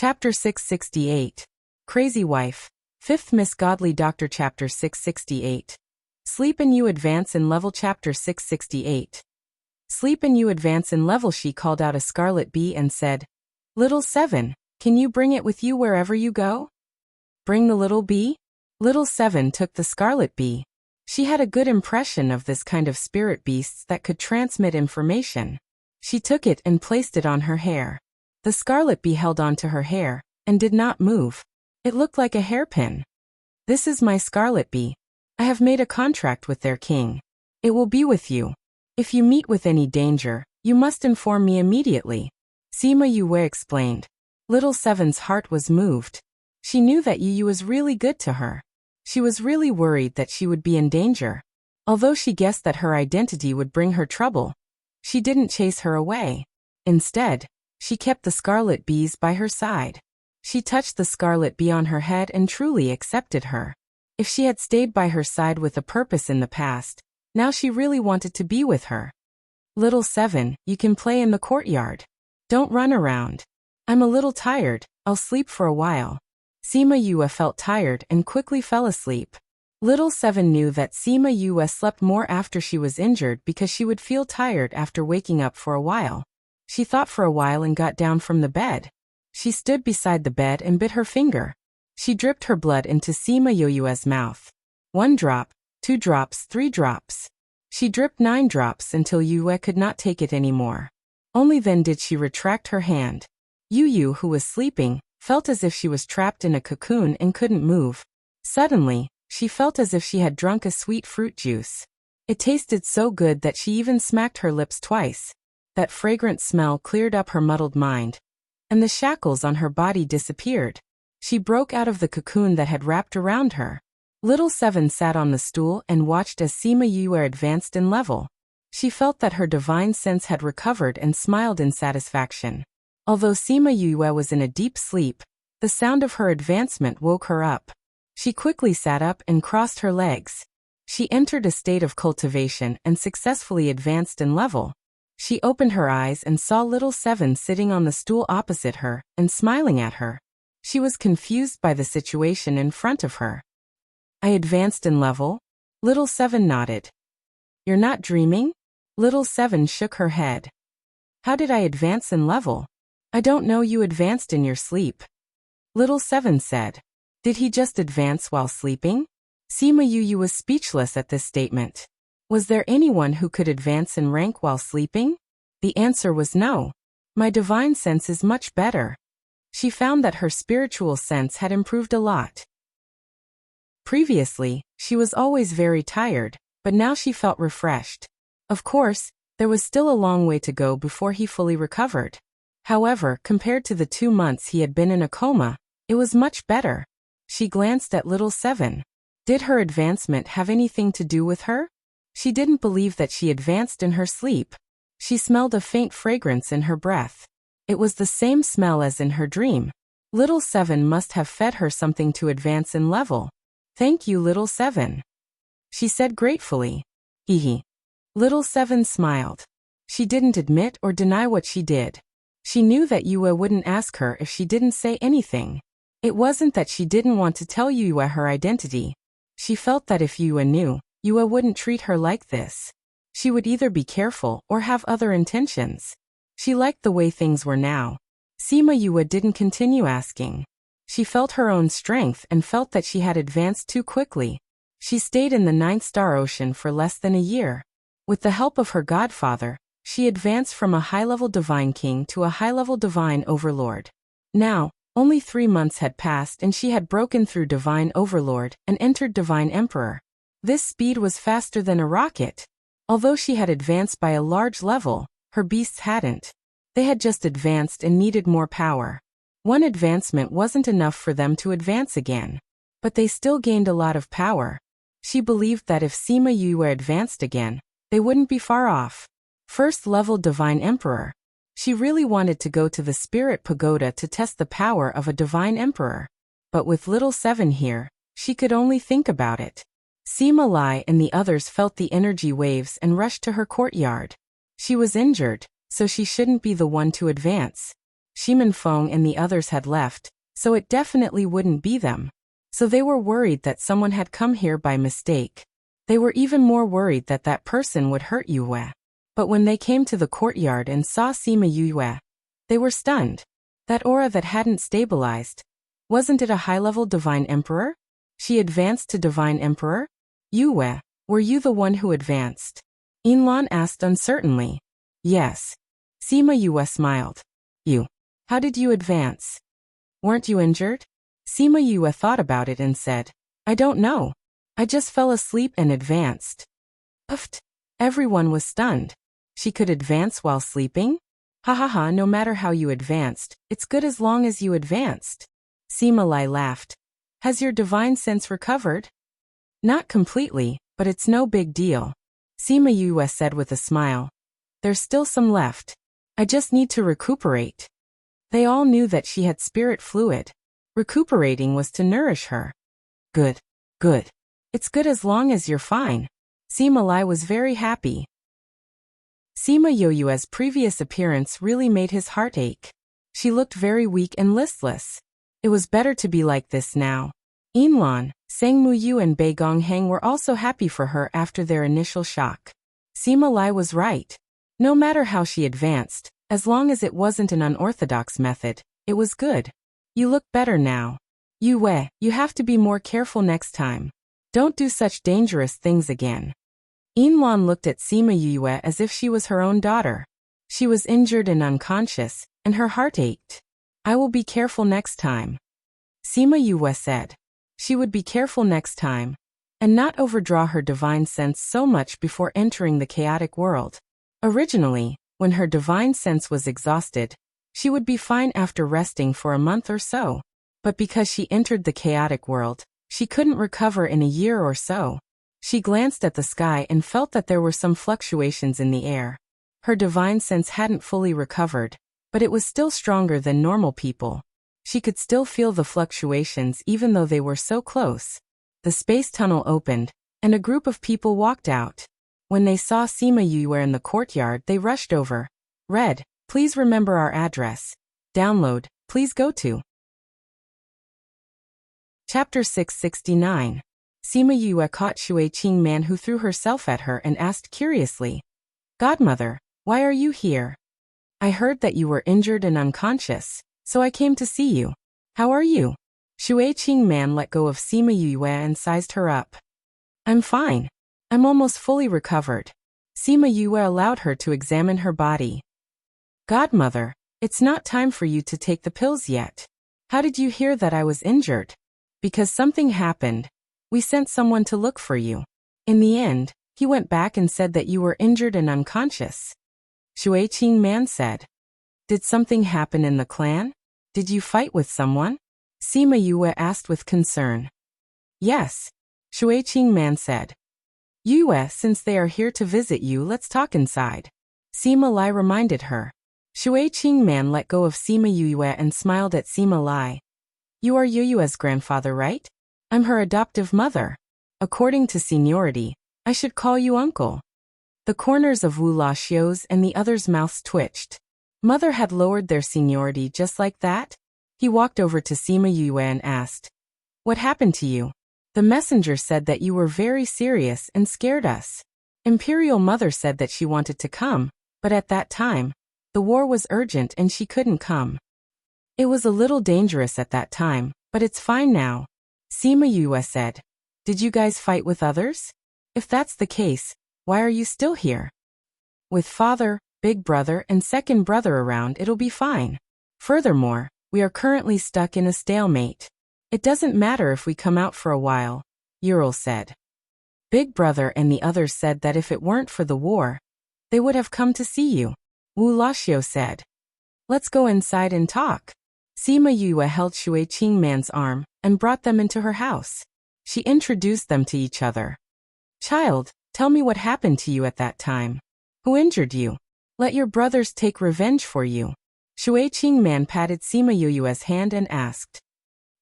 Chapter 668. Crazy Wife. 5th Miss Godly Doctor. Chapter 668. Sleep and you advance in level. Chapter 668. Sleep and you advance in level. She called out a scarlet bee and said, "Little Seven, can you bring it with you wherever you go?" Bring the little bee? Little Seven took the scarlet bee. She had a good impression of this kind of spirit beasts that could transmit information. She took it and placed it on her hair. The scarlet bee held on to her hair and did not move. It looked like a hairpin. "This is my scarlet bee. I have made a contract with their king. It will be with you. If you meet with any danger, you must inform me immediately," Sima Yue explained. Little Seven's heart was moved. She knew that Yu was really good to her. She was really worried that she would be in danger. Although she guessed that her identity would bring her trouble, she didn't chase her away. Instead, she kept the scarlet bees by her side. She touched the scarlet bee on her head and truly accepted her. If she had stayed by her side with a purpose in the past, now she really wanted to be with her. "Little Seven, you can play in the courtyard. Don't run around. I'm a little tired, I'll sleep for a while." Sima Yue felt tired and quickly fell asleep. Little Seven knew that Sima Yue slept more after she was injured because she would feel tired after waking up for a while. She thought for a while and got down from the bed. She stood beside the bed and bit her finger. She dripped her blood into Sima Yue's mouth. 1 drop, 2 drops, 3 drops. She dripped 9 drops until Yue could not take it anymore. Only then did she retract her hand. Yu, who was sleeping, felt as if she was trapped in a cocoon and couldn't move. Suddenly, she felt as if she had drunk a sweet fruit juice. It tasted so good that she even smacked her lips twice. That fragrant smell cleared up her muddled mind, and the shackles on her body disappeared. She broke out of the cocoon that had wrapped around her. Little Seven sat on the stool and watched as Sima Yue advanced in level. She felt that her divine sense had recovered and smiled in satisfaction. Although Sima Yue was in a deep sleep, the sound of her advancement woke her up. She quickly sat up and crossed her legs. She entered a state of cultivation and successfully advanced in level. She opened her eyes and saw Little Seven sitting on the stool opposite her and smiling at her. She was confused by the situation in front of her. "I advanced in level?" Little Seven nodded. "You're not dreaming?" Little Seven shook her head. "How did I advance in level? I don't know. You advanced in your sleep," Little Seven said. Did he just advance while sleeping? Sima Yue was speechless at this statement. Was there anyone who could advance in rank while sleeping? The answer was no. My divine sense is much better. She found that her spiritual sense had improved a lot. Previously, she was always very tired, but now she felt refreshed. Of course, there was still a long way to go before he fully recovered. However, compared to the 2 months he had been in a coma, it was much better. She glanced at Little Seven. Did her advancement have anything to do with her? She didn't believe that she advanced in her sleep. She smelled a faint fragrance in her breath. It was the same smell as in her dream. Little Seven must have fed her something to advance in level. "Thank you, Little Seven," she said gratefully. Hee. Little Seven smiled. She didn't admit or deny what she did. She knew that Yue wouldn't ask her if she didn't say anything. It wasn't that she didn't want to tell Yue her identity. She felt that if Yue knew, Yue wouldn't treat her like this. She would either be careful or have other intentions. She liked the way things were now. Sima Yue didn't continue asking. She felt her own strength and felt that she had advanced too quickly. She stayed in the 9th star ocean for less than a year. With the help of her godfather, she advanced from a high-level divine king to a high-level divine overlord. Now, only 3 months had passed and she had broken through divine overlord and entered divine emperor. This speed was faster than a rocket. Although she had advanced by a large level, her beasts hadn't. They had just advanced and needed more power. One advancement wasn't enough for them to advance again. But they still gained a lot of power. She believed that if Sima Yue advanced again, they wouldn't be far off. 1st level divine emperor. She really wanted to go to the spirit pagoda to test the power of a divine emperor. But with Little Seven here, she could only think about it. Sima Lai and the others felt the energy waves and rushed to her courtyard. She was injured, so she shouldn't be the one to advance. Shimin Feng and the others had left, so it definitely wouldn't be them. So they were worried that someone had come here by mistake. They were even more worried that that person would hurt Yue. But when they came to the courtyard and saw Sima Yue, they were stunned. That aura that hadn't stabilized. Wasn't it a high-level Divine Emperor? She advanced to Divine Emperor? Yue, were you the one who advanced? Yinlan asked uncertainly. Yes. Sima Yue smiled. You. How did you advance? Weren't you injured? Sima Yue thought about it and said, I don't know. I just fell asleep and advanced. Puffed. Everyone was stunned. She could advance while sleeping? Ha ha ha, no matter how you advanced, it's good as long as you advanced. Sima Lai laughed. Has your divine sense recovered? Not completely, but it's no big deal. Sima Yue said with a smile. There's still some left. I just need to recuperate. They all knew that she had spirit fluid. Recuperating was to nourish her. Good. Good. It's good as long as you're fine. Sima Lai was very happy. Sima Yue's previous appearance really made his heart ache. She looked very weak and listless. It was better to be like this now. Yinlan, Sang Muyu and Bei Gongheng were also happy for her after their initial shock. Sima Lai was right. No matter how she advanced, as long as it wasn't an unorthodox method, it was good. You look better now. Yue, you have to be more careful next time. Don't do such dangerous things again. Yinlan looked at Sima Yue as if she was her own daughter. She was injured and unconscious, and her heart ached. I will be careful next time. Sima Yue said. She would be careful next time, and not overdraw her divine sense so much before entering the chaotic world. Originally, when her divine sense was exhausted, she would be fine after resting for a month or so. But because she entered the chaotic world, she couldn't recover in a year or so. She glanced at the sky and felt that there were some fluctuations in the air. Her divine sense hadn't fully recovered, but it was still stronger than normal people. She could still feel the fluctuations even though they were so close. The space tunnel opened, and a group of people walked out. When they saw Sima Yue in the courtyard, they rushed over. Read, please remember our address. Download, please go to. Chapter 669. Sima Yue caught Shui Qing Man who threw herself at her and asked curiously, Godmother, why are you here? I heard that you were injured and unconscious, so I came to see you. How are you? Shui Qing Man let go of Sima Yue and sized her up. I'm fine. I'm almost fully recovered. Sima Yue allowed her to examine her body. Godmother, it's not time for you to take the pills yet. How did you hear that I was injured? Because something happened. We sent someone to look for you. In the end, he went back and said that you were injured and unconscious. Shui Qing Man said. Did something happen in the clan? Did you fight with someone? Sima Yue asked with concern. Yes. Shui Qing Man said. Yue, since they are here to visit you, let's talk inside. Sima Lai reminded her. Shui Qing Man let go of Sima Yue and smiled at Sima Lai. You are Yue's grandfather, right? I'm her adoptive mother. According to seniority, I should call you uncle. The corners of Wu Laxiu's and the others' mouths twitched. Mother had lowered their seniority just like that? He walked over to Sima Yue and asked. What happened to you? The messenger said that you were very serious and scared us. Imperial Mother said that she wanted to come, but at that time, the war was urgent and she couldn't come. It was a little dangerous at that time, but it's fine now. Sima Yue said. Did you guys fight with others? If that's the case, why are you still here? With father, big brother and second brother around, it'll be fine. Furthermore, we are currently stuck in a stalemate. It doesn't matter if we come out for a while, Ural said. Big brother and the others said that if it weren't for the war, they would have come to see you. Wu Laxiu said. Let's go inside and talk. Sima Yue held Shui Qing Man's arm and brought them into her house. She introduced them to each other. Child, tell me what happened to you at that time. Who injured you? Let your brothers take revenge for you. Shui Qing Man patted Sima Yue's hand and asked.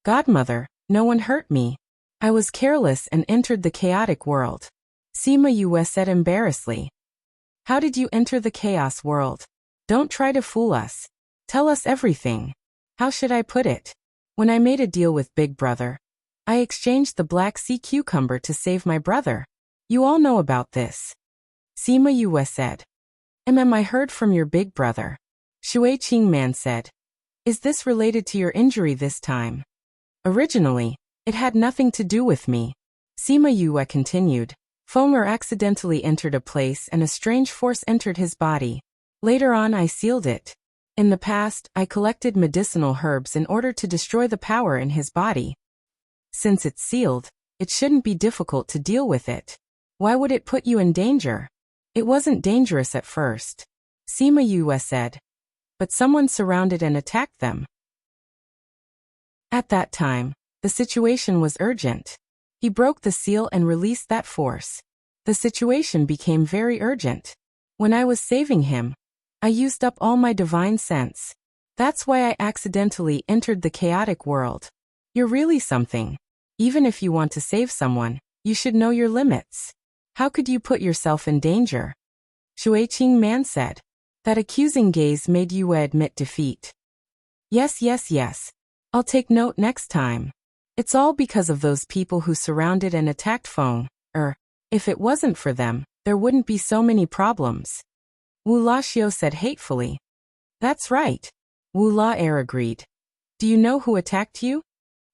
Godmother, no one hurt me. I was careless and entered the chaotic world. Sima Yue said embarrassedly. How did you enter the chaos world? Don't try to fool us. Tell us everything. How should I put it? When I made a deal with Big Brother, I exchanged the Black Sea cucumber to save my brother. You all know about this. Sima Yue said. I heard from your big brother. Shui Qingman said. Is this related to your injury this time? Originally, it had nothing to do with me. Sima Yue continued. Fenger accidentally entered a place and a strange force entered his body. Later on I sealed it. In the past, I collected medicinal herbs in order to destroy the power in his body. Since it's sealed, it shouldn't be difficult to deal with it. Why would it put you in danger? It wasn't dangerous at first. Sima Yue said. But someone surrounded and attacked them. At that time, the situation was urgent. He broke the seal and released that force. The situation became very urgent. When I was saving him, I used up all my divine sense. That's why I accidentally entered the chaotic world. You're really something. Even if you want to save someone, you should know your limits. How could you put yourself in danger? Shui Qingman said. That accusing gaze made Yue admit defeat. Yes. I'll take note next time. It's all because of those people who surrounded and attacked Feng. If it wasn't for them, there wouldn't be so many problems. Wu Laxiu said hatefully. That's right. Wu La-er agreed. Do you know who attacked you?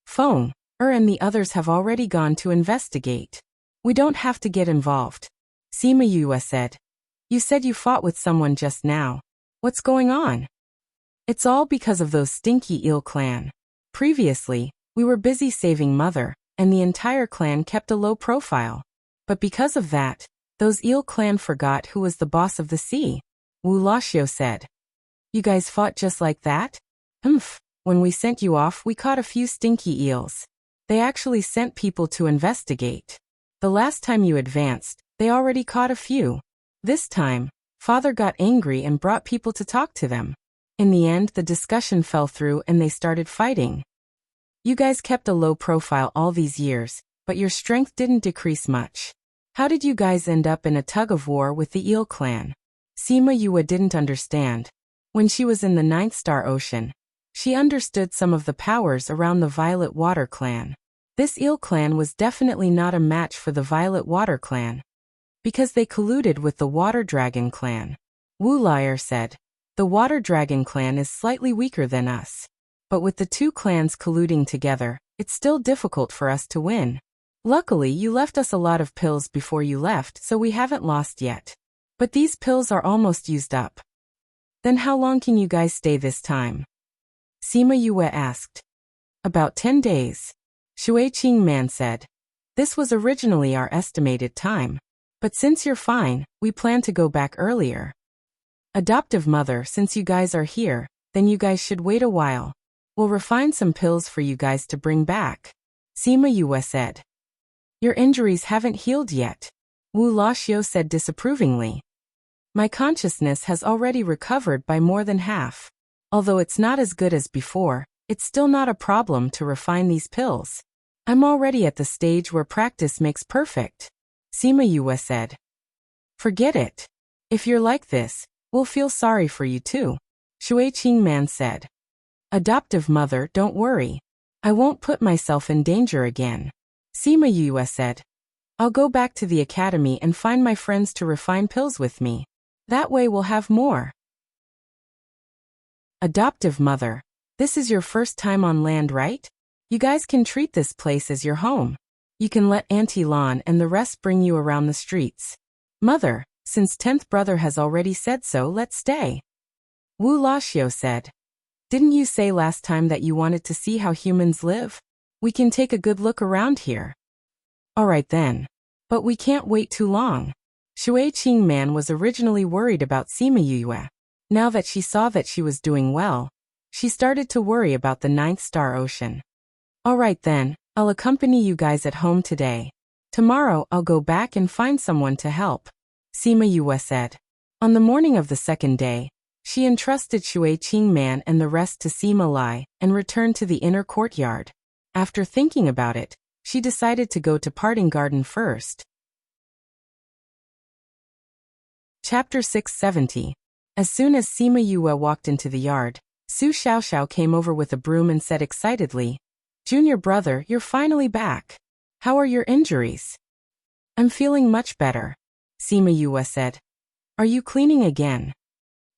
Feng, and the others have already gone to investigate. We don't have to get involved. Sima Yue said. You said you fought with someone just now. What's going on? It's all because of those stinky eel clan. Previously, we were busy saving Mother, and the entire clan kept a low profile. But because of that, those eel clan forgot who was the boss of the sea. Wu Laxiu said. You guys fought just like that? When we sent you off, we caught a few stinky eels. They actually sent people to investigate. The last time you advanced, they already caught a few. This time, Father got angry and brought people to talk to them. In the end, the discussion fell through and they started fighting. You guys kept a low profile all these years, but your strength didn't decrease much. How did you guys end up in a tug-of-war with the Eel clan? Sima Yue didn't understand. When she was in the 9th Star Ocean, she understood some of the powers around the Violet Water clan. This Eel clan was definitely not a match for the Violet Water clan, because they colluded with the Water Dragon clan. Wu La-er said. The Water Dragon clan is slightly weaker than us. But with the two clans colluding together, it's still difficult for us to win. Luckily, you left us a lot of pills before you left, so we haven't lost yet. But these pills are almost used up. Then how long can you guys stay this time? Sima Yue asked. About 10 days. Shui Qingman said. This was originally our estimated time. But since you're fine, we plan to go back earlier. Adoptive mother, since you guys are here, then you guys should wait a while. We'll refine some pills for you guys to bring back. Sima Yue said. Your injuries haven't healed yet. Wu Laxiu said disapprovingly. My consciousness has already recovered by more than half. Although it's not as good as before, it's still not a problem to refine these pills. I'm already at the stage where practice makes perfect. Sima Yue said. Forget it. If you're like this, we'll feel sorry for you too. Shui Qingman said. Adoptive mother, don't worry. I won't put myself in danger again. Sima Yue said. I'll go back to the academy and find my friends to refine pills with me. That way we'll have more. Adoptive mother. This is your first time on land, right? You guys can treat this place as your home. You can let Auntie Lan and the rest bring you around the streets. Mother, since 10th brother has already said so, let's stay. Wu Laxiu said. Didn't you say last time that you wanted to see how humans live? We can take a good look around here. Alright then. But we can't wait too long. Shui Qingman was originally worried about Sima Yue. Now that she saw that she was doing well, she started to worry about the 9th Star Ocean. Alright then, I'll accompany you guys at home today. Tomorrow I'll go back and find someone to help. Sima Yue said. On the morning of the second day, she entrusted Shui Qingman and the rest to Sima Lai and returned to the inner courtyard. After thinking about it, she decided to go to Parting Garden first. Chapter 670. As soon as Sima Yue walked into the yard, Su Xiaoxiao came over with a broom and said excitedly, "Junior brother, you're finally back. How are your injuries?" "I'm feeling much better," Sima Yue said. "Are you cleaning again?"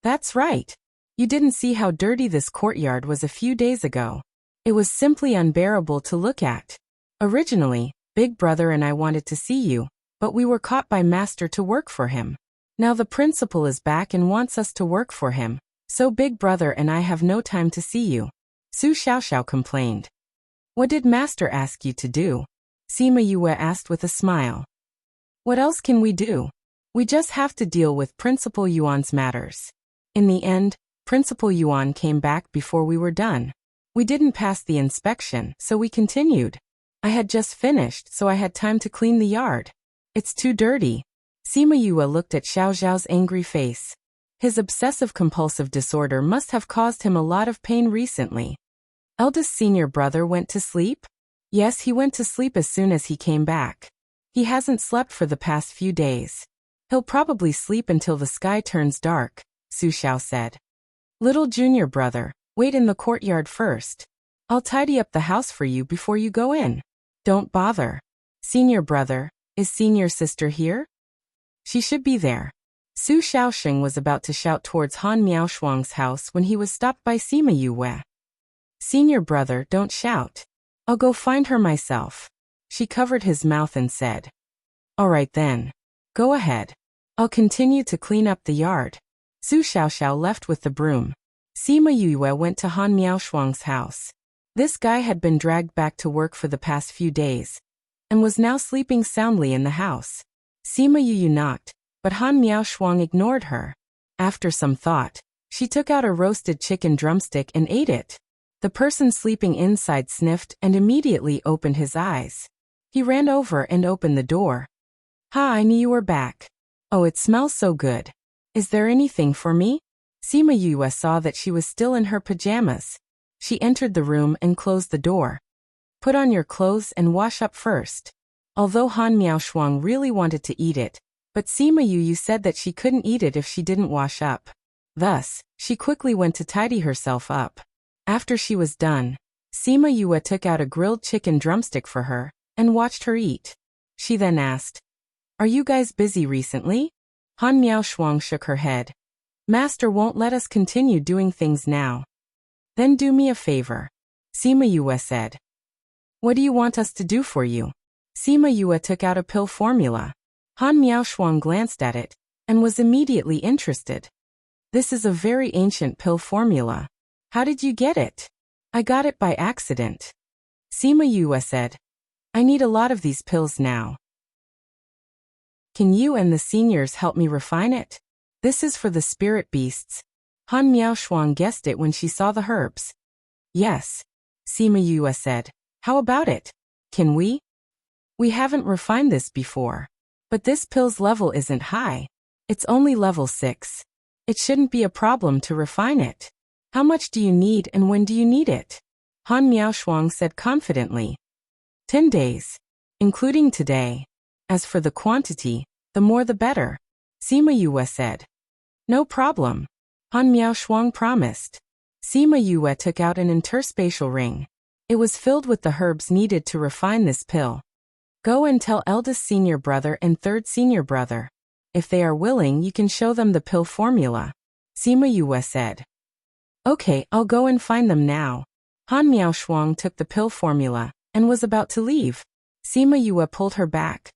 "That's right. You didn't see how dirty this courtyard was a few days ago. It was simply unbearable to look at. Originally, Big Brother and I wanted to see you, but we were caught by Master to work for him. Now the principal is back and wants us to work for him, so Big Brother and I have no time to see you," Su Xiaoxiao complained. "What did Master ask you to do?" Sima Yue asked with a smile. "What else can we do? We just have to deal with Principal Yuan's matters." In the end, Principal Yuan came back before we were done. We didn't pass the inspection, so we continued. I had just finished, so I had time to clean the yard. It's too dirty. Sima Yue looked at Xiao Zhao's angry face. His obsessive-compulsive disorder must have caused him a lot of pain recently. Eldest senior brother went to sleep? Yes, he went to sleep as soon as he came back. He hasn't slept for the past few days. He'll probably sleep until the sky turns dark, Su Xiao said. Little junior brother, wait in the courtyard first. I'll tidy up the house for you before you go in. Don't bother. Senior brother, is senior sister here? She should be there. Su Xiaoxing was about to shout towards Han Miaoshuang's house when he was stopped by Sima Yue. Senior brother, don't shout. I'll go find her myself. She covered his mouth and said. All right then. Go ahead. I'll continue to clean up the yard. Su Xiaoxiao left with the broom. Sima Yue went to Han Miaoshuang's house. This guy had been dragged back to work for the past few days, and was now sleeping soundly in the house. Sima Yue knocked, but Han Miaoshuang ignored her. After some thought, she took out a roasted chicken drumstick and ate it. The person sleeping inside sniffed and immediately opened his eyes. He ran over and opened the door. Ha, I knew you were back. Oh, it smells so good. Is there anything for me? Sima Yue saw that she was still in her pajamas. She entered the room and closed the door. Put on your clothes and wash up first. Although Han Miaoshuang really wanted to eat it, but Sima Yue said that she couldn't eat it if she didn't wash up. Thus, she quickly went to tidy herself up. After she was done, Sima Yue took out a grilled chicken drumstick for her and watched her eat. She then asked, Are you guys busy recently? Han Miaoshuang shook her head. Master won't let us continue doing things now. Then do me a favor. Sima Yue said. What do you want us to do for you? Sima Yue took out a pill formula. Han Miaoshuang glanced at it and was immediately interested. This is a very ancient pill formula. How did you get it? I got it by accident. Sima Yue said. I need a lot of these pills now. Can you and the seniors help me refine it? This is for the spirit beasts. Han Miaoshuang guessed it when she saw the herbs. Yes. Sima Yue said. How about it? Can we? We haven't refined this before. But this pill's level isn't high. It's only level 6. It shouldn't be a problem to refine it. How much do you need and when do you need it? Han Miaoshuang said confidently. 10 days. Including today. As for the quantity, the more the better. Sima Yue said. No problem. Han Miaoshuang promised. Sima Yue took out an interspatial ring. It was filled with the herbs needed to refine this pill. Go and tell eldest senior brother and third senior brother. If they are willing, you can show them the pill formula. Sima Yue said. Okay, I'll go and find them now. Han Miaoshuang took the pill formula and was about to leave. Sima Yue pulled her back.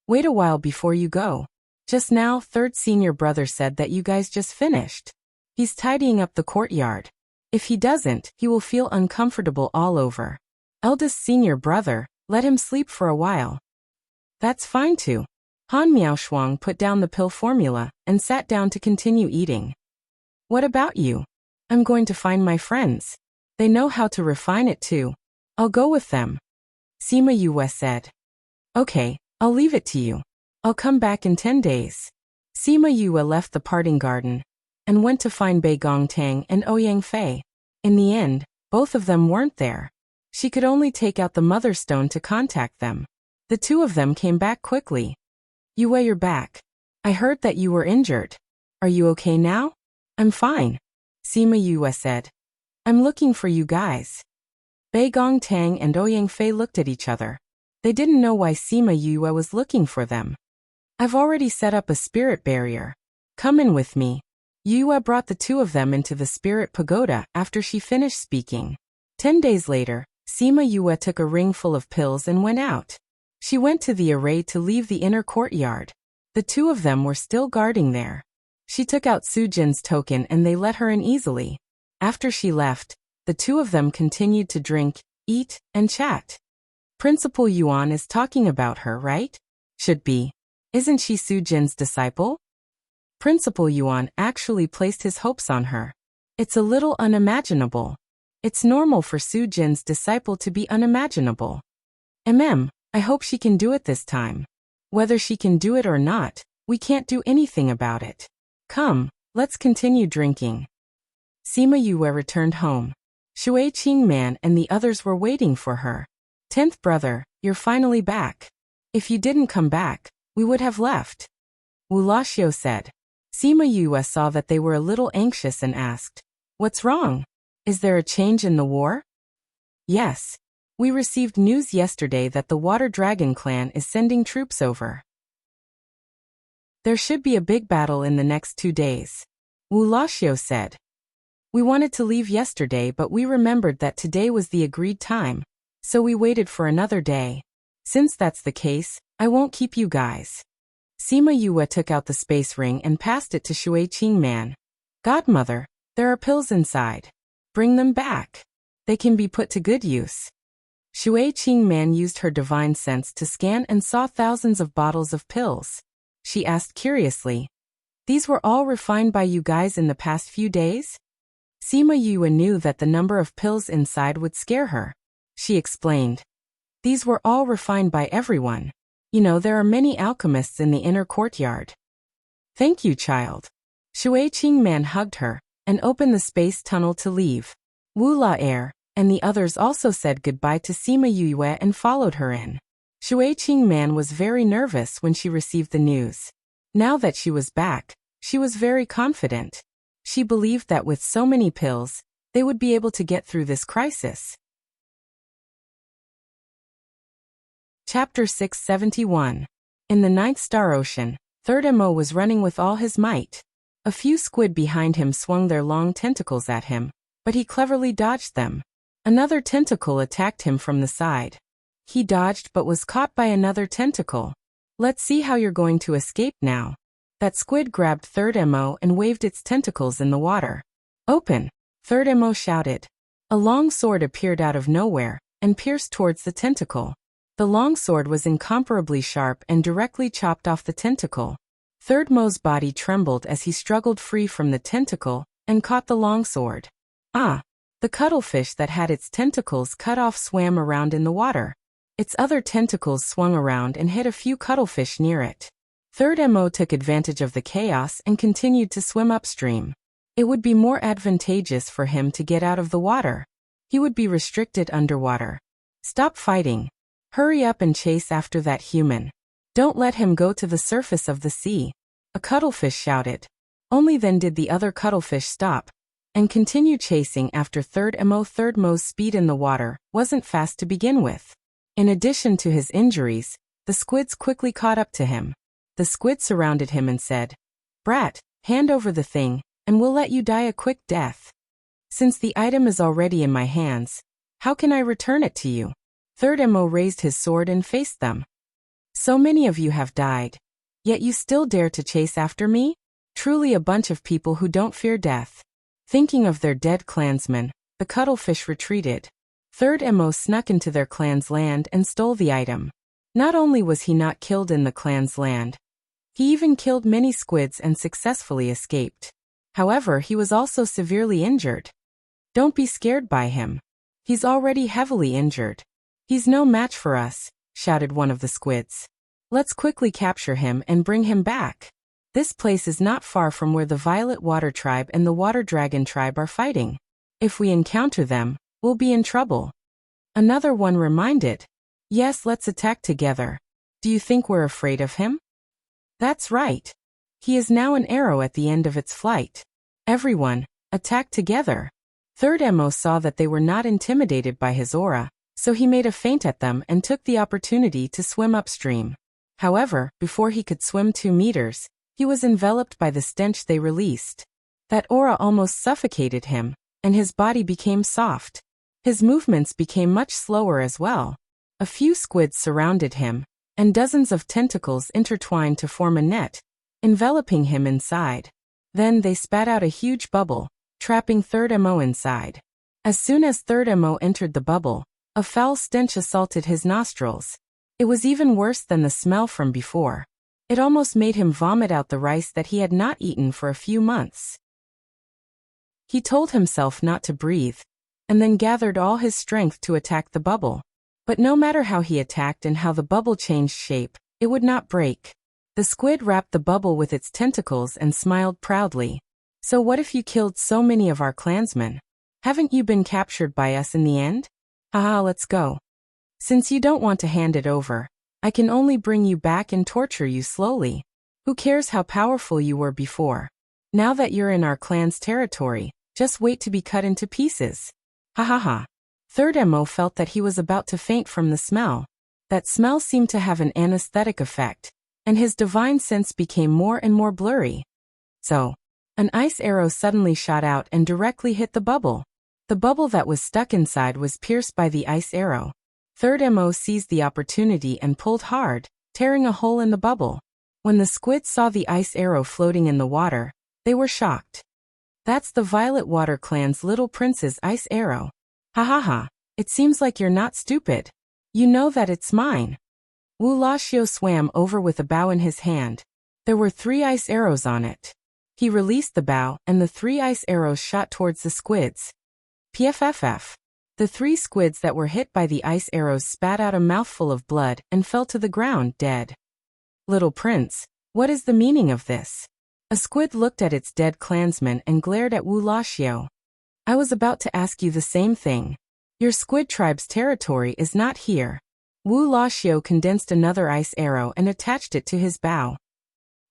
Wait a while before you go. Just now, third senior brother said that you guys just finished. He's tidying up the courtyard. If he doesn't, he will feel uncomfortable all over. Eldest senior brother, let him sleep for a while. That's fine too. Han Miaoshuang put down the pill formula and sat down to continue eating. What about you? I'm going to find my friends. They know how to refine it too. I'll go with them. Sima Yue said. Okay, I'll leave it to you. I'll come back in 10 days. Sima Yue left the parting garden and went to find Bei Gongtang and Ouyang Fei. In the end, both of them weren't there. She could only take out the mother stone to contact them. The two of them came back quickly. Yue, you're back. I heard that you were injured. Are you okay now? I'm fine. Sima Yue said. I'm looking for you guys. Bei Gongtang and Ouyang Fei looked at each other. They didn't know why Sima Yue was looking for them. I've already set up a spirit barrier. Come in with me. Yue brought the two of them into the spirit pagoda after she finished speaking. 10 days later, Sima Yue took a ring full of pills and went out. She went to the array to leave the inner courtyard. The two of them were still guarding there. She took out Su Jin's token and they let her in easily. After she left, the two of them continued to drink, eat, and chat. Principal Yuan is talking about her, right? Should be. Isn't she Su Jin's disciple? Principal Yuan actually placed his hopes on her. It's a little unimaginable. It's normal for Su Jin's disciple to be unimaginable. I hope she can do it this time. Whether she can do it or not, we can't do anything about it. Come, let's continue drinking. Sima Yue returned home. Shui Qingman and the others were waiting for her. 10th brother, you're finally back. If you didn't come back, we would have left. Wu Laxiu said. Sima Yue saw that they were a little anxious and asked, "What's wrong? Is there a change in the war?" Yes. We received news yesterday that the Water Dragon clan is sending troops over. There should be a big battle in the next 2 days. Wu Laxiu said. We wanted to leave yesterday but we remembered that today was the agreed time, so we waited for another day. Since that's the case, I won't keep you guys. Sima Yue took out the space ring and passed it to Shui Qingman. Godmother, there are pills inside. Bring them back. They can be put to good use. Shui Qingman used her divine sense to scan and saw thousands of bottles of pills. She asked curiously, "These were all refined by you guys in the past few days?" Sima Yue knew that the number of pills inside would scare her. She explained, "These were all refined by everyone. You know, there are many alchemists in the inner courtyard." Thank you, child. Shui Qingman hugged her and opened the space tunnel to leave. Wu La and the others also said goodbye to Sima Yue and followed her in. Shui Qingman was very nervous when she received the news. Now that she was back, she was very confident. She believed that with so many pills, they would be able to get through this crisis. Chapter 671. In the 9th Star Ocean, 3rd Mo was running with all his might. A few squid behind him swung their long tentacles at him, but he cleverly dodged them. Another tentacle attacked him from the side. He dodged but was caught by another tentacle. Let's see how you're going to escape now. That squid grabbed 3rd Mo and waved its tentacles in the water. Open! 3rd Mo shouted. A long sword appeared out of nowhere and pierced towards the tentacle. The long sword was incomparably sharp and directly chopped off the tentacle. 3rd Mo's body trembled as he struggled free from the tentacle and caught the long sword. Ah! The cuttlefish that had its tentacles cut off swam around in the water. Its other tentacles swung around and hit a few cuttlefish near it. 3rd Mo took advantage of the chaos and continued to swim upstream. It would be more advantageous for him to get out of the water. He would be restricted underwater. Stop fighting. Hurry up and chase after that human. Don't let him go to the surface of the sea. A cuttlefish shouted. Only then did the other cuttlefish stop and continue chasing after 3rd Mo. 3rd Mo's speed in the water wasn't fast to begin with. In addition to his injuries, the squids quickly caught up to him. The squid surrounded him and said, "Brat, hand over the thing, and we'll let you die a quick death. Since the item is already in my hands, how can I return it to you?" 3rd Mo raised his sword and faced them. "So many of you have died, yet you still dare to chase after me? Truly a bunch of people who don't fear death." Thinking of their dead clansmen, the cuttlefish retreated. 3rd Mo snuck into their clan's land and stole the item. Not only was he not killed in the clan's land, he even killed many squids and successfully escaped. However, he was also severely injured. Don't be scared by him. He's already heavily injured. He's no match for us, shouted one of the squids. Let's quickly capture him and bring him back. This place is not far from where the Violet Water Tribe and the Water Dragon Tribe are fighting. If we encounter them, we'll be in trouble. Another one reminded. Yes, let's attack together. Do you think we're afraid of him? That's right. He is now an arrow at the end of its flight. Everyone, attack together. Third Mo saw that they were not intimidated by his aura, so he made a feint at them and took the opportunity to swim upstream. However, before he could swim 2 meters, he was enveloped by the stench they released. That aura almost suffocated him, and his body became soft. His movements became much slower as well. A few squids surrounded him, and dozens of tentacles intertwined to form a net, enveloping him inside. Then they spat out a huge bubble, trapping Third Mo inside. As soon as Third Mo entered the bubble, a foul stench assaulted his nostrils. It was even worse than the smell from before. It almost made him vomit out the rice that he had not eaten for a few months. He told himself not to breathe, and then gathered all his strength to attack the bubble. But no matter how he attacked and how the bubble changed shape, it would not break. The squid wrapped the bubble with its tentacles and smiled proudly. So what if you killed so many of our clansmen? Haven't you been captured by us in the end? Haha, let's go. Since you don't want to hand it over, I can only bring you back and torture you slowly. Who cares how powerful you were before? Now that you're in our clan's territory, just wait to be cut into pieces. Ha ha ha. Third Mo felt that he was about to faint from the smell. That smell seemed to have an anesthetic effect, and his divine sense became more and more blurry. So, an ice arrow suddenly shot out and directly hit the bubble. The bubble that was stuck inside was pierced by the ice arrow. Third Mo seized the opportunity and pulled hard, tearing a hole in the bubble. When the squids saw the ice arrow floating in the water, they were shocked. That's the Violet Water Clan's little prince's ice arrow. Ha ha ha, it seems like you're not stupid. You know that it's mine. Wuxia swam over with a bow in his hand. There were 3 ice arrows on it. He released the bow and the 3 ice arrows shot towards the squids. Pfff. The 3 squids that were hit by the ice arrows spat out a mouthful of blood and fell to the ground dead. Little prince, what is the meaning of this? A squid looked at its dead clansman and glared at Wuxia. I was about to ask you the same thing. Your squid tribe's territory is not here. Wuxia condensed another ice arrow and attached it to his bow.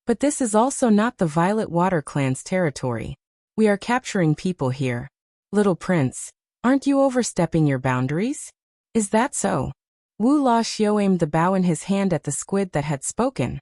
But this is also not the Violet Water Clan's territory. We are capturing people here. Little prince, aren't you overstepping your boundaries? Is that so? Wuxia aimed the bow in his hand at the squid that had spoken.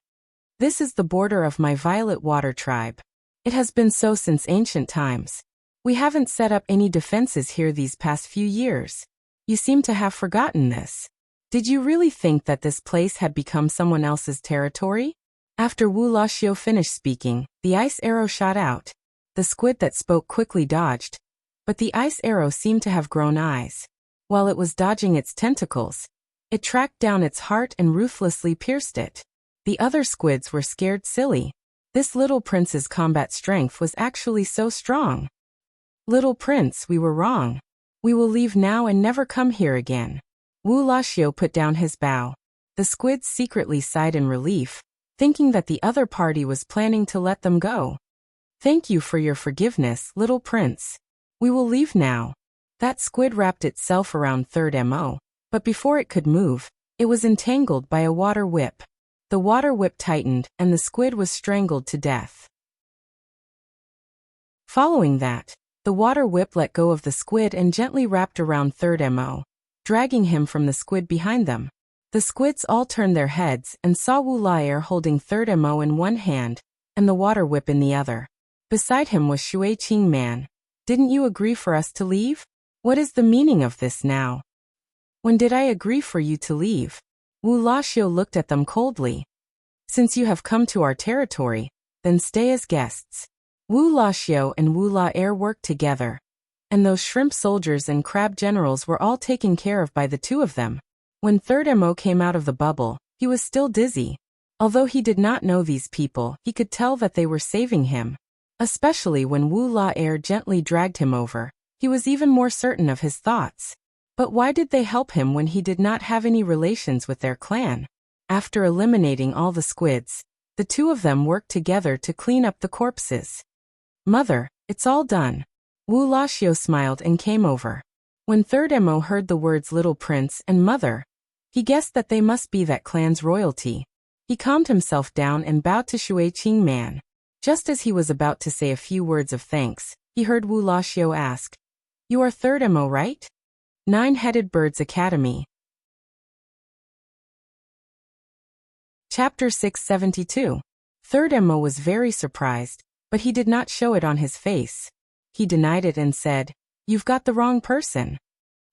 This is the border of my Violet Water tribe. It has been so since ancient times. We haven't set up any defenses here these past few years. You seem to have forgotten this. Did you really think that this place had become someone else's territory? After Wuxia finished speaking, the ice arrow shot out. The squid that spoke quickly dodged, but the ice arrow seemed to have grown eyes. While it was dodging its tentacles, it tracked down its heart and ruthlessly pierced it. The other squids were scared silly. This little prince's combat strength was actually so strong. Little prince, we were wrong. We will leave now and never come here again. Wuxia put down his bow. The squids secretly sighed in relief, thinking that the other party was planning to let them go. Thank you for your forgiveness, little prince. We will leave now. That squid wrapped itself around Third Mo, but before it could move, it was entangled by a water whip. The water whip tightened, and the squid was strangled to death. Following that, the water whip let go of the squid and gently wrapped around Third Mo, dragging him from the squid behind them. The squids all turned their heads and saw Wuxia holding Third Mo in one hand and the water whip in the other. Beside him was Shuai Man. Didn't you agree for us to leave? What is the meaning of this now? When did I agree for you to leave? Wuxia looked at them coldly. Since you have come to our territory, then stay as guests. Wuxia and Wuxia worked together, and those shrimp soldiers and crab generals were all taken care of by the 2 of them. When Third Mo came out of the bubble, he was still dizzy. Although he did not know these people, he could tell that they were saving him. Especially when Wuxia gently dragged him over, he was even more certain of his thoughts. But why did they help him when he did not have any relations with their clan? After eliminating all the squids, the 2 of them worked together to clean up the corpses. Mother, it's all done. Wuxia smiled and came over. When Third Mo heard the words little prince and mother, he guessed that they must be that clan's royalty. He calmed himself down and bowed to Shuai Man. Just as he was about to say a few words of thanks, he heard Wuxia ask, You are third MO, right? Nine-Headed Birds Academy. Chapter 672. Third MO was very surprised, but he did not show it on his face. He denied it and said, "You've got the wrong person."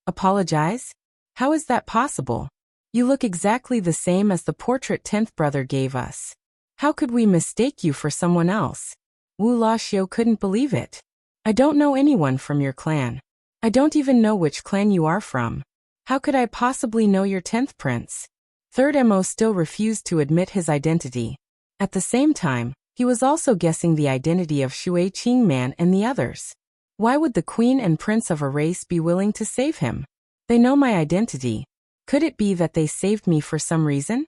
"Apologize? How is that possible? You look exactly the same as the portrait 10th brother gave us. How could we mistake you for someone else?" Wuxia couldn't believe it. "I don't know anyone from your clan. I don't even know which clan you are from. How could I possibly know your 10th prince?" Third MO still refused to admit his identity. At the same time, he was also guessing the identity of Shui Qingman and the others. Why would the queen and prince of a race be willing to save him? They know my identity. Could it be that they saved me for some reason?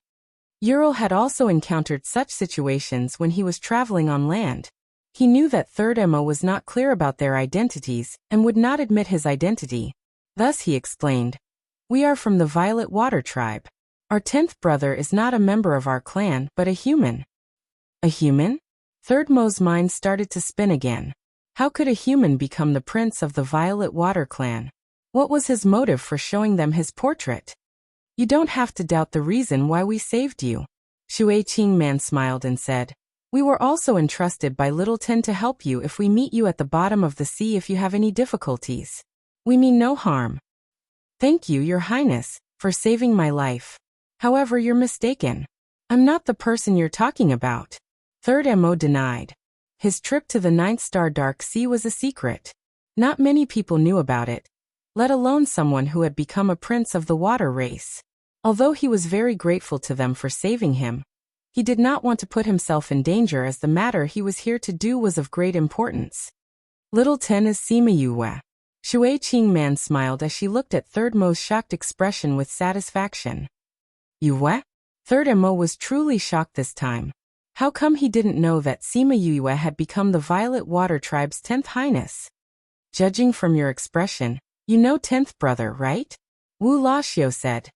Ural had also encountered such situations when he was traveling on land. He knew that Third MO was not clear about their identities and would not admit his identity. Thus he explained, "We are from the Violet Water tribe. Our 10th brother is not a member of our clan but a human." A human? Third MO's mind started to spin again. How could a human become the prince of the Violet Water clan? What was his motive for showing them his portrait? "You don't have to doubt the reason why we saved you." Shui Qingman smiled and said, "We were also entrusted by Little Ten to help you if we meet you at the bottom of the sea if you have any difficulties. We mean no harm." "Thank you, Your Highness, for saving my life. However, you're mistaken. I'm not the person you're talking about." Third MO denied. His trip to the 9th Star Dark Sea was a secret. Not many people knew about it, let alone someone who had become a prince of the water race. Although he was very grateful to them for saving him, he did not want to put himself in danger as the matter he was here to do was of great importance. "Little Ten is Sima Yue." Shui Qingman smiled as she looked at Third MO's shocked expression with satisfaction. "Yue?" Third MO was truly shocked this time. How come he didn't know that Sima Yue had become the Violet Water tribe's 10th highness? "Judging from your expression, you know 10th brother, right?" Wuxia said.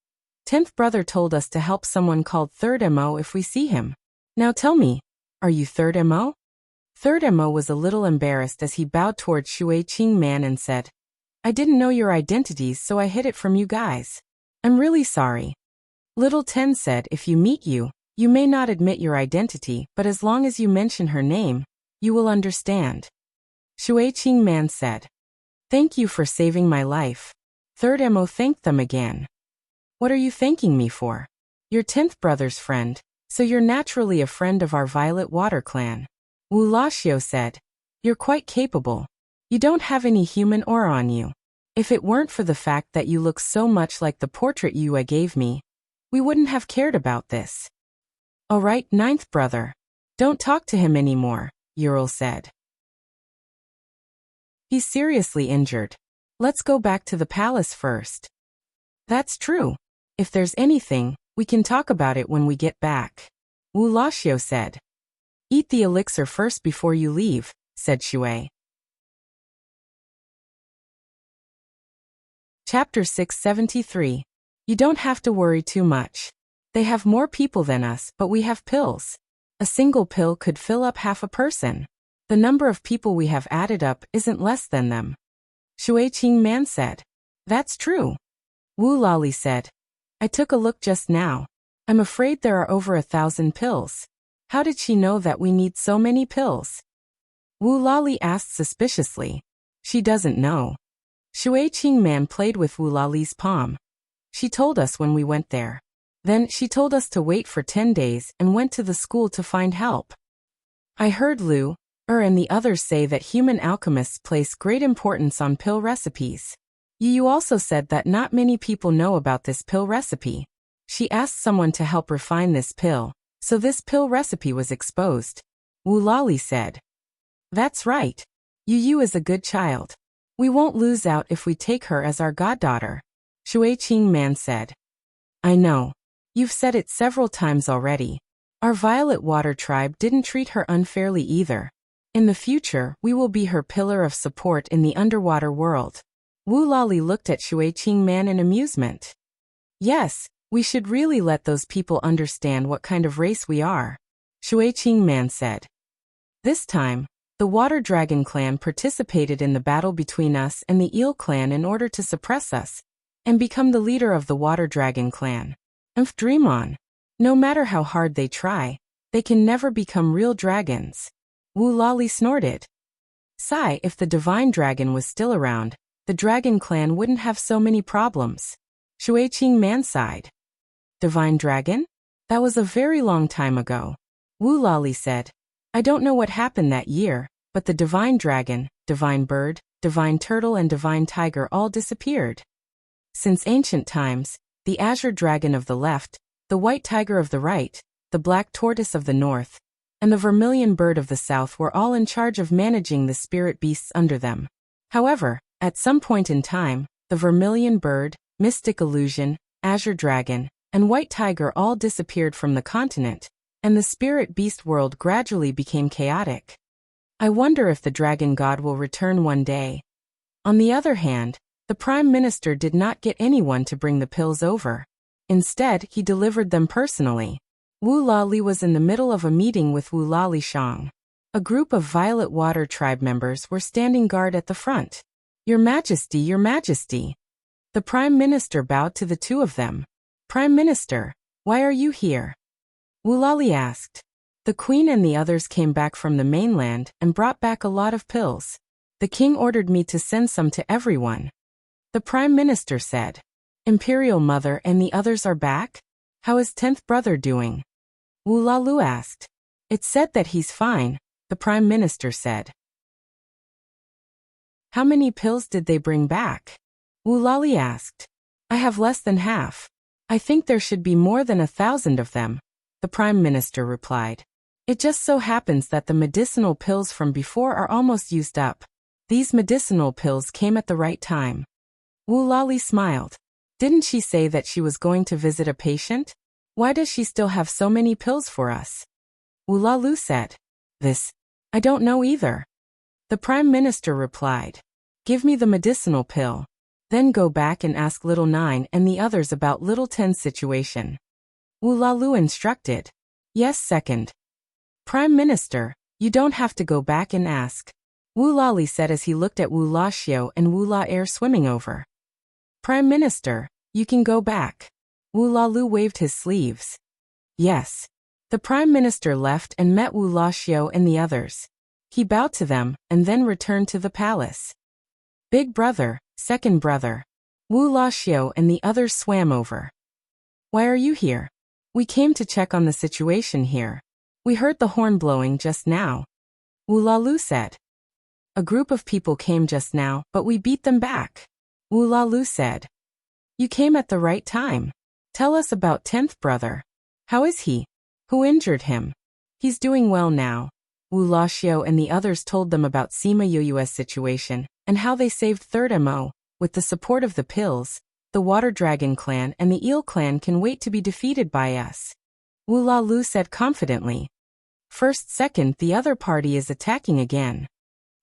10th brother told us to help someone called Third MO if we see him. Now tell me, are you Third MO? Third MO was a little embarrassed as he bowed towards Shui Qingman and said, "I didn't know your identities so I hid it from you guys. I'm really sorry." Little Ten said if you meet you, you may not admit your identity but as long as you mention her name, you will understand. Shui Qingman said, "Thank you for saving my life." Third MO thanked them again. "What are you thanking me for? You're 10th brother's friend, so you're naturally a friend of our Violet Water clan." Wuxia said, "You're quite capable. You don't have any human aura on you. If it weren't for the fact that you look so much like the portrait Yue gave me, we wouldn't have cared about this." "All right, 9th brother. Don't talk to him anymore," Ural said. "He's seriously injured. Let's go back to the palace first." "That's true. If there's anything, we can talk about it when we get back," Wuxia said. "Eat the elixir first before you leave," said Shui. Chapter 673. You don't have to worry too much. They have more people than us, but we have pills. A single pill could fill up half a person. The number of people we have added up isn't less than them. Shui Qingman said. "That's true." Wu Lali said. "I took a look just now. I'm afraid there are over 1,000 pills. How did she know that we need so many pills?" Wu Lali asked suspiciously. "She doesn't know." Shui Qingman played with Wu Lali's palm. "She told us when we went there. Then she told us to wait for 10 days and went to the school to find help. I heard Lu, and the others say that human alchemists place great importance on pill recipes. You also said that not many people know about this pill recipe. She asked someone to help refine this pill, so this pill recipe was exposed," Wu Lali said. "That's right. Yu is a good child. We won't lose out if we take her as our goddaughter," Shui Qingman said. "I know. You've said it several times already. Our Violet Water tribe didn't treat her unfairly either. In the future, we will be her pillar of support in the underwater world." Wu Lali looked at Shui Qingman in amusement. "Yes, we should really let those people understand what kind of race we are," Shui Qingman said. This time, The Water Dragon clan participated in the battle between us and the Eel clan in order to suppress us and become the leader of the Water Dragon clan. Dream on. No matter how hard they try, they can never become real dragons. Wu Lali snorted. Sigh, if the divine dragon was still around, the dragon clan wouldn't have so many problems. Shui Qing Man sighed. Divine dragon? That was a very long time ago. Wu Lali said. I don't know what happened that year, but the divine dragon, divine bird, divine turtle and divine tiger all disappeared. Since ancient times, the azure dragon of the left, the white tiger of the right, the black tortoise of the north, and the vermilion bird of the south were all in charge of managing the spirit beasts under them. However, at some point in time, the vermilion bird, mystic illusion, azure dragon, and white tiger all disappeared from the continent, and the spirit beast world gradually became chaotic. I wonder if the dragon god will return one day. On the other hand, the prime minister did not get anyone to bring the pills over. Instead, he delivered them personally. Wu Lali was in the middle of a meeting with Wu Lali Shang. A group of Violet Water tribe members were standing guard at the front. Your Majesty, Your Majesty. The prime minister bowed to the two of them. Prime Minister, why are you here? Wu Lali asked. The queen and the others came back from the mainland and brought back a lot of pills. The king ordered me to send some to everyone. The prime minister said. Imperial Mother and the others are back? How is 10th brother doing? Wu Lalu asked. It's said that he's fine, the prime minister said. How many pills did they bring back? Wu Lali asked. I have less than half. I think there should be more than 1,000 of them, the prime minister replied. It just so happens that the medicinal pills from before are almost used up. These medicinal pills came at the right time. Wu Lali smiled. Didn't she say that she was going to visit a patient? Why does she still have so many pills for us? Wu Lalu said. I don't know either. The prime minister replied. Give me the medicinal pill. Then go back and ask Little 9 and the others about Little 10's situation. Wu Lalu instructed. Yes, second. Prime Minister, you don't have to go back and ask. Wu Lali said as he looked at Wu La Xiao and Wu La Air swimming over. Prime Minister, you can go back. Wu Lalu waved his sleeves. Yes. The Prime Minister left and met Wu La Xiao and the others. He bowed to them and then returned to the palace. Big brother, second brother. Wu La Xiao and the others swam over. Why are you here? We came to check on the situation here. We heard the horn blowing just now. Wu Lalu said. A group of people came just now, but we beat them back. Wu Lalu said. You came at the right time. Tell us about 10th brother. How is he? Who injured him? He's doing well now. Wu La Xiao and the others told them about Sima Yoyue's situation and how they saved 3rd MO. With the support of the pills, the Water Dragon clan and the Eel clan can wait to be defeated by us. Wu Lalu said confidently. First, second, the other party is attacking again.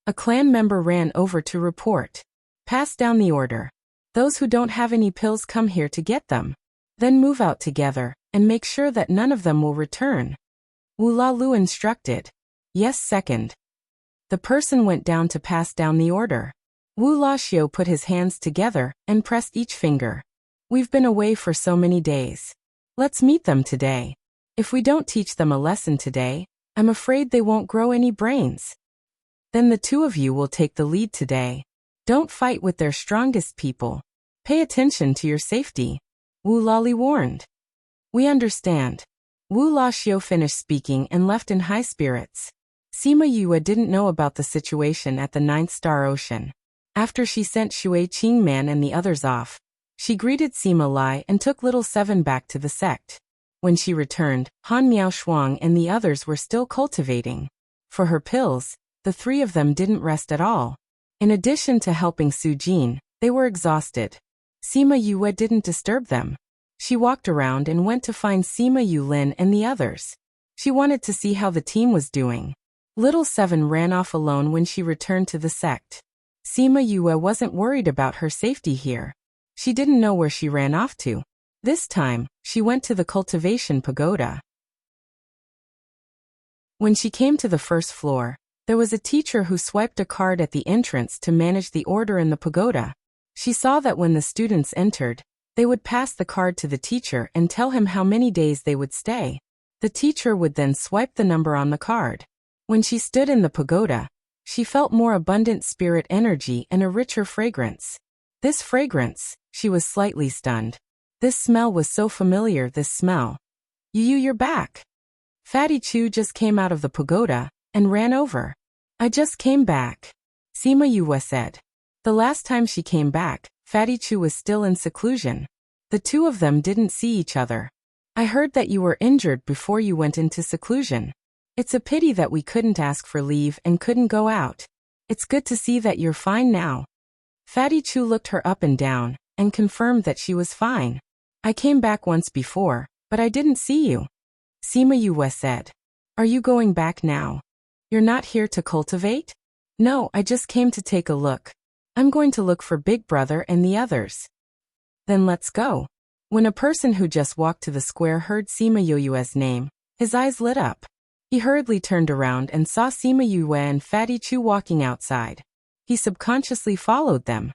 A clan member ran over to report. Pass down the order. Those who don't have any pills come here to get them. Then move out together, and make sure that none of them will return. Wu Lalu instructed. Yes, second. The person went down to pass down the order. Wu La Xiao put his hands together and pressed each finger. We've been away for so many days. Let's meet them today. If we don't teach them a lesson today, I'm afraid they won't grow any brains. Then the two of you will take the lead today. Don't fight with their strongest people. Pay attention to your safety. Wu Lali warned. We understand. Wu La Xiao finished speaking and left in high spirits. Sima Yue didn't know about the situation at the 9th Star Ocean. After she sent Shui Qing Man and the others off, she greeted Sima Lai and took Little 7 back to the sect. When she returned, Han Miao Shuang and the others were still cultivating. For her pills, the three of them didn't rest at all. In addition to helping Su Jin, they were exhausted. Sima Yue didn't disturb them. She walked around and went to find Sima Yulin and the others. She wanted to see how the team was doing. Little 7 ran off alone when she returned to the sect. Sima Yue wasn't worried about her safety here. She didn't know where she ran off to. This time, she went to the cultivation pagoda. When she came to the first floor, There was a teacher who swiped a card at the entrance to manage the order in the pagoda. She saw that when the students entered, they would pass the card to the teacher and tell him how many days they would stay. The teacher would then swipe the number on the card. When she stood in the pagoda, she felt more abundant spirit energy and a richer fragrance. This fragrance, she was slightly stunned. This smell was so familiar, this smell. You're back. Fatty Chu just came out of the pagoda and ran over. I just came back. Sima Yue said. The last time she came back, Fatty Chu was still in seclusion. The two of them didn't see each other. I heard that you were injured before you went into seclusion. It's a pity that we couldn't ask for leave and couldn't go out. It's good to see that you're fine now. Fatty Chu looked her up and down and confirmed that she was fine. I came back once before, but I didn't see you. Sima Yue said. Are you going back now? You're not here to cultivate? No, I just came to take a look. I'm going to look for Big Brother and the others. Then let's go. When a person who just walked to the square heard Sima Yue's name, his eyes lit up. He hurriedly turned around and saw Sima Yue and Fatty Chu walking outside. He subconsciously followed them.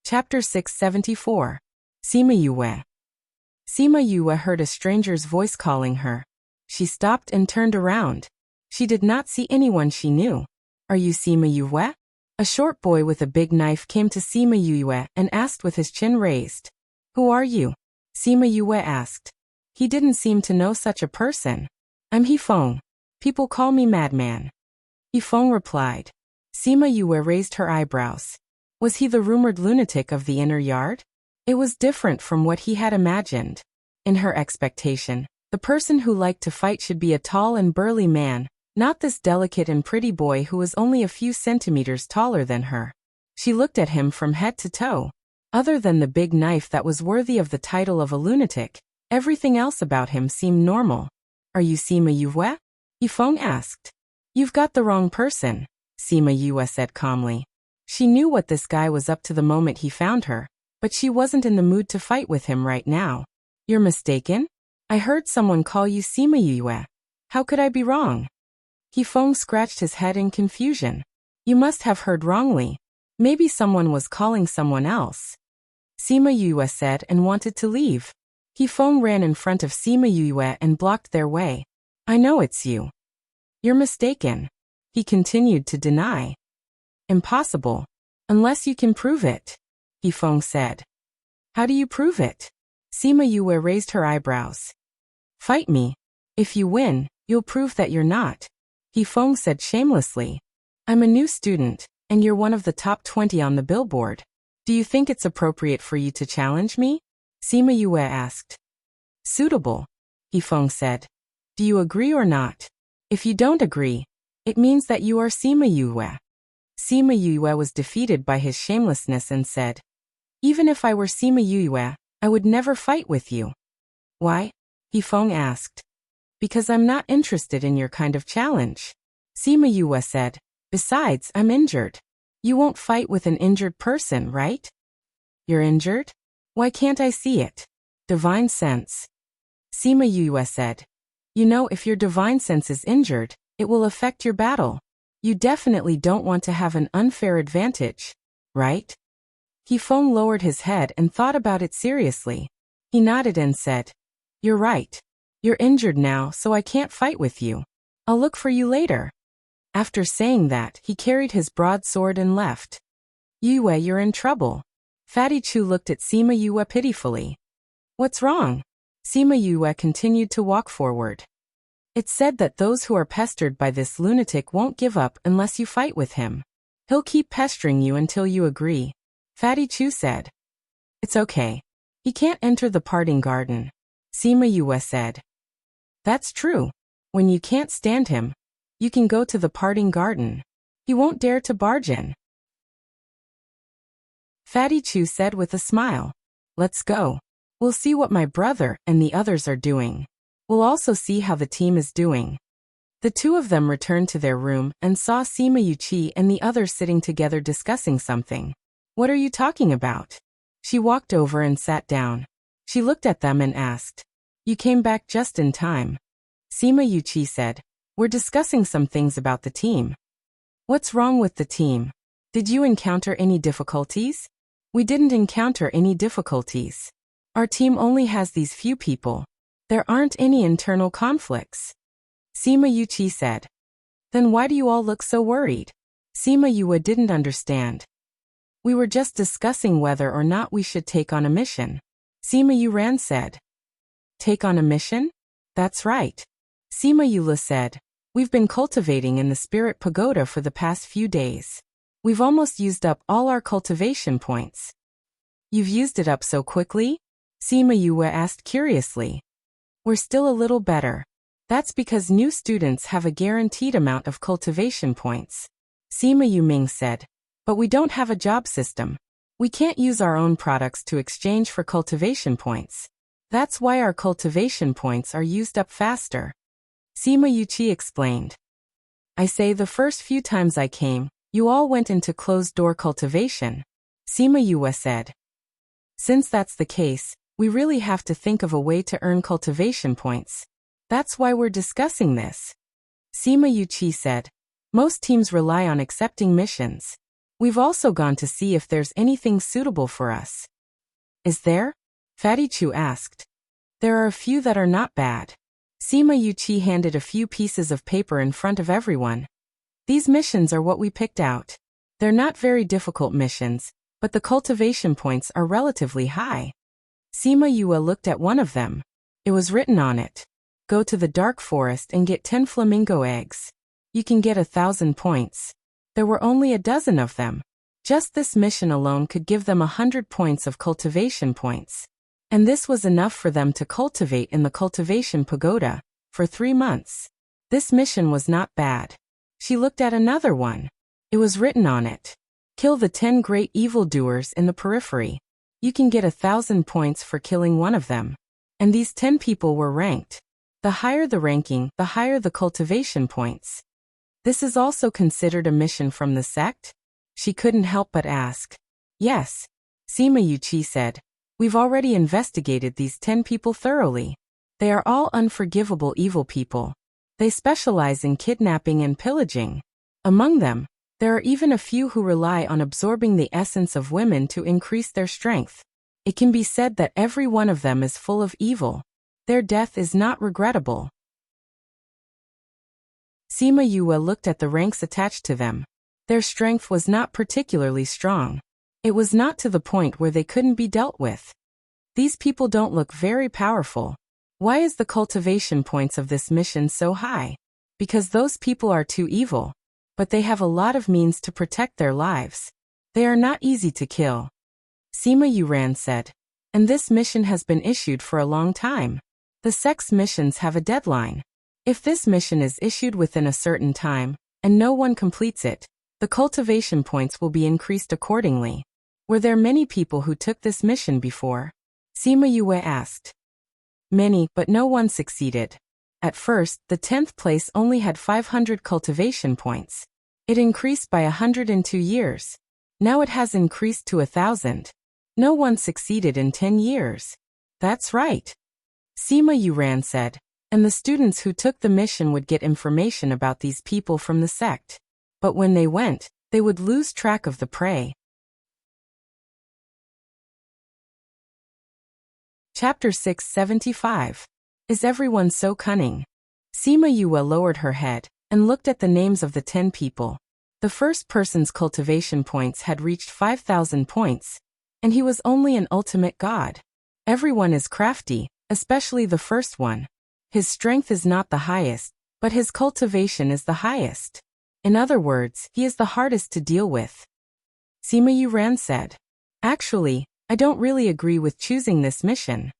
Chapter 674. Sima Yue. Sima Yue heard a stranger's voice calling her. She stopped and turned around. She did not see anyone she knew. Are you Sima Yue? A short boy with a big knife came to Sima Yue and asked with his chin raised. Who are you? Sima Yue asked. He didn't seem to know such a person. I'm Hifeng. People call me Madman. Hifeng replied. Sima Yue raised her eyebrows. Was he the rumored lunatic of the inner yard? It was different from what he had imagined. In her expectation, the person who liked to fight should be a tall and burly man, not this delicate and pretty boy who was only a few centimeters taller than her. She looked at him from head to toe. Other than the big knife that was worthy of the title of a lunatic, everything else about him seemed normal. Are you Sima Yue? Hifeng asked. You've got the wrong person, Sima Yue said calmly. She knew what this guy was up to the moment he found her, but she wasn't in the mood to fight with him right now. You're mistaken? I heard someone call you Sima Yue. How could I be wrong? Hifeng scratched his head in confusion. You must have heard wrongly. Maybe someone was calling someone else. Sima Yue said and wanted to leave. Hifeng ran in front of Sima Yue and blocked their way. I know it's you. You're mistaken. He continued to deny. Impossible. Unless you can prove it, Hifeng said. How do you prove it? Sima Yue raised her eyebrows. Fight me. If you win, you'll prove that you're not. Hifeng said shamelessly. I'm a new student, and you're one of the top 20 on the billboard. Do you think it's appropriate for you to challenge me? Sima Yue asked. Suitable, Hifeng said. Do you agree or not? If you don't agree, it means that you are Sima Yue. Sima Yue was defeated by his shamelessness and said, Even if I were Sima Yue, I would never fight with you. Why? Hifeng asked. Because I'm not interested in your kind of challenge. Sima Yue said. Besides, I'm injured. You won't fight with an injured person, right? You're injured? Why can't I see it? Divine sense. Sima Yue said. You know, if your divine sense is injured, it will affect your battle. You definitely don't want to have an unfair advantage, right? Hifeng lowered his head and thought about it seriously. He nodded and said, You're right. You're injured now, so I can't fight with you. I'll look for you later. After saying that, he carried his broadsword and left. Yue, you're in trouble. Fatty Chu looked at Sima Yue pitifully. What's wrong? Sima Yue continued to walk forward. It's said that those who are pestered by this lunatic won't give up unless you fight with him. He'll keep pestering you until you agree. Fatty Chu said. It's okay. He can't enter the parting garden. Sima Yue said. That's true. When you can't stand him, you can go to the parting garden. He won't dare to barge in. Fatty Chu said with a smile. Let's go. We'll see what my brother and the others are doing. We'll also see how the team is doing. The two of them returned to their room and saw Sima Yuqi and the others sitting together discussing something. What are you talking about? She walked over and sat down. She looked at them and asked. You came back just in time. Sima Yuchi said, "We're discussing some things about the team." "What's wrong with the team? Did you encounter any difficulties?" "We didn't encounter any difficulties. Our team only has these few people. There aren't any internal conflicts." Sima Yuchi said. "Then why do you all look so worried?" Sima Yue didn't understand. "We were just discussing whether or not we should take on a mission." Sima Yuran said. "Take on a mission?" "That's right." Sima Yule said. "We've been cultivating in the Spirit Pagoda for the past few days. We've almost used up all our cultivation points." "You've used it up so quickly?" Sima Yue asked curiously. "We're still a little better. That's because new students have a guaranteed amount of cultivation points." Sima Yuming said. "But we don't have a job system. We can't use our own products to exchange for cultivation points. That's why our cultivation points are used up faster." Sima Yuchi explained. "I say the first few times I came, you all went into closed-door cultivation." Sima Yue said. "Since that's the case, we really have to think of a way to earn cultivation points. That's why we're discussing this." Sima Yuchi said. "Most teams rely on accepting missions. We've also gone to see if there's anything suitable for us." "Is there?" Fatty Chu asked. "There are a few that are not bad." Sima Yuchi handed a few pieces of paper in front of everyone. "These missions are what we picked out. They're not very difficult missions, but the cultivation points are relatively high." Sima Yue looked at one of them. It was written on it. "Go to the dark forest and get 10 flamingo eggs. You can get 1,000 points." There were only a dozen of them. Just this mission alone could give them 100 points of cultivation points. And this was enough for them to cultivate in the cultivation pagoda for 3 months. This mission was not bad. She looked at another one. It was written on it. "Kill the 10 great evildoers in the periphery. You can get 1,000 points for killing one of them." And these 10 people were ranked. The higher the ranking, the higher the cultivation points. "This is also considered a mission from the sect?" She couldn't help but ask. "Yes," Sima Yuchi said. "We've already investigated these 10 people thoroughly. They are all unforgivable evil people. They specialize in kidnapping and pillaging. Among them, there are even a few who rely on absorbing the essence of women to increase their strength. It can be said that every one of them is full of evil. Their death is not regrettable." Sima Yue looked at the ranks attached to them. Their strength was not particularly strong. It was not to the point where they couldn't be dealt with. These people don't look very powerful. Why is the cultivation points of this mission so high? Because those people are too evil. But they have a lot of means to protect their lives. They are not easy to kill. Sima Yuran said. And this mission has been issued for a long time. The sect's missions have a deadline. If this mission is issued within a certain time, and no one completes it, the cultivation points will be increased accordingly. Were there many people who took this mission before? Sima Yue asked. Many, but no one succeeded. At first, the 10th place only had 500 cultivation points. It increased by 100 in 2 years. Now it has increased to 1,000. No one succeeded in 10 years. That's right. Sima Yuran said. And the students who took the mission would get information about these people from the sect. But when they went, they would lose track of the prey. Chapter 675. Is everyone so cunning? Sima Yue lowered her head and looked at the names of the 10 people. The first person's cultivation points had reached 5,000 points, and he was only an ultimate god. Everyone is crafty, especially the first one. His strength is not the highest, but his cultivation is the highest. In other words, he is the hardest to deal with. Sima Yuran said. Actually, I don't really agree with choosing this mission.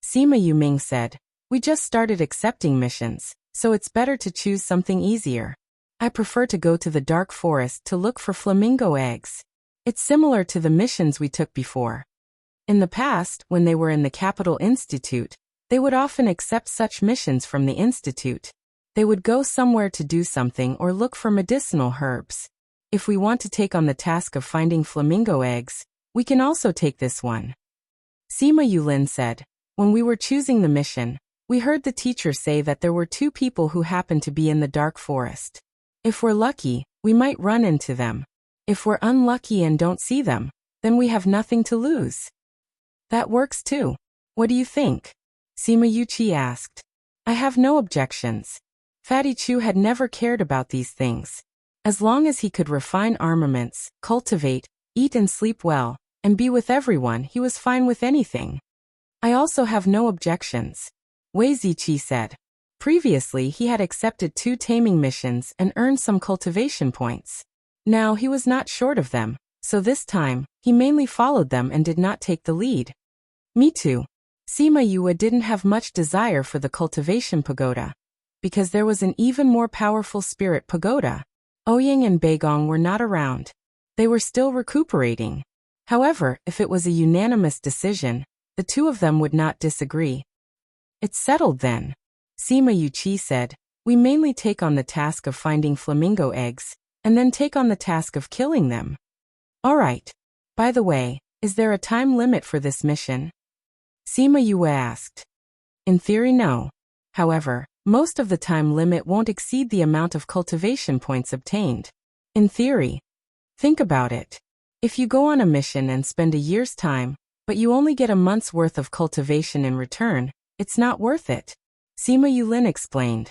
Sima Yuming said. We just started accepting missions, so it's better to choose something easier. I prefer to go to the dark forest to look for flamingo eggs. It's similar to the missions we took before. In the past, when they were in the Capital Institute, they would often accept such missions from the Institute. They would go somewhere to do something or look for medicinal herbs. If we want to take on the task of finding flamingo eggs, we can also take this one. Sima Yulin said. When we were choosing the mission, We heard the teacher say that there were 2 people who happened to be in the dark forest. If we're lucky, we might run into them. If we're unlucky and don't see them, then we have nothing to lose. That works too. What do you think? Sima Yuqi asked. I have no objections. Fatty Chu had never cared about these things. As long as he could refine armaments, cultivate, eat and sleep well, and be with everyone, he was fine with anything. I also have no objections, Wei Ziqi said. Previously he had accepted 2 taming missions and earned some cultivation points. Now he was not short of them, so this time, he mainly followed them and did not take the lead. Me too. Sima Yue didn't have much desire for the cultivation pagoda, because there was an even more powerful spirit pagoda. Ouyang and Beigong were not around. They were still recuperating. However, if it was a unanimous decision, the 2 of them would not disagree. It's settled then. Sima Yuqi said, we mainly take on the task of finding flamingo eggs, and then take on the task of killing them. Alright. By the way, is there a time limit for this mission? Sima Yue asked. In theory, no. However, most of the time limit won't exceed the amount of cultivation points obtained. In theory. Think about it. If you go on a mission and spend a year's time, but you only get a month's worth of cultivation in return, it's not worth it. Sima Yulin explained.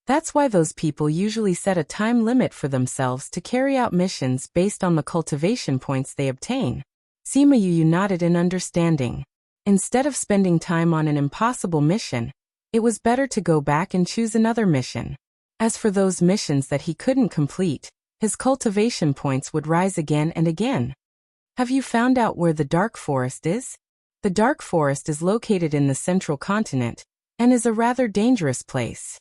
That's why those people usually set a time limit for themselves to carry out missions based on the cultivation points they obtain. Sima Yu nodded in understanding. Instead of spending time on an impossible mission, it was better to go back and choose another mission. As for those missions that he couldn't complete, his cultivation points would rise again and again. Have you found out where the Dark Forest is? The Dark Forest is located in the central continent, and is a rather dangerous place.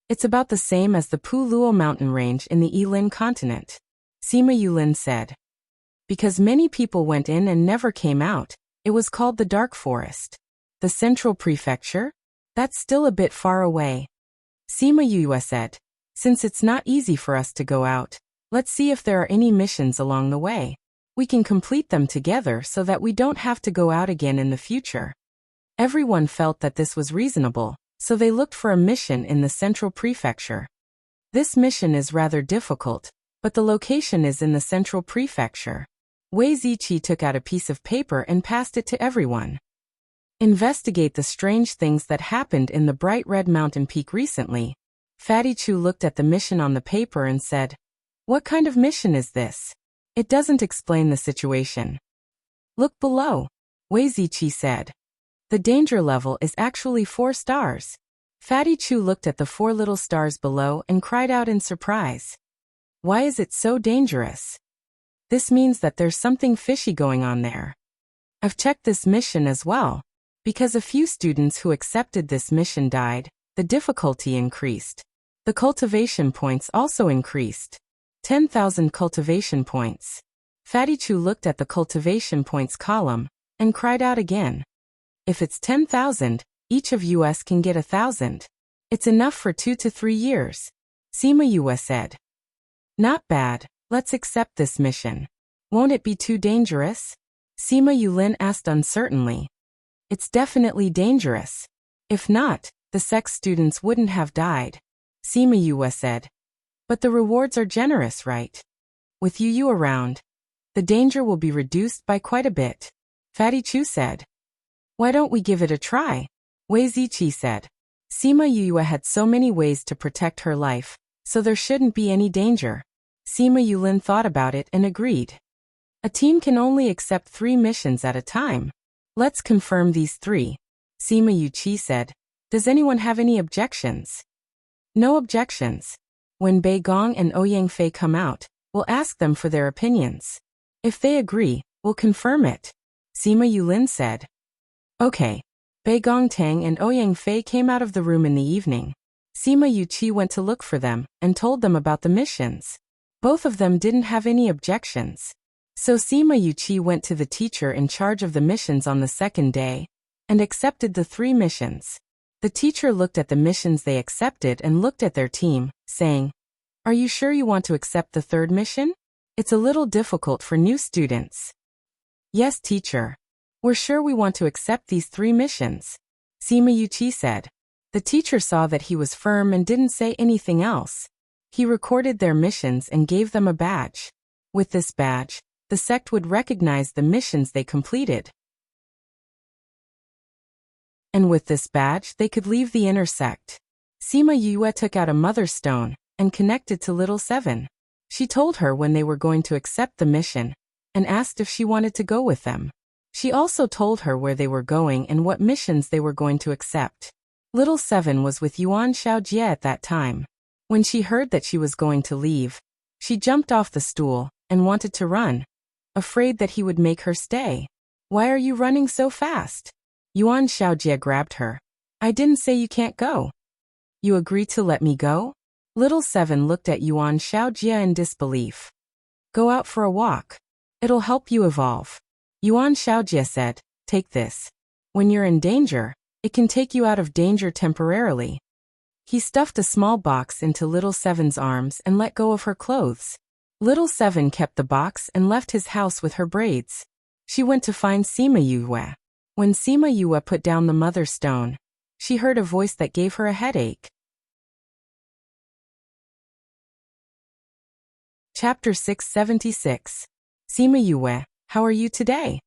It's about the same as the Puluo mountain range in the Yilin continent, Sima Yulin said. Because many people went in and never came out, it was called the Dark Forest. The central prefecture? That's still a bit far away. Sima Yue said. Since it's not easy for us to go out, let's see if there are any missions along the way. We can complete them together so that we don't have to go out again in the future. Everyone felt that this was reasonable, so they looked for a mission in the central prefecture. This mission is rather difficult, but the location is in the central prefecture. Wei Ziqi took out a piece of paper and passed it to everyone. Investigate the strange things that happened in the bright red mountain peak recently. Fatty Chu looked at the mission on the paper and said, What kind of mission is this? It doesn't explain the situation. Look below, Wei Ziqi said. The danger level is actually 4 stars. Fatty Chu looked at the 4 little stars below and cried out in surprise. Why is it so dangerous? This means that there's something fishy going on there. I've checked this mission as well. Because a few students who accepted this mission died, the difficulty increased. The cultivation points also increased. 10,000 cultivation points. Fatty Chu looked at the cultivation points column and cried out again. If it's 10,000, each of us can get 1,000. It's enough for 2 to 3 years. Sima Yue said. Not bad, let's accept this mission. Won't it be too dangerous? Sima Yulin asked uncertainly. It's definitely dangerous. If not, the sex students wouldn't have died. Sima Yue said. But the rewards are generous, right? With you around, the danger will be reduced by quite a bit. Fatty Chu said. Why don't we give it a try? Wei Ziqi said. Sima Yue had so many ways to protect her life, so there shouldn't be any danger. Sima Yulin thought about it and agreed. A team can only accept 3 missions at a time. Let's confirm these 3. Sima Yuqi said. Does anyone have any objections? No objections. When Beigong and Ouyang Fei come out, we'll ask them for their opinions. If they agree, we'll confirm it. Sima Yulin said. Okay. Beigong Tang and Ouyang Fei came out of the room in the evening. Sima Yuqi went to look for them and told them about the missions. Both of them didn't have any objections. So Sima Yuqi went to the teacher in charge of the missions on the second day and accepted the 3 missions. The teacher looked at the missions they accepted and looked at their team, saying, Are you sure you want to accept the 3rd mission? It's a little difficult for new students. Yes, teacher. We're sure we want to accept these 3 missions, Sima Yuchi said. The teacher saw that he was firm and didn't say anything else. He recorded their missions and gave them a badge. With this badge, the sect would recognize the missions they completed. And with this badge, they could leave the inner sect. Sima Yue took out a mother stone and connected to Little Seven. She told her when they were going to accept the mission and asked if she wanted to go with them. She also told her where they were going and what missions they were going to accept. Little Seven was with Yuan Xiaojie at that time. When she heard that she was going to leave, she jumped off the stool and wanted to run, afraid that he would make her stay. Why are you running so fast? Yuan Xiaojie grabbed her. I didn't say you can't go. You agree to let me go? Little Seven looked at Yuan Xiaojie in disbelief. Go out for a walk. It'll help you evolve. Yuan Xiaojie said, take this. When you're in danger, it can take you out of danger temporarily. He stuffed a small box into Little Seven's arms and let go of her clothes. Little Seven kept the box and left his house with her braids. She went to find Sima Yue. When Sima Yue put down the mother stone, she heard a voice that gave her a headache. Chapter 676. Sima Yue, how are you today?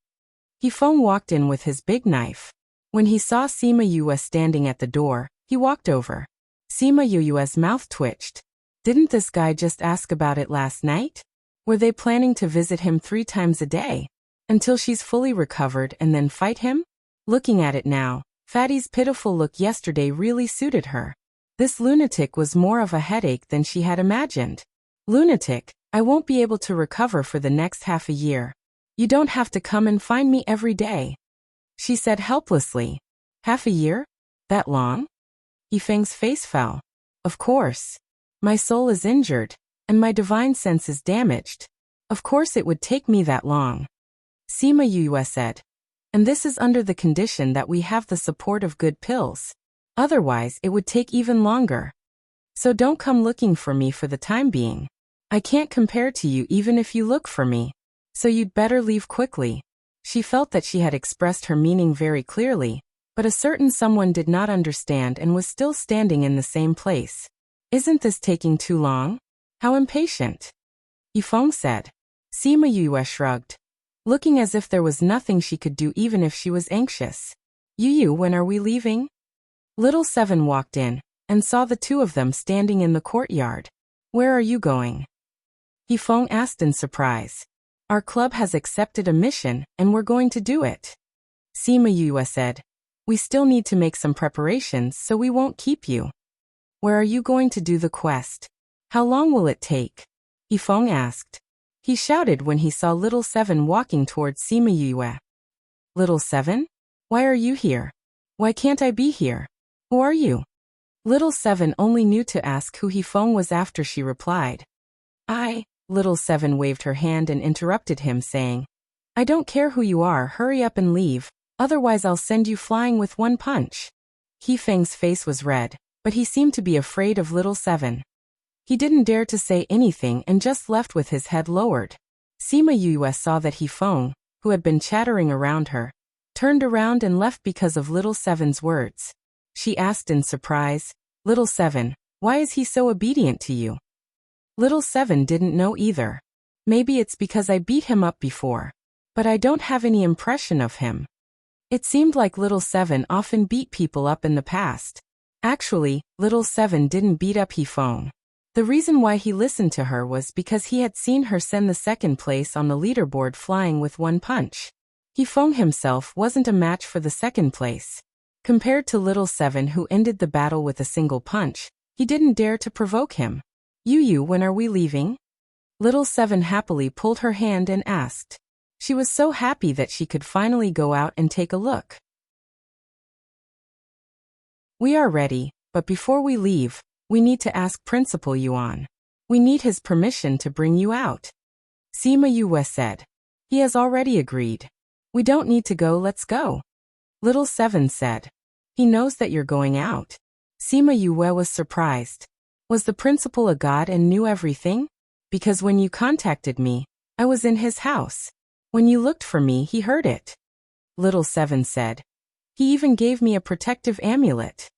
Yifeng walked in with his big knife. When he saw Sima Yue standing at the door, he walked over. Sima Yue's mouth twitched. Didn't this guy just ask about it last night? Were they planning to visit him 3 times a day? Until she's fully recovered and then fight him? Looking at it now, Fatty's pitiful look yesterday really suited her. This lunatic was more of a headache than she had imagined. Lunatic, I won't be able to recover for the next half a year. You don't have to come and find me every day, she said helplessly. Half a year? That long? Yifeng's face fell. Of course. My soul is injured, and my divine sense is damaged. Of course it would take me that long. Sima Yue said. And this is under the condition that we have the support of good pills. Otherwise it would take even longer. So don't come looking for me for the time being. I can't compare to you even if you look for me. So you'd better leave quickly. She felt that she had expressed her meaning very clearly, but a certain someone did not understand and was still standing in the same place. Isn't this taking too long? How impatient? Yifeng said. Sima Yue shrugged, looking as if there was nothing she could do even if she was anxious. Yu, when are we leaving? Little Seven walked in and saw the 2 of them standing in the courtyard. Where are you going? Yifeng asked in surprise. Our club has accepted a mission and we're going to do it. Sima Yue said. We still need to make some preparations so we won't keep you. Where are you going to do the quest? How long will it take? Yifeng asked. He shouted when he saw Little Seven walking towards Sima Yue. Little Seven? Why are you here? Why can't I be here? Who are you? Little Seven only knew to ask who Yifeng was after she replied. Little Seven waved her hand and interrupted him, saying, I don't care who you are, hurry up and leave, otherwise I'll send you flying with one punch. Yifeng's face was red, but he seemed to be afraid of Little Seven. He didn't dare to say anything and just left with his head lowered. Sima Yue saw that Yifeng, who had been chattering around her, turned around and left because of Little Seven's words. She asked in surprise, Little Seven, why is he so obedient to you? Little Seven didn't know either. Maybe it's because I beat him up before. But I don't have any impression of him. It seemed like Little Seven often beat people up in the past. Actually, Little Seven didn't beat up Yifeng. The reason why he listened to her was because he had seen her send the 2nd place on the leaderboard flying with one punch. Yifeng himself wasn't a match for the 2nd place. Compared to Little Seven, who ended the battle with a single punch, he didn't dare to provoke him. Yu, when are we leaving? Little Seven happily pulled her hand and asked. She was so happy that she could finally go out and take a look. We are ready, but before we leave, we need to ask Principal Yuan. We need his permission to bring you out. Sima Yue said. He has already agreed. We don't need to go, let's go. Little Seven said. He knows that you're going out. Sima Yue was surprised. Was the principal a god and knew everything? Because when you contacted me, I was in his house. When you looked for me, he heard it. Little Seven said. He even gave me a protective amulet.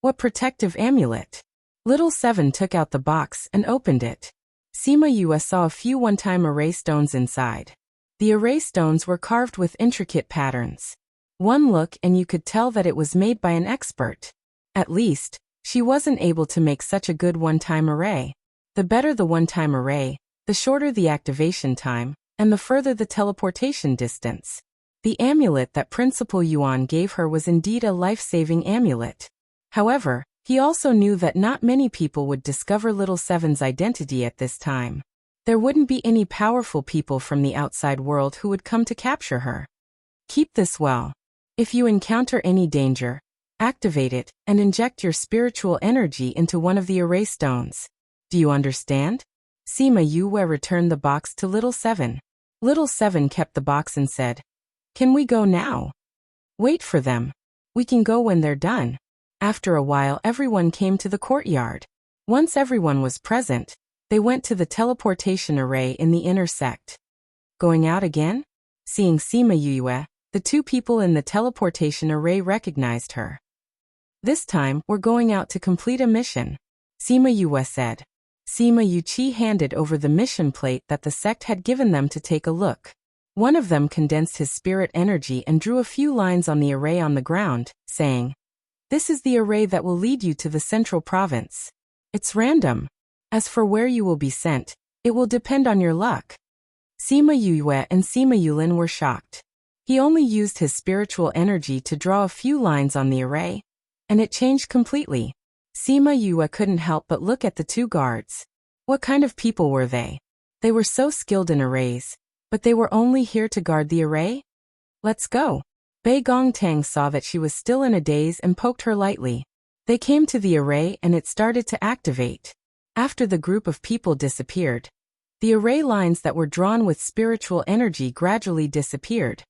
What protective amulet? Little Seven took out the box and opened it. Sima Yue saw a few one-time array stones inside. The array stones were carved with intricate patterns. One look and you could tell that it was made by an expert. At least, she wasn't able to make such a good one-time array. The better the one-time array, the shorter the activation time, and the further the teleportation distance. The amulet that Principal Yuan gave her was indeed a life-saving amulet. However, he also knew that not many people would discover Little Seven's identity at this time. There wouldn't be any powerful people from the outside world who would come to capture her. Keep this well. If you encounter any danger, activate it and inject your spiritual energy into one of the array stones. Do you understand? Sima Yue returned the box to Little Seven. Little Seven kept the box and said, "Can we go now?" "Wait for them. We can go when they're done." After a while everyone came to the courtyard. Once everyone was present, they went to the teleportation array in the inner sect. Going out again? Seeing Sima Yue, the two people in the teleportation array recognized her. "This time, we're going out to complete a mission," Sima Yue said. Sima Yuqi handed over the mission plate that the sect had given them to take a look. One of them condensed his spirit energy and drew a few lines on the array on the ground, saying, "This is the array that will lead you to the central province. It's random. As for where you will be sent, it will depend on your luck." Sima Yue and Sima Yulin were shocked. He only used his spiritual energy to draw a few lines on the array, and it changed completely. Sima Yue couldn't help but look at the two guards. What kind of people were they? They were so skilled in arrays, but they were only here to guard the array? "Let's go." Bei Gongtang saw that she was still in a daze and poked her lightly. They came to the array and it started to activate. After the group of people disappeared, the array lines that were drawn with spiritual energy gradually disappeared.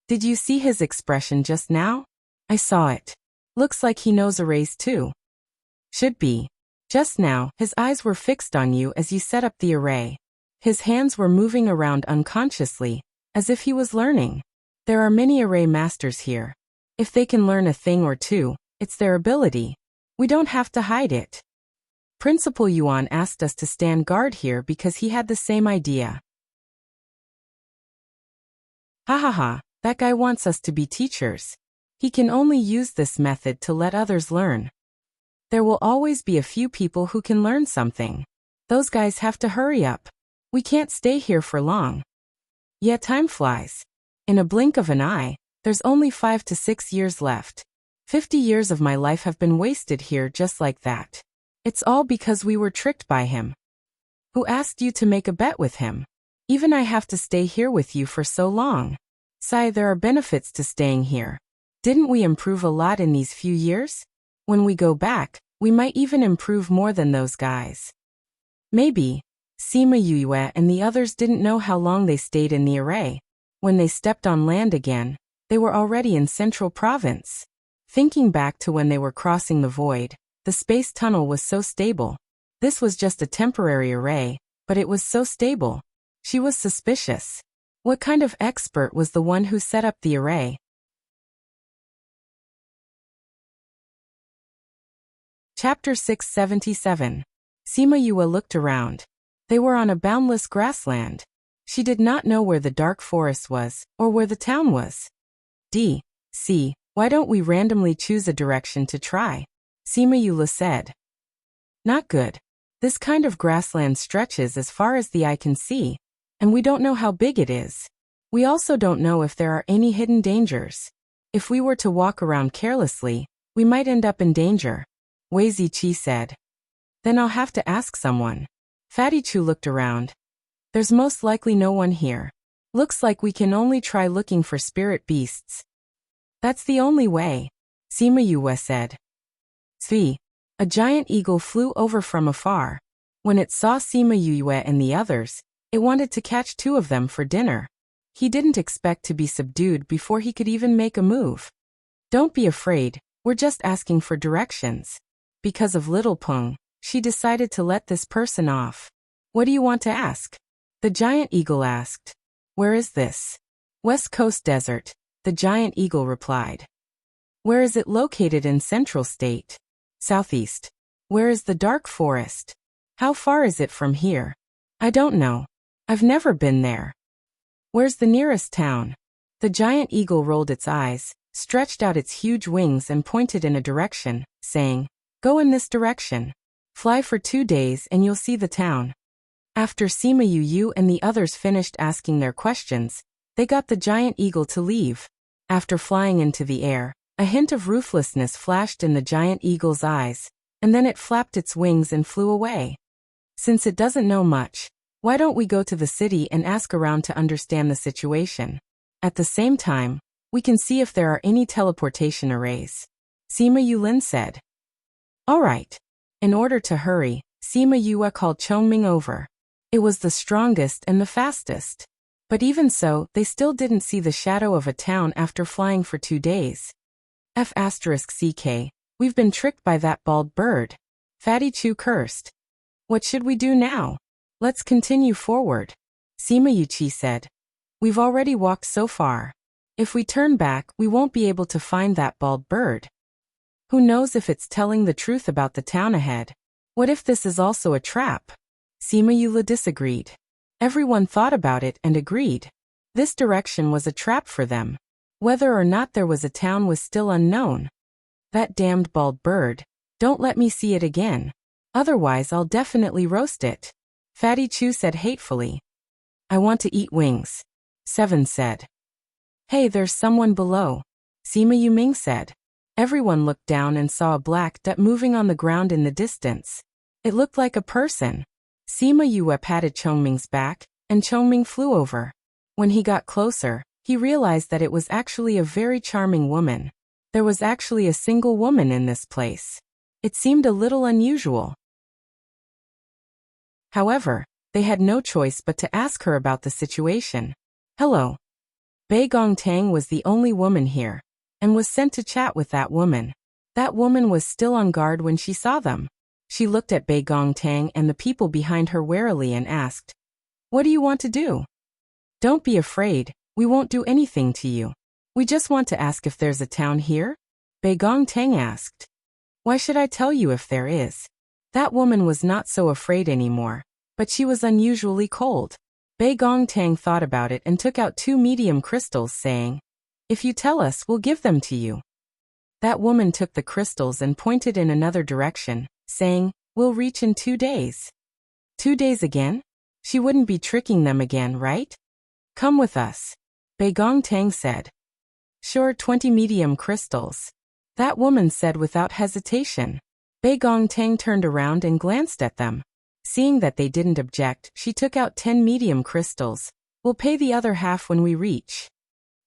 "Did you see his expression just now?" "I saw it. Looks like he knows arrays too." "Should be. Just now, his eyes were fixed on you as you set up the array. His hands were moving around unconsciously, as if he was learning. There are many array masters here. If they can learn a thing or two, it's their ability. We don't have to hide it." Principal Yuan asked us to stand guard here because he had the same idea. "Ha ha ha, that guy wants us to be teachers. He can only use this method to let others learn. There will always be a few people who can learn something. Those guys have to hurry up. We can't stay here for long." Yeah, time flies. In a blink of an eye, there's only 5 to 6 years left. 50 years of my life have been wasted here just like that. It's all because we were tricked by him. Who asked you to make a bet with him? Even I have to stay here with you for so long. Sai, there are benefits to staying here. Didn't we improve a lot in these few years? When we go back, we might even improve more than those guys. Maybe. Sima Yue and the others didn't know how long they stayed in the array. When they stepped on land again, they were already in Central Province. Thinking back to when they were crossing the void, the space tunnel was so stable. This was just a temporary array, but it was so stable. She was suspicious. What kind of expert was the one who set up the array? Chapter 677. Sima Yue looked around. They were on a boundless grassland. She did not know where the dark forest was, or where the town was. See, why don't we randomly choose a direction to try? Sima Yue said. Not good. This kind of grassland stretches as far as the eye can see, and we don't know how big it is. We also don't know if there are any hidden dangers. If we were to walk around carelessly, we might end up in danger, Wei Ziqi said. Then I'll have to ask someone. Fatty Chu looked around. There's most likely no one here. Looks like we can only try looking for spirit beasts. That's the only way, Sima Yue said. Zvi. A giant eagle flew over from afar. When it saw Sima Yue and the others, it wanted to catch 2 of them for dinner. He didn't expect to be subdued before he could even make a move. Don't be afraid, we're just asking for directions. Because of Little Peng, she decided to let this person off. What do you want to ask? The giant eagle asked. Where is this? West Coast Desert. the giant eagle replied. Where is it located in Central State? Southeast. Where is the dark forest? How far is it from here? I don't know. I've never been there. Where's the nearest town? The giant eagle rolled its eyes, stretched out its huge wings and pointed in a direction, saying, Go in this direction. Fly for 2 days and you'll see the town. After Sima Yu and the others finished asking their questions, they got the giant eagle to leave. After flying into the air, a hint of ruthlessness flashed in the giant eagle's eyes, and then it flapped its wings and flew away. Since it doesn't know much, why don't we go to the city and ask around to understand the situation? At the same time, we can see if there are any teleportation arrays. Sima Yulin said. All right. In order to hurry, Sima Yue called Chongming over. It was the strongest and the fastest. But even so, they still didn't see the shadow of a town after flying for 2 days. F***CK, we've been tricked by that bald bird. Fatty Chu cursed. What should we do now? Let's continue forward. Sima Yuchi said. We've already walked so far. If we turn back, we won't be able to find that bald bird. Who knows if it's telling the truth about the town ahead? What if this is also a trap? Sima Yula disagreed. Everyone thought about it and agreed. This direction was a trap for them. Whether or not there was a town was still unknown. That damned bald bird, don't let me see it again. Otherwise I'll definitely roast it. Fatty Chu said hatefully. I want to eat wings. Seven said. Hey, there's someone below. Sima Yuming said. Everyone looked down and saw a black dot moving on the ground in the distance. It looked like a person. Sima Yue patted Chongming's back, and Chongming flew over. When he got closer, he realized that it was actually a very charming woman. There was actually a single woman in this place. It seemed a little unusual. However, they had no choice but to ask her about the situation. Hello. Bei Gongtang was the only woman here, and was sent to chat with that woman. That woman was still on guard when she saw them. She looked at Bei Gongtang and the people behind her warily and asked, What do you want to do? Don't be afraid, we won't do anything to you. We just want to ask if there's a town here? Bei Gongtang asked. Why should I tell you if there is? That woman was not so afraid anymore, but she was unusually cold. Bei Gongtang thought about it and took out 2 medium crystals, saying, If you tell us, we'll give them to you. That woman took the crystals and pointed in another direction, saying, We'll reach in 2 days. 2 days again? She wouldn't be tricking them again, right? Come with us. Bei Gongtang said. Sure, 20 medium crystals. That woman said without hesitation. Bei Gongtang turned around and glanced at them. Seeing that they didn't object, she took out 10 medium crystals. We'll pay the other half when we reach.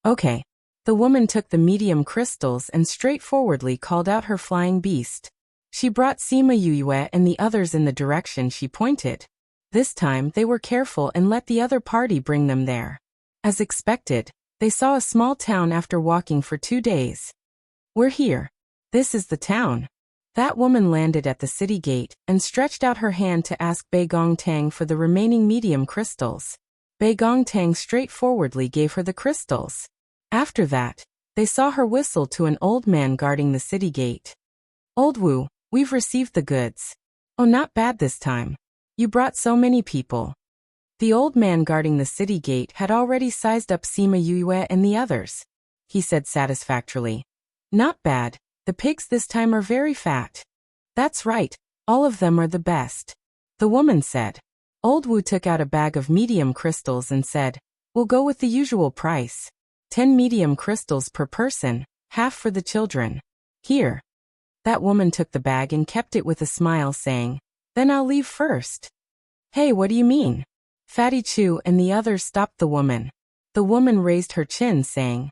Okay. The woman took the medium crystals and straightforwardly called out her flying beast. She brought Sima Yue and the others in the direction she pointed. This time they were careful and let the other party bring them there. As expected, they saw a small town after walking for 2 days. We're here. This is the town. That woman landed at the city gate and stretched out her hand to ask Bei Gongtang for the remaining medium crystals. Bei Gongtang straightforwardly gave her the crystals. After that, they saw her whistle to an old man guarding the city gate. Old Wu, we've received the goods. Oh, not bad this time. You brought so many people. The old man guarding the city gate had already sized up Sima Yue and the others. He said satisfactorily. Not bad. The pigs this time are very fat. That's right, all of them are the best. The woman said. Old Wu took out a bag of medium crystals and said, We'll go with the usual price. 10 medium crystals per person, half for the children. Here. That woman took the bag and kept it with a smile, saying, Then I'll leave first. Hey, what do you mean? Fatty Chu and the others stopped the woman. The woman raised her chin, saying,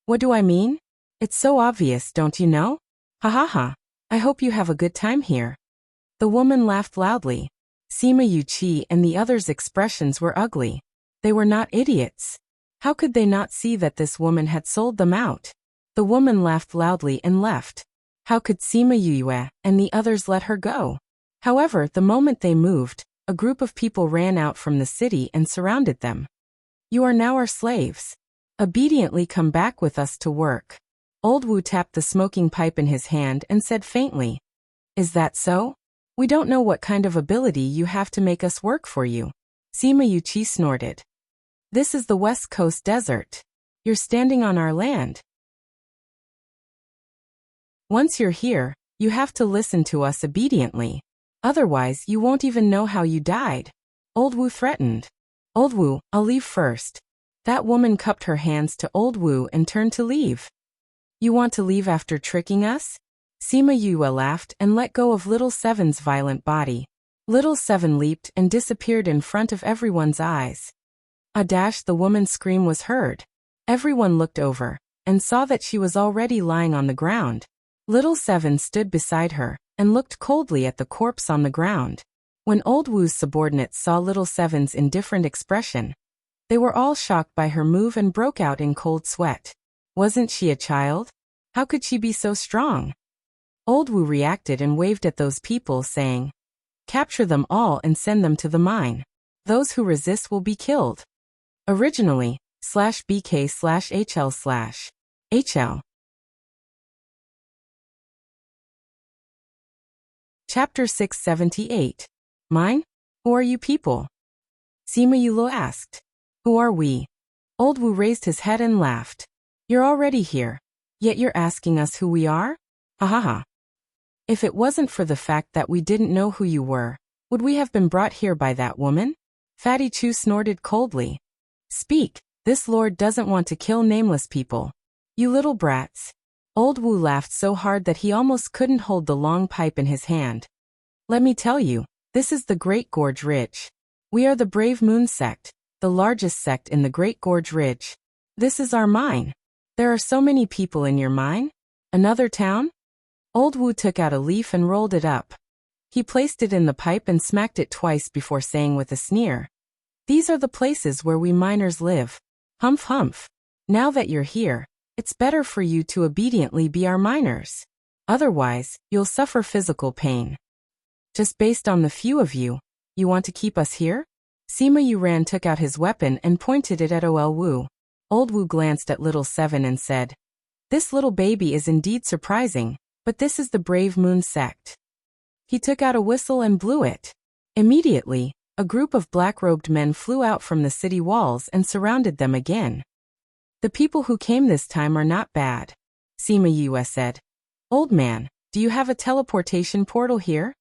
What do I mean? It's so obvious, don't you know? Ha ha ha. I hope you have a good time here. The woman laughed loudly. Sima Yuchi and the others' expressions were ugly. They were not idiots. How could they not see that this woman had sold them out? The woman laughed loudly and left. How could Sima Yue and the others let her go? However, the moment they moved, a group of people ran out from the city and surrounded them. You are now our slaves. Obediently come back with us to work. Old Wu tapped the smoking pipe in his hand and said faintly, "Is that so? We don't know what kind of ability you have to make us work for you." Sima Yuqi snorted. "This is the West Coast Desert. You're standing on our land. Once you're here, you have to listen to us obediently. Otherwise, you won't even know how you died." Old Wu threatened. "Old Wu, I'll leave first." That woman cupped her hands to Old Wu and turned to leave. "You want to leave after tricking us?" Sima Yue laughed and let go of Little Seven's violent body. Little Seven leaped and disappeared in front of everyone's eyes. A dash, the woman's scream was heard. Everyone looked over and saw that she was already lying on the ground. Little Seven stood beside her and looked coldly at the corpse on the ground. When Old Wu's subordinates saw Little Seven's indifferent expression, they were all shocked by her move and broke out in cold sweat. Wasn't she a child? How could she be so strong? Old Wu reacted and waved at those people, saying, "Capture them all and send them to the mine. Those who resist will be killed." Originally, /BK/HL/HL. Chapter 678. Mine? Who are you people? Sima Yue asked. "Who are we?" Old Wu raised his head and laughed. "You're already here, yet you're asking us who we are? Ha ha ha. If it wasn't for the fact that we didn't know who you were, would we have been brought here by that woman?" Fatty Chu snorted coldly. "Speak, this lord doesn't want to kill nameless people. You little brats." Old Wu laughed so hard that he almost couldn't hold the long pipe in his hand. "Let me tell you, this is the Great Gorge Ridge. We are the Brave Moon sect, the largest sect in the Great Gorge Ridge. This is our mine. There are so many people in your mine? Another town?" Old Wu took out a leaf and rolled it up. He placed it in the pipe and smacked it twice before saying with a sneer, "These are the places where we miners live. Humph humph. Now that you're here, it's better for you to obediently be our miners. Otherwise, you'll suffer physical pain. Just based on the few of you, you want to keep us here?" Sima Yuran took out his weapon and pointed it at Ol Wu. Old Wu glanced at Little Seven and said, "This little baby is indeed surprising, but this is the Brave Moon sect." He took out a whistle and blew it. Immediately, a group of black-robed men flew out from the city walls and surrounded them again. "The people who came this time are not bad," Sima Yue said. "Old man, do you have a teleportation portal here?"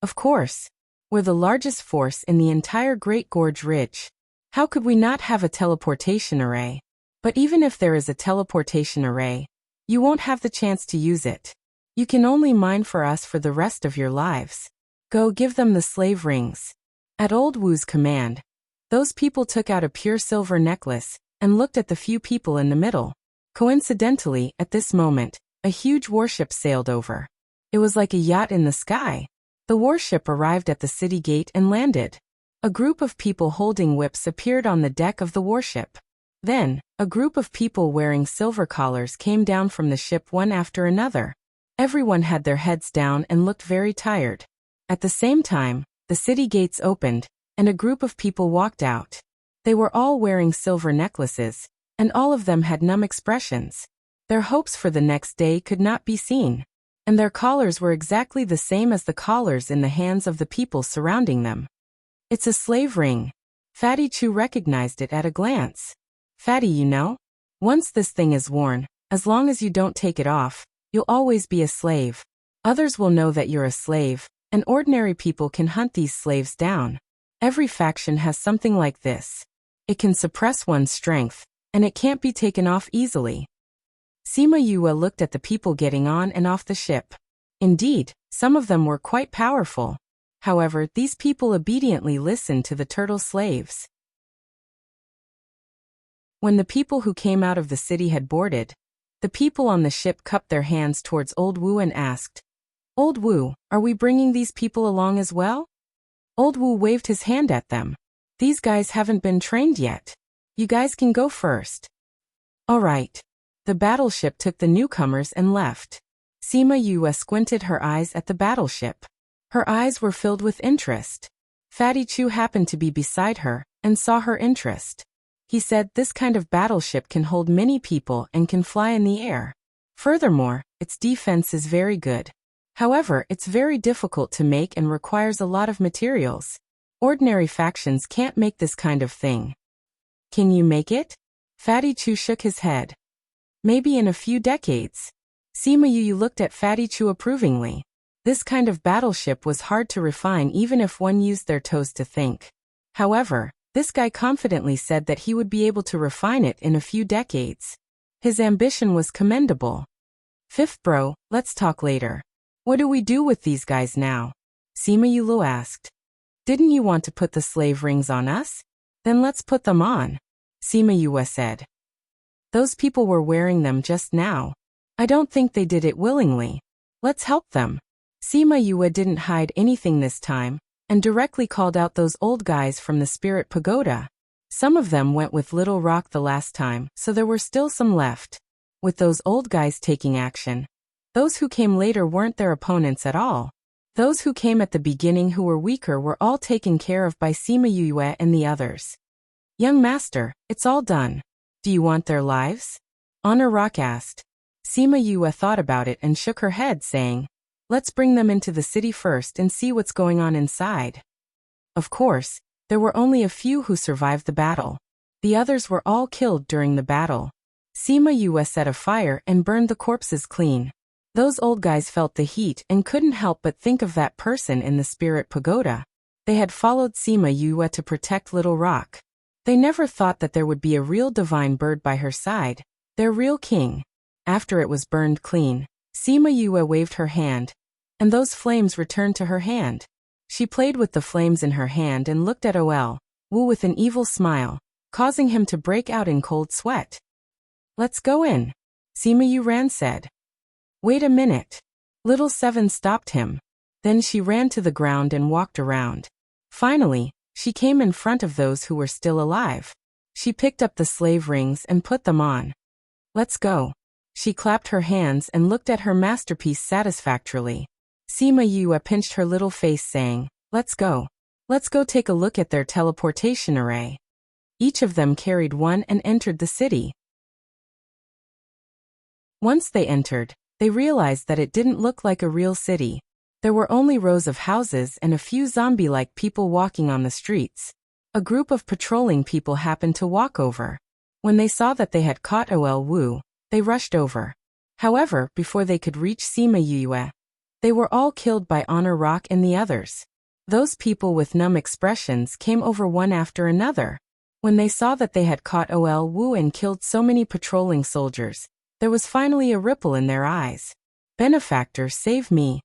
"Of course. We're the largest force in the entire Great Gorge Ridge. How could we not have a teleportation array? But even if there is a teleportation array, you won't have the chance to use it. You can only mine for us for the rest of your lives. Go give them the slave rings." At Old Wu's command, those people took out a pure silver necklace and looked at the few people in the middle. Coincidentally, at this moment, a huge warship sailed over. It was like a yacht in the sky. The warship arrived at the city gate and landed. A group of people holding whips appeared on the deck of the warship. Then, a group of people wearing silver collars came down from the ship one after another. Everyone had their heads down and looked very tired. At the same time, the city gates opened, and a group of people walked out. They were all wearing silver necklaces, and all of them had numb expressions. Their hopes for the next day could not be seen, and their collars were exactly the same as the collars in the hands of the people surrounding them. "It's a slave ring." Fatty Chu recognized it at a glance. "Fatty, you know, once this thing is worn, as long as you don't take it off, you'll always be a slave. Others will know that you're a slave, and ordinary people can hunt these slaves down. Every faction has something like this. It can suppress one's strength, and it can't be taken off easily." Sima Yue looked at the people getting on and off the ship. Indeed, some of them were quite powerful. However, these people obediently listened to the turtle slaves. When the people who came out of the city had boarded, the people on the ship cupped their hands towards Old Wu and asked, "Old Wu, are we bringing these people along as well?" Old Wu waved his hand at them. "These guys haven't been trained yet. You guys can go first." "All right." The battleship took the newcomers and left. Sima Yue squinted her eyes at the battleship. Her eyes were filled with interest. Fatty Chu happened to be beside her and saw her interest. He said this kind of battleship can hold many people and can fly in the air. Furthermore, its defense is very good. However, it's very difficult to make and requires a lot of materials. Ordinary factions can't make this kind of thing. Can you make it? Fatty Chu shook his head. Maybe in a few decades. Sima Yu looked at Fatty Chu approvingly. This kind of battleship was hard to refine even if one used their toes to think. However, this guy confidently said that he would be able to refine it in a few decades. His ambition was commendable. Fifth bro, let's talk later. What do we do with these guys now? Sima Yu asked. Didn't you want to put the slave rings on us? Then let's put them on. Sima Yu said. Those people were wearing them just now. I don't think they did it willingly. Let's help them. Sima Yu didn't hide anything this time, and directly called out those old guys from the Spirit Pagoda. Some of them went with Little Rock the last time, so there were still some left. With those old guys taking action, those who came later weren't their opponents at all. Those who came at the beginning who were weaker were all taken care of by Sima Yu and the others. Young master, it's all done. Do you want their lives? Honor Rock asked. Sima Yu thought about it and shook her head, saying, let's bring them into the city first and see what's going on inside. Of course, there were only a few who survived the battle. The others were all killed during the battle. Sima Yu set a fire and burned the corpses clean. Those old guys felt the heat and couldn't help but think of that person in the Spirit Pagoda. They had followed Sima Yu to protect Little Rock. They never thought that there would be a real divine bird by her side, their real king. After it was burned clean, Sima Yu waved her hand, and those flames returned to her hand. She played with the flames in her hand and looked at Wu with an evil smile, causing him to break out in cold sweat. Let's go in, Sima Yu said. Wait a minute. Little Seven stopped him. Then she ran to the ground and walked around. Finally, she came in front of those who were still alive. She picked up the slave rings and put them on. Let's go. She clapped her hands and looked at her masterpiece satisfactorily. Sima Yu pinched her little face, saying, let's go. Let's go take a look at their teleportation array. Each of them carried one and entered the city. Once they entered, they realized that it didn't look like a real city. There were only rows of houses and a few zombie-like people walking on the streets. A group of patrolling people happened to walk over. When they saw that they had caught Wu, they rushed over. However, before they could reach Sima Yu, they were all killed by Honor Rock and the others. Those people with numb expressions came over one after another. When they saw that they had caught Wu and killed so many patrolling soldiers, there was finally a ripple in their eyes. Benefactor, save me.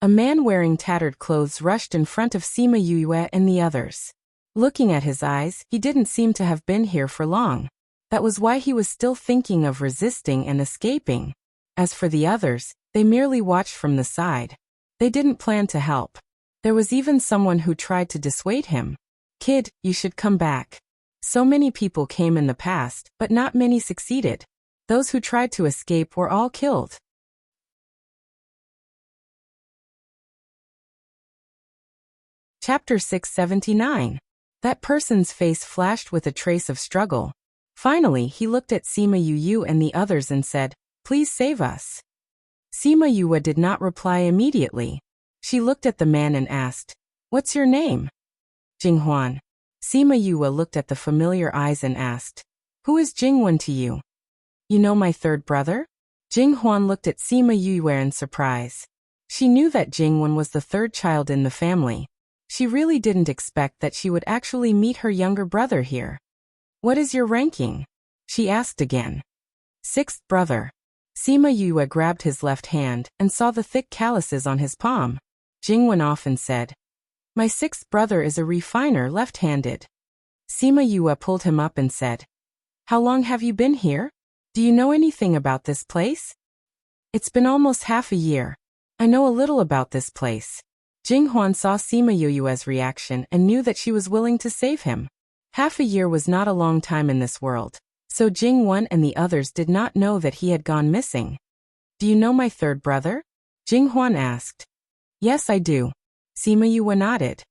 A man wearing tattered clothes rushed in front of Sima Yu and the others. Looking at his eyes, he didn't seem to have been here for long. That was why he was still thinking of resisting and escaping. As for the others, they merely watched from the side. They didn't plan to help. There was even someone who tried to dissuade him. Kid, you should come back. So many people came in the past, but not many succeeded. Those who tried to escape were all killed. Chapter 679. That person's face flashed with a trace of struggle. Finally, he looked at Sima Yu and the others and said, please save us. Sima Yu did not reply immediately. She looked at the man and asked, what's your name? Jinghuan. Sima Yu looked at the familiar eyes and asked, who is Jinghuan to you? You know my third brother? Jinghuan looked at Sima Yu in surprise. She knew that Jinghuan was the third child in the family. She really didn't expect that she would actually meet her younger brother here. What is your ranking? She asked again. Sixth brother. Sima Yu grabbed his left hand and saw the thick calluses on his palm. Jinghuan often said, my sixth brother is a refiner left-handed. Sima Yu pulled him up and said, how long have you been here? Do you know anything about this place? It's been almost half a year. I know a little about this place. Jinghuan saw Sima Yu's reaction and knew that she was willing to save him. Half a year was not a long time in this world, so Jinghuan and the others did not know that he had gone missing. Do you know my third brother? Jinghuan asked. Yes, I do. Sima Yu nodded.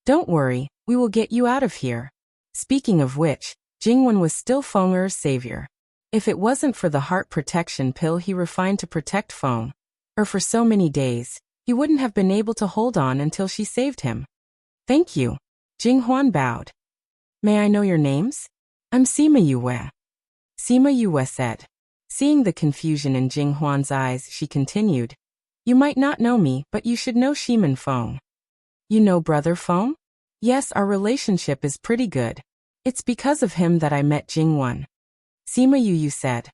Don't worry, we will get you out of here. Speaking of which, Jingwen was still Feng'er's savior. If it wasn't for the heart protection pill he refined to protect Feng, or for so many days, he wouldn't have been able to hold on until she saved him. Thank you. Jinghuan bowed. May I know your names? I'm Sima Yue. Sima Yue said. Seeing the confusion in Jinghuan's eyes, she continued. You might not know me, but you should know Shiman Feng. You know Brother Feng? Yes, our relationship is pretty good. It's because of him that I met Jingwen. Sima Yu said.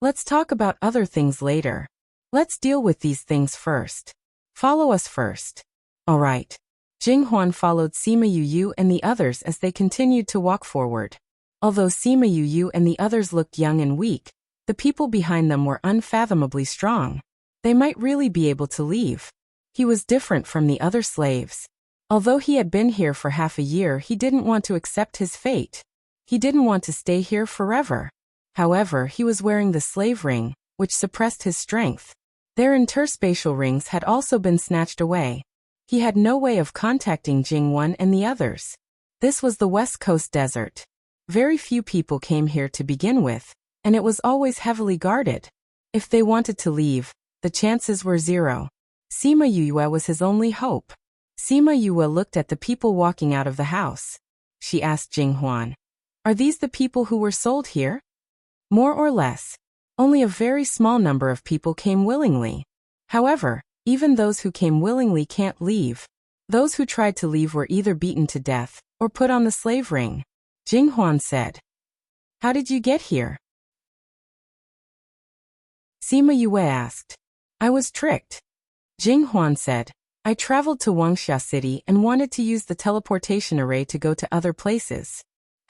Let's talk about other things later. Let's deal with these things first. Follow us first. All right. Jinghuan followed Sima Yu and the others as they continued to walk forward. Although Sima Yu and the others looked young and weak, the people behind them were unfathomably strong. They might really be able to leave. He was different from the other slaves. Although he had been here for half a year, he didn't want to accept his fate. He didn't want to stay here forever. However, he was wearing the slave ring, which suppressed his strength. Their interspatial rings had also been snatched away. He had no way of contacting Jingwen and the others. This was the West Coast desert. Very few people came here to begin with, and it was always heavily guarded. If they wanted to leave, the chances were zero. Sima Yue was his only hope. Sima Yue looked at the people walking out of the house. She asked Jinghuan, Are these the people who were sold here? More or less. Only a very small number of people came willingly. However, even those who came willingly can't leave. Those who tried to leave were either beaten to death or put on the slave ring. Jinghuan said. How did you get here? Sima Yue asked. I was tricked. Jinghuan said. I traveled to Wuxia City and wanted to use the teleportation array to go to other places.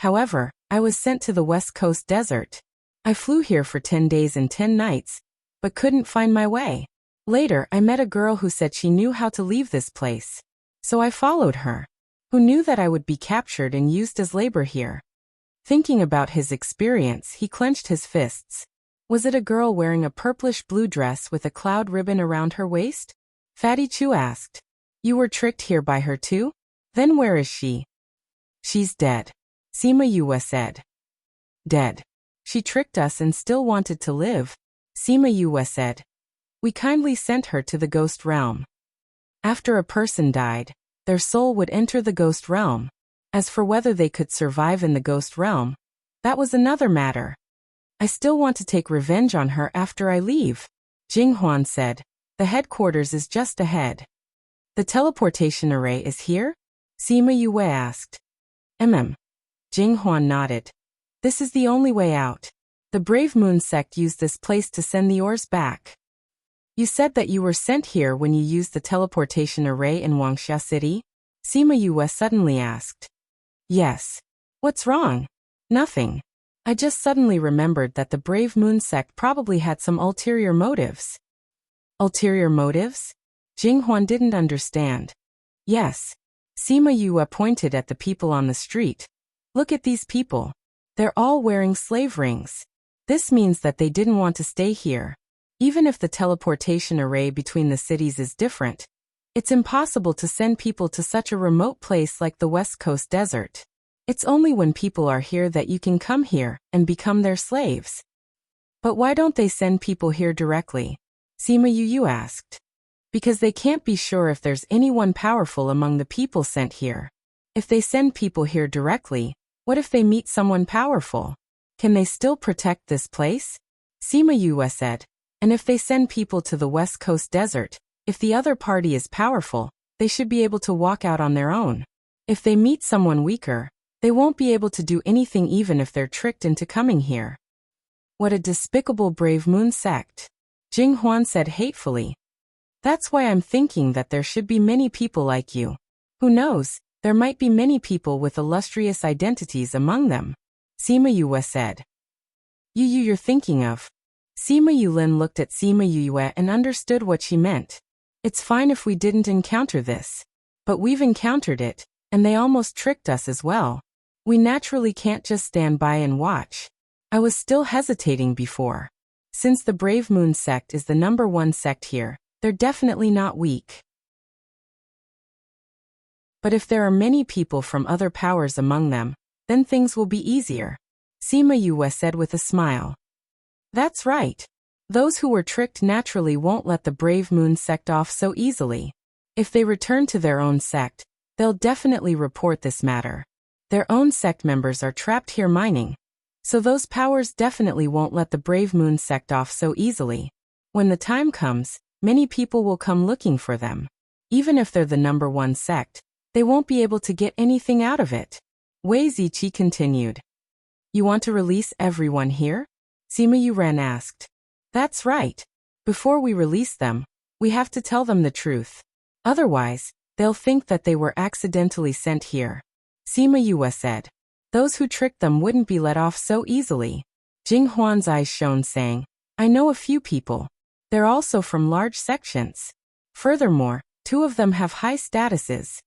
However, I was sent to the West Coast desert. I flew here for 10 days and 10 nights, but couldn't find my way. Later, I met a girl who said she knew how to leave this place. So I followed her. Who knew that I would be captured and used as labor here? Thinking about his experience, he clenched his fists. Was it a girl wearing a purplish-blue dress with a cloud ribbon around her waist? Fatty Chu asked. You were tricked here by her too? Then where is she? She's dead. Sima Yue said. Dead. She tricked us and still wanted to live. Sima Yue said. We kindly sent her to the ghost realm. After a person died, their soul would enter the ghost realm. As for whether they could survive in the ghost realm, that was another matter. I still want to take revenge on her after I leave. Jinghuan said. The headquarters is just ahead. The teleportation array is here? Sima Yue asked. Jinghuan nodded. This is the only way out. The Brave Moon sect used this place to send the ores back. You said that you were sent here when you used the teleportation array in Wuxia City? Sima Yue suddenly asked. Yes. What's wrong? Nothing. I just suddenly remembered that the Brave Moon sect probably had some ulterior motives. Ulterior motives? Jinghuan didn't understand. Yes. Sima Yue pointed at the people on the street. Look at these people. They're all wearing slave rings. This means that they didn't want to stay here. Even if the teleportation array between the cities is different, it's impossible to send people to such a remote place like the West Coast desert. It's only when people are here that you can come here and become their slaves. But why don't they send people here directly? Sima Yu asked. Because they can't be sure if there's anyone powerful among the people sent here. If they send people here directly, what if they meet someone powerful? Can they still protect this place? Sima Yu said. And if they send people to the West Coast desert, if the other party is powerful, they should be able to walk out on their own. If they meet someone weaker, they won't be able to do anything even if they're tricked into coming here. What a despicable Brave Moon sect. Jinghuan said hatefully. That's why I'm thinking that there should be many people like you. Who knows, there might be many people with illustrious identities among them. Sima Yue said. You're thinking of. Sima Yulin looked at Sima Yue and understood what she meant. It's fine if we didn't encounter this. But we've encountered it, and they almost tricked us as well. We naturally can't just stand by and watch. I was still hesitating before. Since the Brave Moon sect is the #1 sect here, they're definitely not weak. But if there are many people from other powers among them, then things will be easier. Sima Yue said with a smile. That's right. Those who were tricked naturally won't let the Brave Moon sect off so easily. If they return to their own sect, they'll definitely report this matter. Their own sect members are trapped here mining. So those powers definitely won't let the Brave Moon sect off so easily. When the time comes, many people will come looking for them. Even if they're the number one sect, they won't be able to get anything out of it. Wei Ziqi continued. You want to release everyone here? Sima Yuran asked. That's right. Before we release them, we have to tell them the truth. Otherwise, they'll think that they were accidentally sent here. Sima Yue said. Those who tricked them wouldn't be let off so easily. Jing Huan's eyes shone, saying, I know a few people. They're also from large sections. Furthermore, 2 of them have high statuses.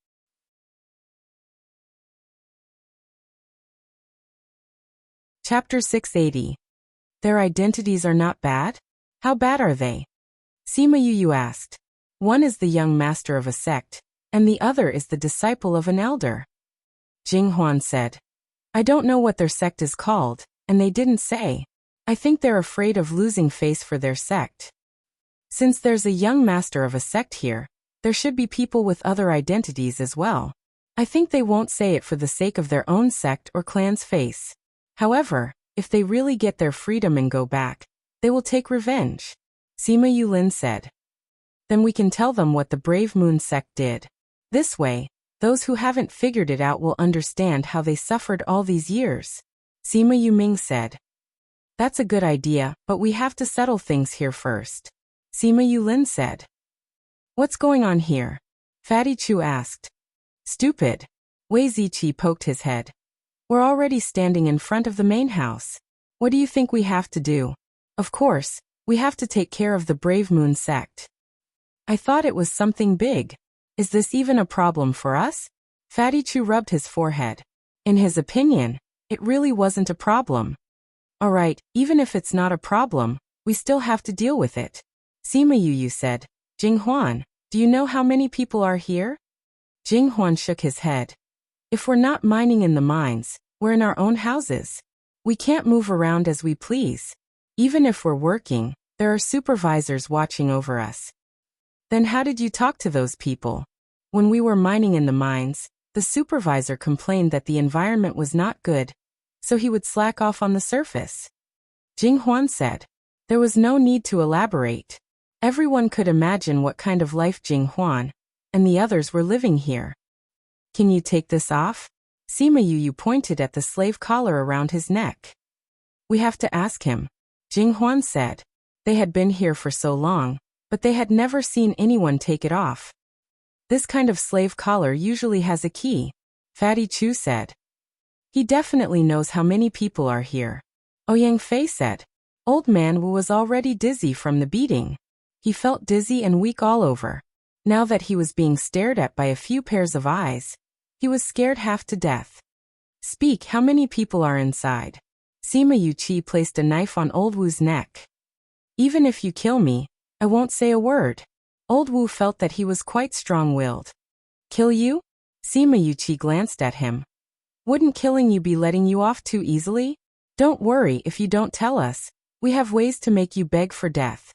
Chapter 680. Their identities are not bad? How bad are they? Sima Yu asked. One is the young master of a sect, and the other is the disciple of an elder. Jing Huan said. I don't know what their sect is called, and they didn't say. I think they're afraid of losing face for their sect. Since there's a young master of a sect here, there should be people with other identities as well. I think they won't say it for the sake of their own sect or clan's face. However, if they really get their freedom and go back, they will take revenge. Sima Yulin said. Then we can tell them what the Brave Moon sect did. This way, those who haven't figured it out will understand how they suffered all these years. Sima Yuming said. That's a good idea, but we have to settle things here first. Sima Yulin said. What's going on here? Fatty Chu asked. Stupid. Wei Ziqi poked his head. We're already standing in front of the main house. What do you think we have to do? Of course, we have to take care of the Brave Moon sect. I thought it was something big. Is this even a problem for us? Fatty Chu rubbed his forehead. In his opinion, it really wasn't a problem. Alright, even if it's not a problem, we still have to deal with it. Sima Yu said. Jing Huan, do you know how many people are here? Jing Huan shook his head. If we're not mining in the mines, we're in our own houses. We can't move around as we please. Even if we're working, there are supervisors watching over us. Then how did you talk to those people? When we were mining in the mines, the supervisor complained that the environment was not good, so he would slack off on the surface. Jing Huan said. There was no need to elaborate. Everyone could imagine what kind of life Jing Huan and the others were living here. Can you take this off? Sima Yu pointed at the slave collar around his neck. We have to ask him. Jing Huan said. They had been here for so long, but they had never seen anyone take it off. This kind of slave collar usually has a key, Fatty Chu said. He definitely knows how many people are here. Ouyang Fei said. Old man Wu was already dizzy from the beating. He felt dizzy and weak all over. Now that he was being stared at by a few pairs of eyes, he was scared half to death. Speak, how many people are inside? Sima Yu placed a knife on Old Wu's neck. Even if you kill me, I won't say a word. Old Wu felt that he was quite strong-willed. Kill you? Sima Yu glanced at him. Wouldn't killing you be letting you off too easily? Don't worry if you don't tell us. We have ways to make you beg for death.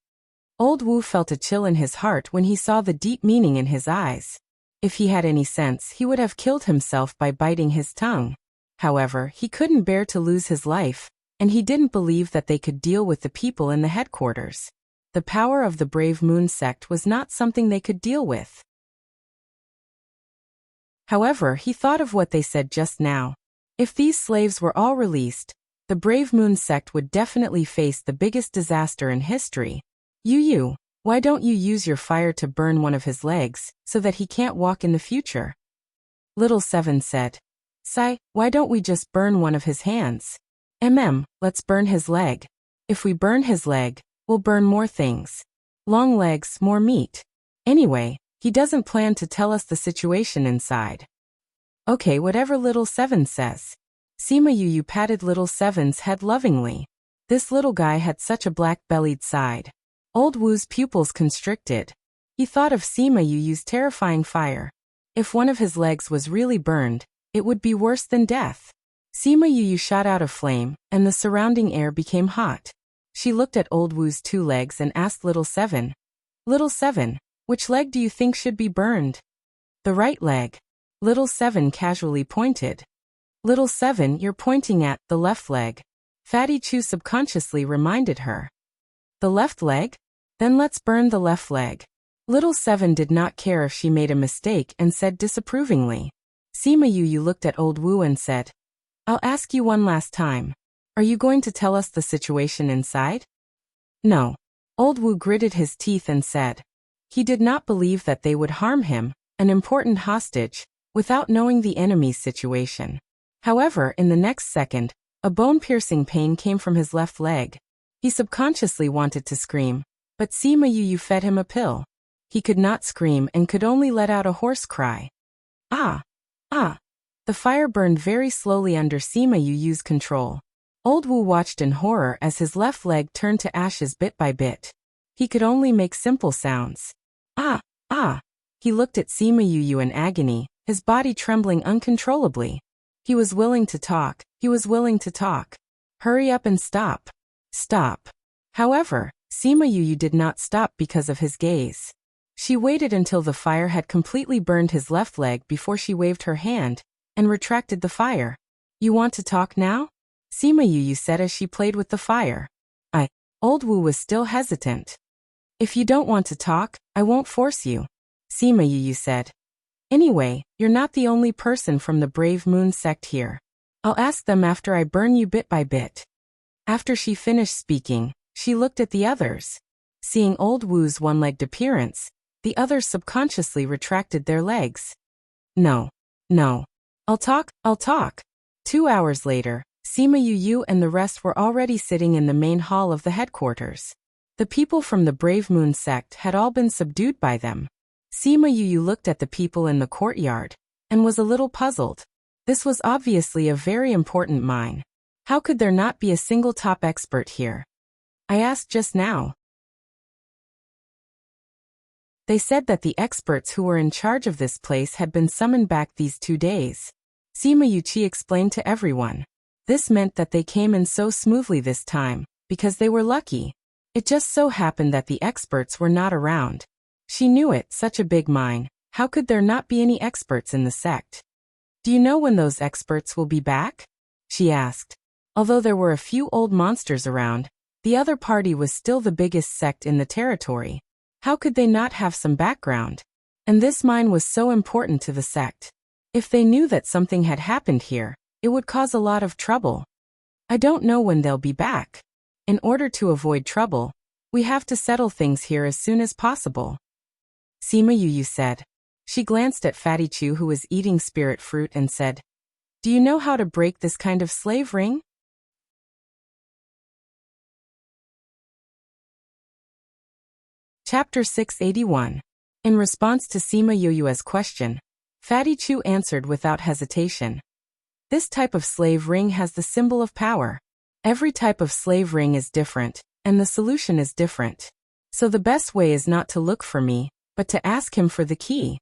Old Wu felt a chill in his heart when he saw the deep meaning in his eyes. If he had any sense, he would have killed himself by biting his tongue. However, he couldn't bear to lose his life, and he didn't believe that they could deal with the people in the headquarters. The power of the Brave Moon sect was not something they could deal with. However, he thought of what they said just now. If these slaves were all released, the Brave Moon sect would definitely face the biggest disaster in history. Yu, why don't you use your fire to burn one of his legs, so that he can't walk in the future? Little Seven said. Sai, why don't we just burn one of his hands? Let's burn his leg. If we burn his leg, we'll burn more things. Long legs, more meat. Anyway, he doesn't plan to tell us the situation inside. Okay, whatever Little Seven says. Sima Yu patted Little Seven's head lovingly. This little guy had such a black-bellied side. Old Wu's pupils constricted. He thought of Sima Yu's terrifying fire. If one of his legs was really burned, it would be worse than death. Sima Yu shot out a flame, and the surrounding air became hot. She looked at Old Wu's 2 legs and asked Little Seven. Little Seven, which leg do you think should be burned? The right leg. Little Seven casually pointed. Little Seven, you're pointing at the left leg. Fatty Chu subconsciously reminded her. The left leg? Then let's burn the left leg. Little Seven did not care if she made a mistake and said disapprovingly. Sima Yu looked at Old Wu and said, I'll ask you one last time. Are you going to tell us the situation inside? No. Old Wu gritted his teeth and said. He did not believe that they would harm him, an important hostage, without knowing the enemy's situation. However, in the next second, a bone-piercing pain came from his left leg. He subconsciously wanted to scream, but Sima Yu fed him a pill. He could not scream and could only let out a hoarse cry. Ah! Ah! The fire burned very slowly under Sima Yu's control. Old Wu watched in horror as his left leg turned to ashes bit by bit. He could only make simple sounds. Ah! Ah! He looked at Sima Yu in agony, his body trembling uncontrollably. He was willing to talk. He was willing to talk. Hurry up and stop. Stop. However, Sima Yu did not stop because of his gaze. She waited until the fire had completely burned his left leg before she waved her hand and retracted the fire. You want to talk now? Sima Yu said as she played with the fire. Old Wu was still hesitant. If you don't want to talk, I won't force you. Sima Yu said. Anyway, you're not the only person from the Brave Moon sect here. I'll ask them after I burn you bit by bit. After she finished speaking, she looked at the others. Seeing Old Wu's one-legged appearance, the others subconsciously retracted their legs. No. No. I'll talk. 2 hours later, Sima Yu and the rest were already sitting in the main hall of the headquarters. The people from the Brave Moon sect had all been subdued by them. Sima Yu looked at the people in the courtyard and was a little puzzled. This was obviously a very important mine. How could there not be a single top expert here? I asked just now. They said that the experts who were in charge of this place had been summoned back these 2 days. Sima Yu explained to everyone. This meant that they came in so smoothly this time, because they were lucky. It just so happened that the experts were not around. She knew it, such a big mine. How could there not be any experts in the sect? Do you know when those experts will be back? She asked. Although there were a few old monsters around, the other party was still the biggest sect in the territory. How could they not have some background? And this mine was so important to the sect. If they knew that something had happened here, it would cause a lot of trouble. I don't know when they'll be back. In order to avoid trouble, we have to settle things here as soon as possible. Sima Yu said. She glanced at Fatty Chu who was eating spirit fruit and said, Do you know how to break this kind of slave ring? Chapter 681. In response to Sima Yu's question, Fatty Chu answered without hesitation. This type of slave ring has the symbol of power. Every type of slave ring is different, and the solution is different. So the best way is not to look for me, but to ask him for the key.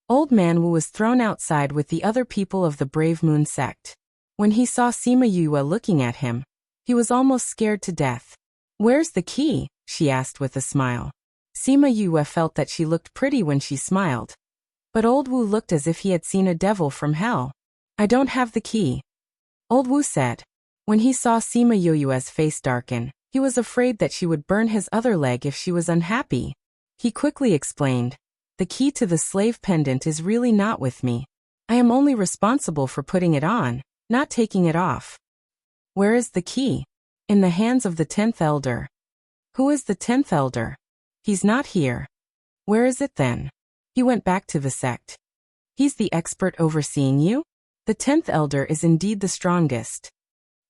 Old Man Wu was thrown outside with the other people of the Brave Moon sect. When he saw Sima Yu looking at him, he was almost scared to death. Where's the key? She asked with a smile. Sima Yu felt that she looked pretty when she smiled. But Old Wu looked as if he had seen a devil from hell. I don't have the key. Old Wu said. When he saw Sima Yu's face darken, he was afraid that she would burn his other leg if she was unhappy. He quickly explained. The key to the slave pendant is really not with me. I am only responsible for putting it on, not taking it off. Where is the key? In the hands of the 10th elder. Who is the 10th elder? He's not here. Where is it then? He went back to the sect. He's the expert overseeing you? The 10th elder is indeed the strongest.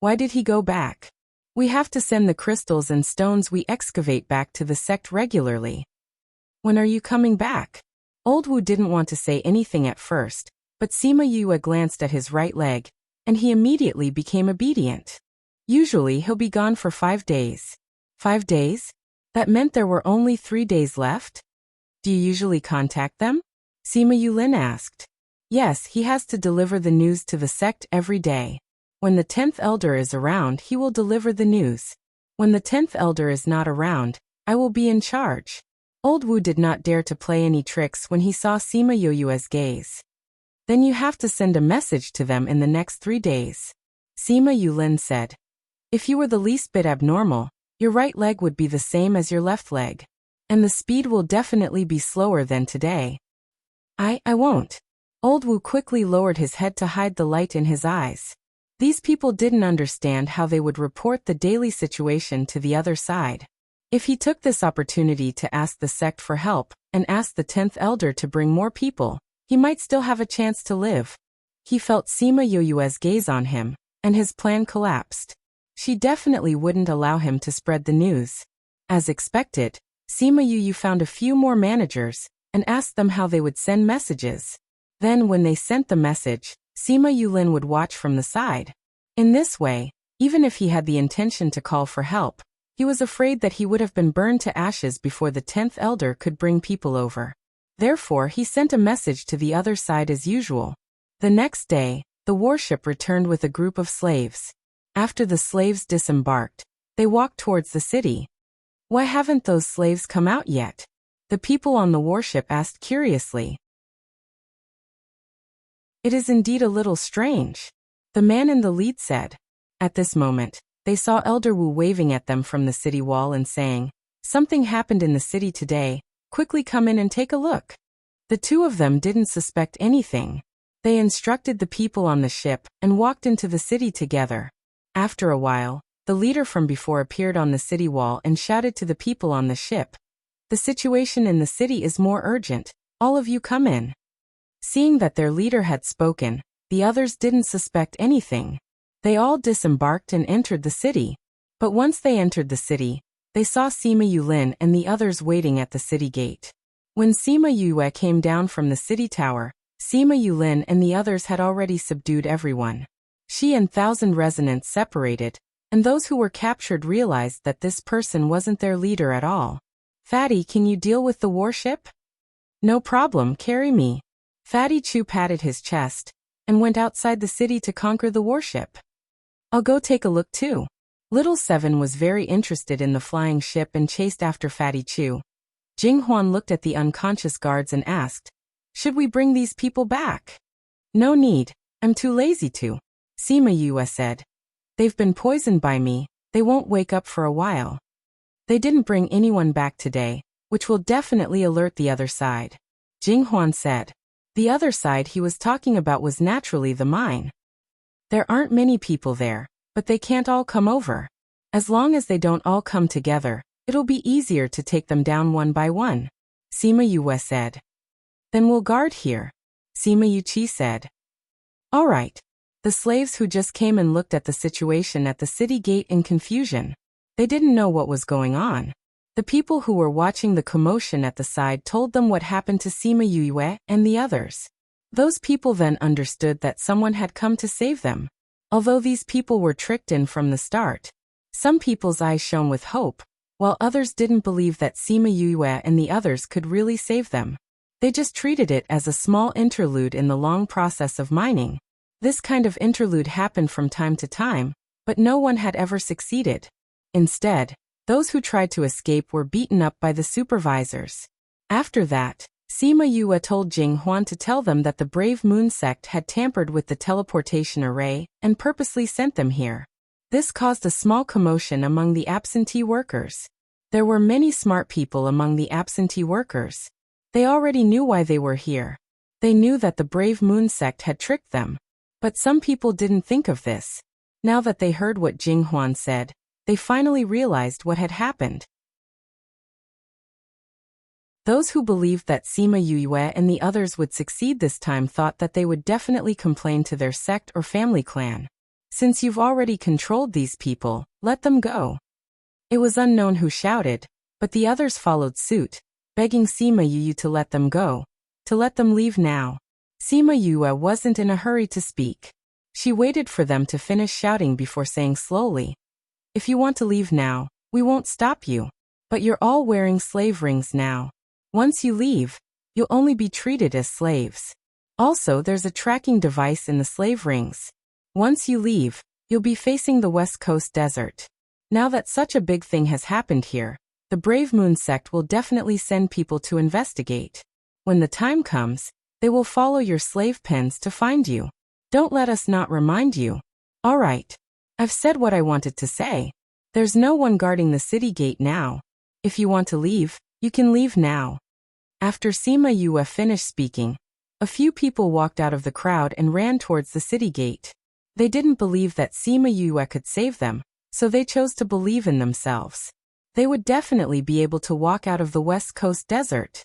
Why did he go back? We have to send the crystals and stones we excavate back to the sect regularly. When are you coming back? Old Wu didn't want to say anything at first, but Sima Yu glanced at his right leg, and he immediately became obedient. Usually he'll be gone for 5 days. 5 days? That meant there were only 3 days left? Do you usually contact them? Sima Yu asked. Yes, he has to deliver the news to the sect every day. When the 10th elder is around, he will deliver the news. When the 10th elder is not around, I will be in charge. Old Wu did not dare to play any tricks when he saw Sima Yoyue's gaze. Then you have to send a message to them in the next 3 days. Sima Yulin said. If you were the least bit abnormal, your right leg would be the same as your left leg. And the speed will definitely be slower than today. I won't. Old Wu quickly lowered his head to hide the light in his eyes. These people didn't understand how they would report the daily situation to the other side. If he took this opportunity to ask the sect for help, and ask the 10th elder to bring more people, he might still have a chance to live. He felt Sima Yoyue's gaze on him, and his plan collapsed. She definitely wouldn't allow him to spread the news. As expected, Sima Yoyu found a few more managers, and asked them how they would send messages. Then when they sent the message, Sima Yulin would watch from the side. In this way, even if he had the intention to call for help, he was afraid that he would have been burned to ashes before the 10th elder could bring people over. Therefore he sent a message to the other side as usual. The next day, the warship returned with a group of slaves. After the slaves disembarked, they walked towards the city. Why haven't those slaves come out yet? The people on the warship asked curiously. It is indeed a little strange, the man in the lead said. At this moment, they saw Elder Wu waving at them from the city wall and saying, "Something happened in the city today, quickly come in and take a look." The two of them didn't suspect anything. They instructed the people on the ship and walked into the city together. After a while, the leader from before appeared on the city wall and shouted to the people on the ship, "The situation in the city is more urgent, all of you come in." Seeing that their leader had spoken, the others didn't suspect anything. They all disembarked and entered the city. But once they entered the city, they saw Sima Yulin and the others waiting at the city gate. When Sima Yue came down from the city tower, Sima Yulin and the others had already subdued everyone. She and 1,000 resonants separated, and those who were captured realized that this person wasn't their leader at all. "Fatty, can you deal with the warship?" "No problem, carry me." Fatty Chu patted his chest, and went outside the city to conquer the warship. "I'll go take a look too." Little Seven was very interested in the flying ship and chased after Fatty Chu. Jing Huan looked at the unconscious guards and asked, "Should we bring these people back?" "No need, I'm too lazy to," Sima Yue said. "They've been poisoned by me, they won't wake up for a while." They didn't bring anyone back today, which will definitely alert the other side, Jing Huan said. The other side he was talking about was naturally the mine. There aren't many people there, but they can't all come over. As long as they don't all come together, it'll be easier to take them down one by one, Sima Yue said. "Then we'll guard here," Sima Yuqi said. "All right." The slaves who just came and looked at the situation at the city gate in confusion. They didn't know what was going on. The people who were watching the commotion at the side told them what happened to Sima Yue and the others. Those people then understood that someone had come to save them. Although these people were tricked in from the start, some people's eyes shone with hope, while others didn't believe that Sima Yue and the others could really save them. They just treated it as a small interlude in the long process of mining. This kind of interlude happened from time to time, but no one had ever succeeded. Instead, those who tried to escape were beaten up by the supervisors. After that, Sima Yue told Jing Huan to tell them that the Brave Moon sect had tampered with the teleportation array and purposely sent them here. This caused a small commotion among the absentee workers. There were many smart people among the absentee workers. They already knew why they were here. They knew that the Brave Moon sect had tricked them. But some people didn't think of this. Now that they heard what Jing Huan said, they finally realized what had happened. Those who believed that Sima Yue and the others would succeed this time thought that they would definitely complain to their sect or family clan. "Since you've already controlled these people, let them go." It was unknown who shouted, but the others followed suit, begging Sima Yue to let them go, to let them leave now. Sima Yue wasn't in a hurry to speak. She waited for them to finish shouting before saying slowly, "If you want to leave now, we won't stop you. But you're all wearing slave rings now. Once you leave, you'll only be treated as slaves. Also, there's a tracking device in the slave rings. Once you leave, You'll be facing the West Coast desert. Now that such a big thing has happened here, the Brave Moon sect will definitely send people to investigate. When the time comes, they will follow your slave pens to find you. Don't let us not remind you. All right. I've said what I wanted to say. There's no one guarding the city gate now. If you want to leave, you can leave now. After Sima Yue finished speaking, a few people walked out of the crowd and ran towards the city gate. They didn't believe that Sima Yue could save them, so they chose to believe in themselves. They would definitely be able to walk out of the West Coast desert.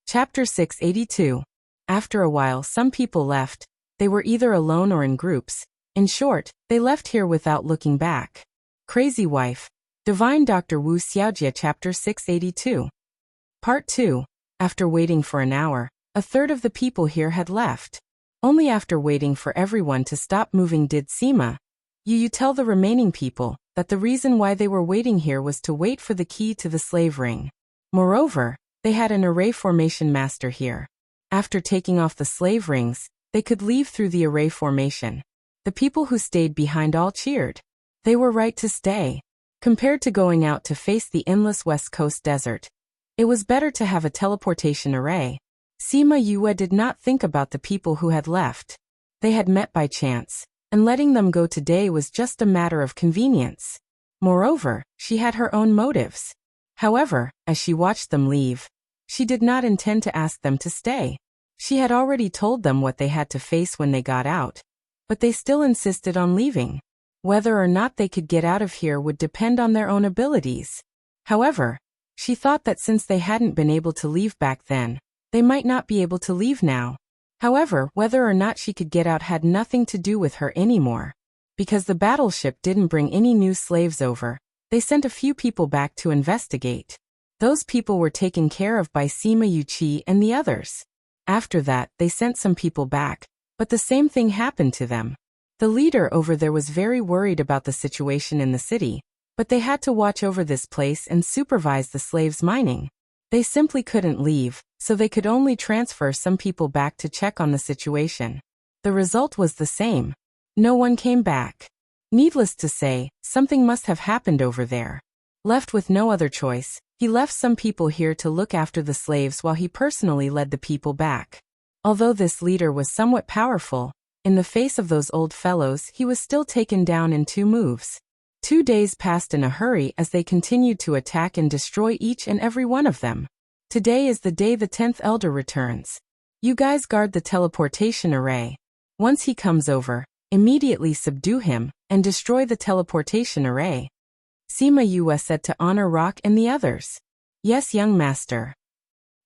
Chapter 682. After a while, some people left. They were either alone or in groups. In short, they left here without looking back. Crazy Wife. Divine Dr. Wuxia Chapter 682. Part 2. After waiting for an hour, a third of the people here had left. Only after waiting for everyone to stop moving did Sima Yue tell the remaining people that the reason why they were waiting here was to wait for the key to the slave ring. Moreover, they had an array formation master here. After taking off the slave rings, they could leave through the array formation. The people who stayed behind all cheered. They were right to stay. Compared to going out to face the endless West Coast desert, it was better to have a teleportation array. Sima Yue did not think about the people who had left. They had met by chance, and letting them go today was just a matter of convenience. Moreover, she had her own motives. However, as she watched them leave, she did not intend to ask them to stay. She had already told them what they had to face when they got out, but they still insisted on leaving. Whether or not they could get out of here would depend on their own abilities. However, she thought that since they hadn't been able to leave back then, they might not be able to leave now. However, whether or not she could get out had nothing to do with her anymore. Because the battleship didn't bring any new slaves over, they sent a few people back to investigate. Those people were taken care of by Sima Yue and the others. After that, they sent some people back, but the same thing happened to them. The leader over there was very worried about the situation in the city, but they had to watch over this place and supervise the slaves mining. They simply couldn't leave, so they could only transfer some people back to check on the situation. The result was the same. No one came back. Needless to say, something must have happened over there. Left with no other choice, he left some people here to look after the slaves while he personally led the people back. Although this leader was somewhat powerful, in the face of those old fellows he was still taken down in 2 moves. 2 days passed in a hurry as they continued to attack and destroy each and every one of them. Today is the day the 10th Elder returns. You guys guard the teleportation array. Once he comes over, immediately subdue him and destroy the teleportation array. Sima Yue said to Honor Rock and the others. Yes, young master.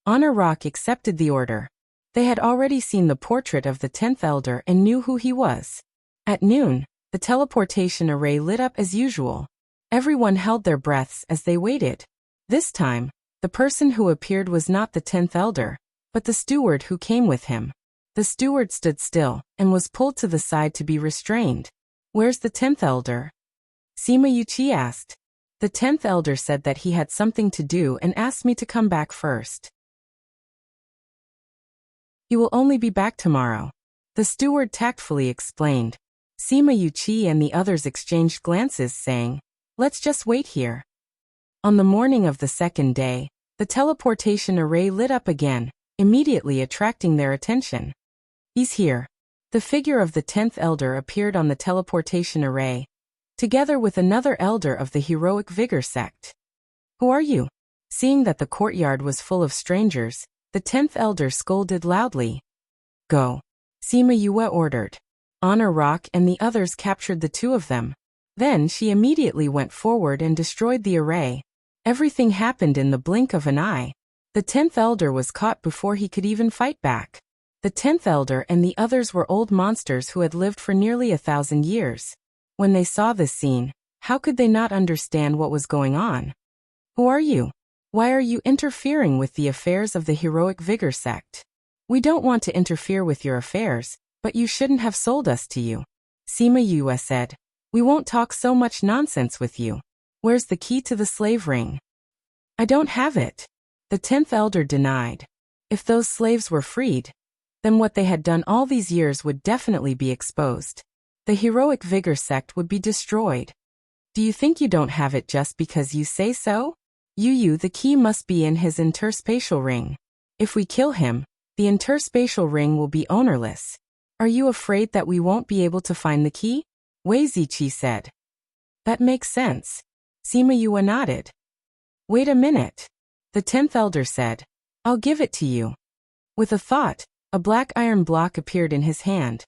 Honor Rock accepted the order. They had already seen the portrait of the 10th Elder and knew who he was. At noon, the teleportation array lit up as usual. Everyone held their breaths as they waited. This time, the person who appeared was not the 10th Elder, but the steward who came with him. The steward stood still and was pulled to the side to be restrained. Where's the 10th Elder? Sima Yue asked. The 10th Elder said that he had something to do and asked me to come back first. He will only be back tomorrow. The steward tactfully explained. Sima Yue and the others exchanged glances saying, let's just wait here. On the morning of the second day, the teleportation array lit up again, immediately attracting their attention. He's here. The figure of the 10th Elder appeared on the teleportation array, together with another elder of the Heroic Vigor sect. Who are you? Seeing that the courtyard was full of strangers, the 10th Elder scolded loudly. Go. Sima Yue ordered. Honor Rock and the others captured the 2 of them. Then she immediately went forward and destroyed the array. Everything happened in the blink of an eye. The 10th Elder was caught before he could even fight back. The 10th Elder and the others were old monsters who had lived for nearly 1,000 years. When they saw this scene, how could they not understand what was going on? Who are you? Why are you interfering with the affairs of the Heroic Vigor sect? We don't want to interfere with your affairs, but you shouldn't have sold us to you. Sima Yue said. We won't talk so much nonsense with you. Where's the key to the slave ring? I don't have it. The 10th Elder denied. If those slaves were freed, then what they had done all these years would definitely be exposed. The heroic vigor sect would be destroyed. Do you think you don't have it just because you say so? The key must be in his interspatial ring. If we kill him, the interspatial ring will be ownerless. Are you afraid that we won't be able to find the key? Wei Ziqi said. That makes sense. Sima Yue nodded. Wait a minute. The 10th elder said. I'll give it to you. With a thought, a black iron block appeared in his hand.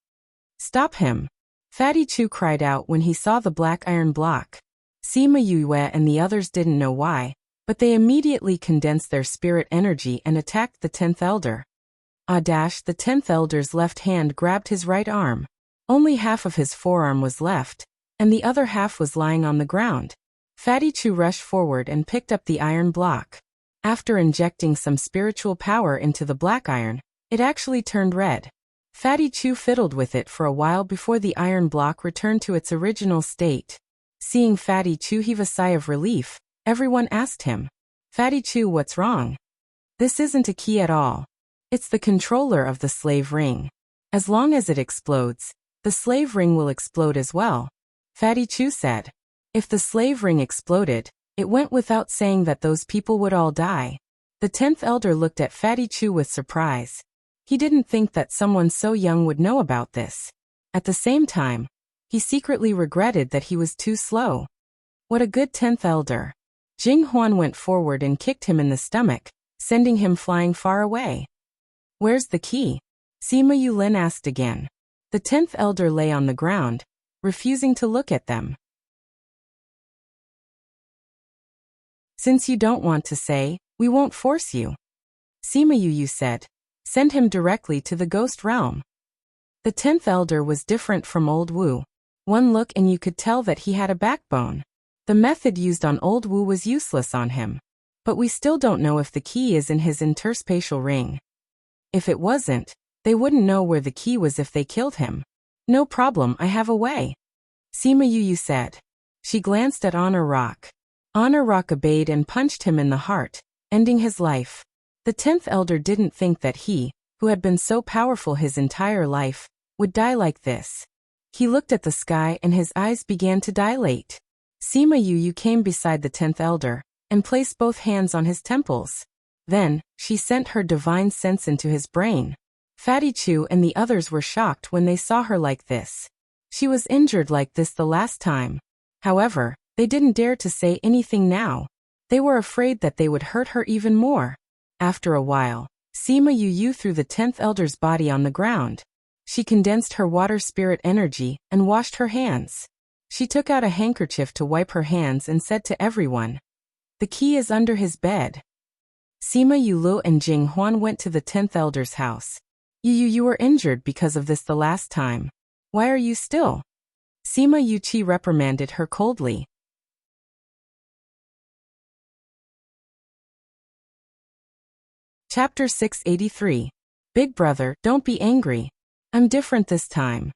Stop him. Fatty Chu cried out when he saw the black iron block. Sima Yue and the others didn't know why, but they immediately condensed their spirit energy and attacked the 10th elder. The 10th elder's left hand grabbed his right arm. Only half of his forearm was left, and the other half was lying on the ground. Fatty Chu rushed forward and picked up the iron block. After injecting some spiritual power into the black iron, it actually turned red. Fatty Chu fiddled with it for a while before the iron block returned to its original state. Seeing Fatty Chu heave a sigh of relief, everyone asked him, Fatty Chu, what's wrong? This isn't a key at all. It's the controller of the slave ring. As long as it explodes, the slave ring will explode as well. Fatty Chu said. If the slave ring exploded, it went without saying that those people would all die. The 10th elder looked at Fatty Chu with surprise. He didn't think that someone so young would know about this. At the same time, he secretly regretted that he was too slow. What a good 10th elder. Jing Huan went forward and kicked him in the stomach, sending him flying far away. Where's the key? Sima Yulin asked again. The 10th elder lay on the ground, refusing to look at them. Since you don't want to say, we won't force you. Sima Yu said. Send him directly to the ghost realm. The 10th elder was different from old Wu. One look and you could tell that he had a backbone. The method used on old Wu was useless on him. But we still don't know if the key is in his interspatial ring. If it wasn't, they wouldn't know where the key was if they killed him. No problem, I have a way. Sima Yu said. She glanced at Honor Rock. Honor Rock obeyed and punched him in the heart, ending his life. The 10th elder didn't think that he, who had been so powerful his entire life, would die like this. He looked at the sky and his eyes began to dilate. Sima Yu came beside the 10th elder, and placed both hands on his temples. Then, she sent her divine sense into his brain. Fatty Chu and the others were shocked when they saw her like this. She was injured like this the last time. However, they didn't dare to say anything now. They were afraid that they would hurt her even more. After a while, Sima Yu threw the 10th elder's body on the ground. She condensed her water spirit energy and washed her hands. She took out a handkerchief to wipe her hands and said to everyone, "The key is under his bed." Sima Yulu and Jing Huan went to the 10th elder's house. You were injured because of this the last time. Why are you still? Sima Yuqi reprimanded her coldly. Chapter 683. Big brother, don't be angry. I'm different this time.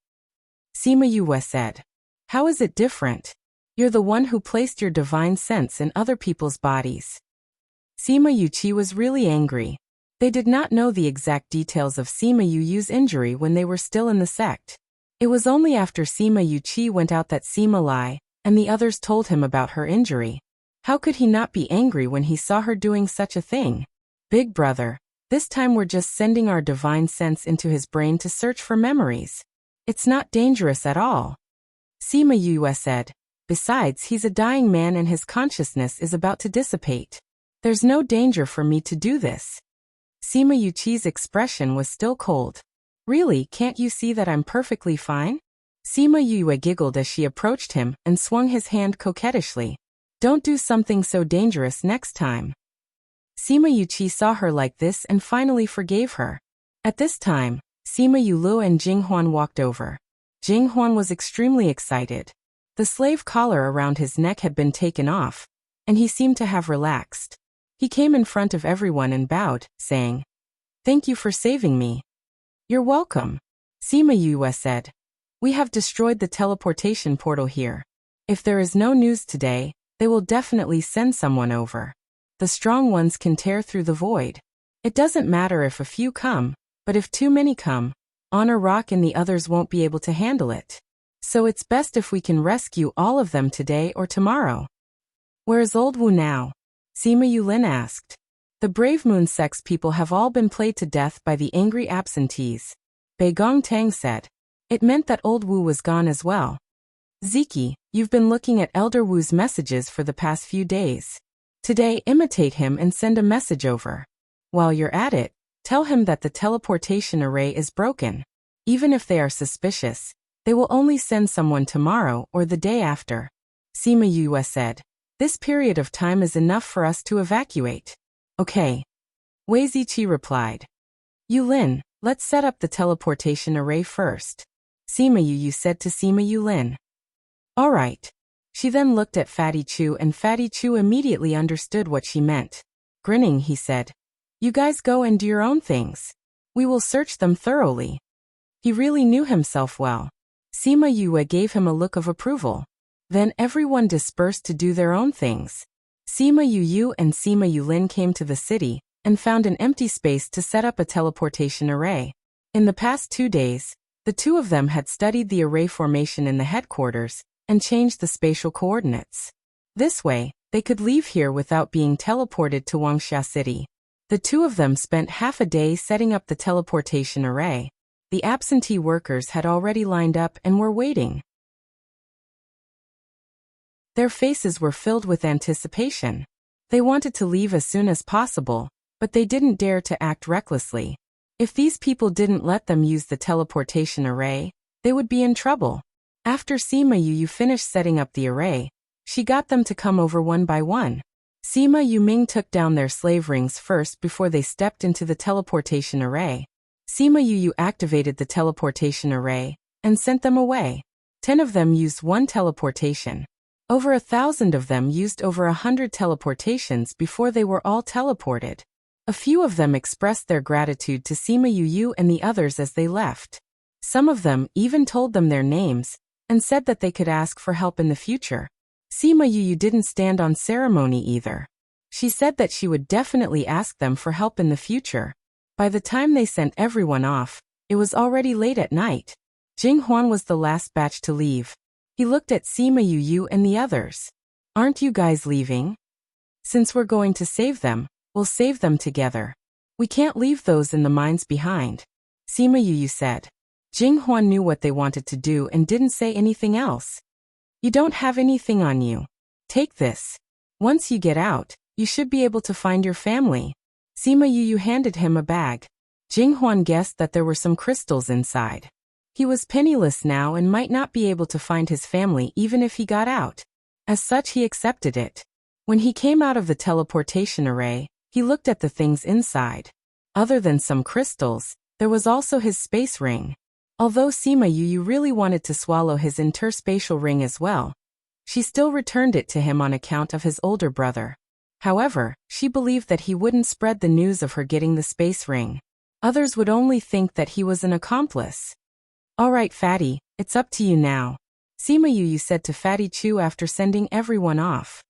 Sima Yue said. How is it different? You're the one who placed your divine sense in other people's bodies. Sima Yuqi was really angry. They did not know the exact details of Sima Yu's injury when they were still in the sect. It was only after Sima Yuqi went out that Sima Lai and the others told him about her injury. How could he not be angry when he saw her doing such a thing? Big brother, this time we're just sending our divine sense into his brain to search for memories. It's not dangerous at all. Sima Yue said. Besides, he's a dying man and his consciousness is about to dissipate. There's no danger for me to do this. Sima Yuqi's expression was still cold. Really, can't you see that I'm perfectly fine? Sima Yue giggled as she approached him and swung his hand coquettishly. Don't do something so dangerous next time. Sima Yuqi saw her like this and finally forgave her. At this time, Sima Yulu and Jing Huan walked over. Jing Huan was extremely excited. The slave collar around his neck had been taken off, and he seemed to have relaxed. He came in front of everyone and bowed, saying, "Thank you for saving me." "You're welcome," Sima Yue said. "We have destroyed the teleportation portal here. If there is no news today, they will definitely send someone over. The strong ones can tear through the void. It doesn't matter if a few come, But if too many come, Honor Rock and the others won't be able to handle it. So it's best if we can rescue all of them today or tomorrow. Where is old Wu now? Sima Yulin asked. The Brave Moon Sect's people have all been played to death by the angry absentees. Bei Gongtang said. It meant that old Wu was gone as well. Ziki, you've been looking at Elder Wu's messages for the past few days. Today, imitate him and send a message over. While you're at it, tell him that the teleportation array is broken. Even if they are suspicious, they will only send someone tomorrow or the day after. Sima Yue said. This period of time is enough for us to evacuate. Okay. Wei Ziqi replied. Yulin, let's set up the teleportation array first. Sima Yu said to Sima Yulin. All right. She then looked at Fatty Chu and Fatty Chu immediately understood what she meant. Grinning, he said. You guys go and do your own things. We will search them thoroughly. He really knew himself well. Sima Yue gave him a look of approval. Then everyone dispersed to do their own things. Sima Yu and Sima Yulin came to the city and found an empty space to set up a teleportation array. In the past 2 days, the two of them had studied the array formation in the headquarters and changed the spatial coordinates. This way, they could leave here without being teleported to Wuxia City. The two of them spent half a day setting up the teleportation array. The absentee workers had already lined up and were waiting. Their faces were filled with anticipation. They wanted to leave as soon as possible, but they didn't dare to act recklessly. If these people didn't let them use the teleportation array, they would be in trouble. After Sima Yu finished setting up the array, she got them to come over one by one. Sima Yuming took down their slave rings first before they stepped into the teleportation array. Sima Yu activated the teleportation array and sent them away. 10 of them used one teleportation. Over 1,000 of them used over 100 teleportations before they were all teleported. A few of them expressed their gratitude to Sima Yu and the others as they left. Some of them even told them their names and said that they could ask for help in the future. Sima Yu didn't stand on ceremony either. She said that she would definitely ask them for help in the future. By the time they sent everyone off, it was already late at night. Jing Huan was the last batch to leave. He looked at Sima Yu and the others. Aren't you guys leaving? Since we're going to save them, we'll save them together. We can't leave those in the mines behind. Sima Yu said. Jing Huan knew what they wanted to do and didn't say anything else. You don't have anything on you. Take this. Once you get out, you should be able to find your family. Sima Yu handed him a bag. Jing Huan guessed that there were some crystals inside. He was penniless now and might not be able to find his family even if he got out. As such, he accepted it. When he came out of the teleportation array, he looked at the things inside. Other than some crystals, there was also his space ring. Although Sima Yu really wanted to swallow his interspatial ring as well, she still returned it to him on account of his older brother. However, she believed that he wouldn't spread the news of her getting the space ring. Others would only think that he was an accomplice. All right, Fatty, it's up to you now. Sima Yu said to Fatty Chu after sending everyone off.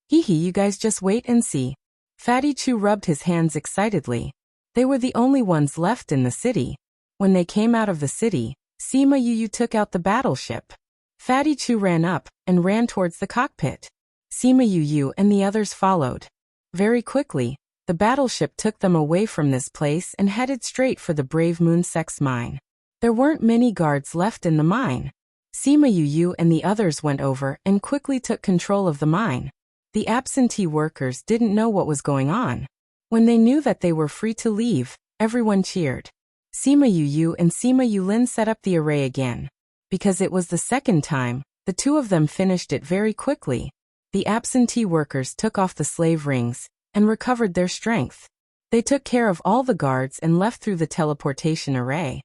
Hee hee, you guys just wait and see. Fatty Chu rubbed his hands excitedly. They were the only ones left in the city. When they came out of the city, Sima Yu took out the battleship. Fatty Chu ran up and ran towards the cockpit. Sima Yu and the others followed. Very quickly, the battleship took them away from this place and headed straight for the Brave Moon Sect's mine. There weren't many guards left in the mine. Sima Yu and the others went over and quickly took control of the mine. The absentee workers didn't know what was going on. When they knew that they were free to leave, everyone cheered. Sima Yu and Sima Yulin set up the array again. Because it was the second time, the two of them finished it very quickly. The absentee workers took off the slave rings and recovered their strength. They took care of all the guards and left through the teleportation array.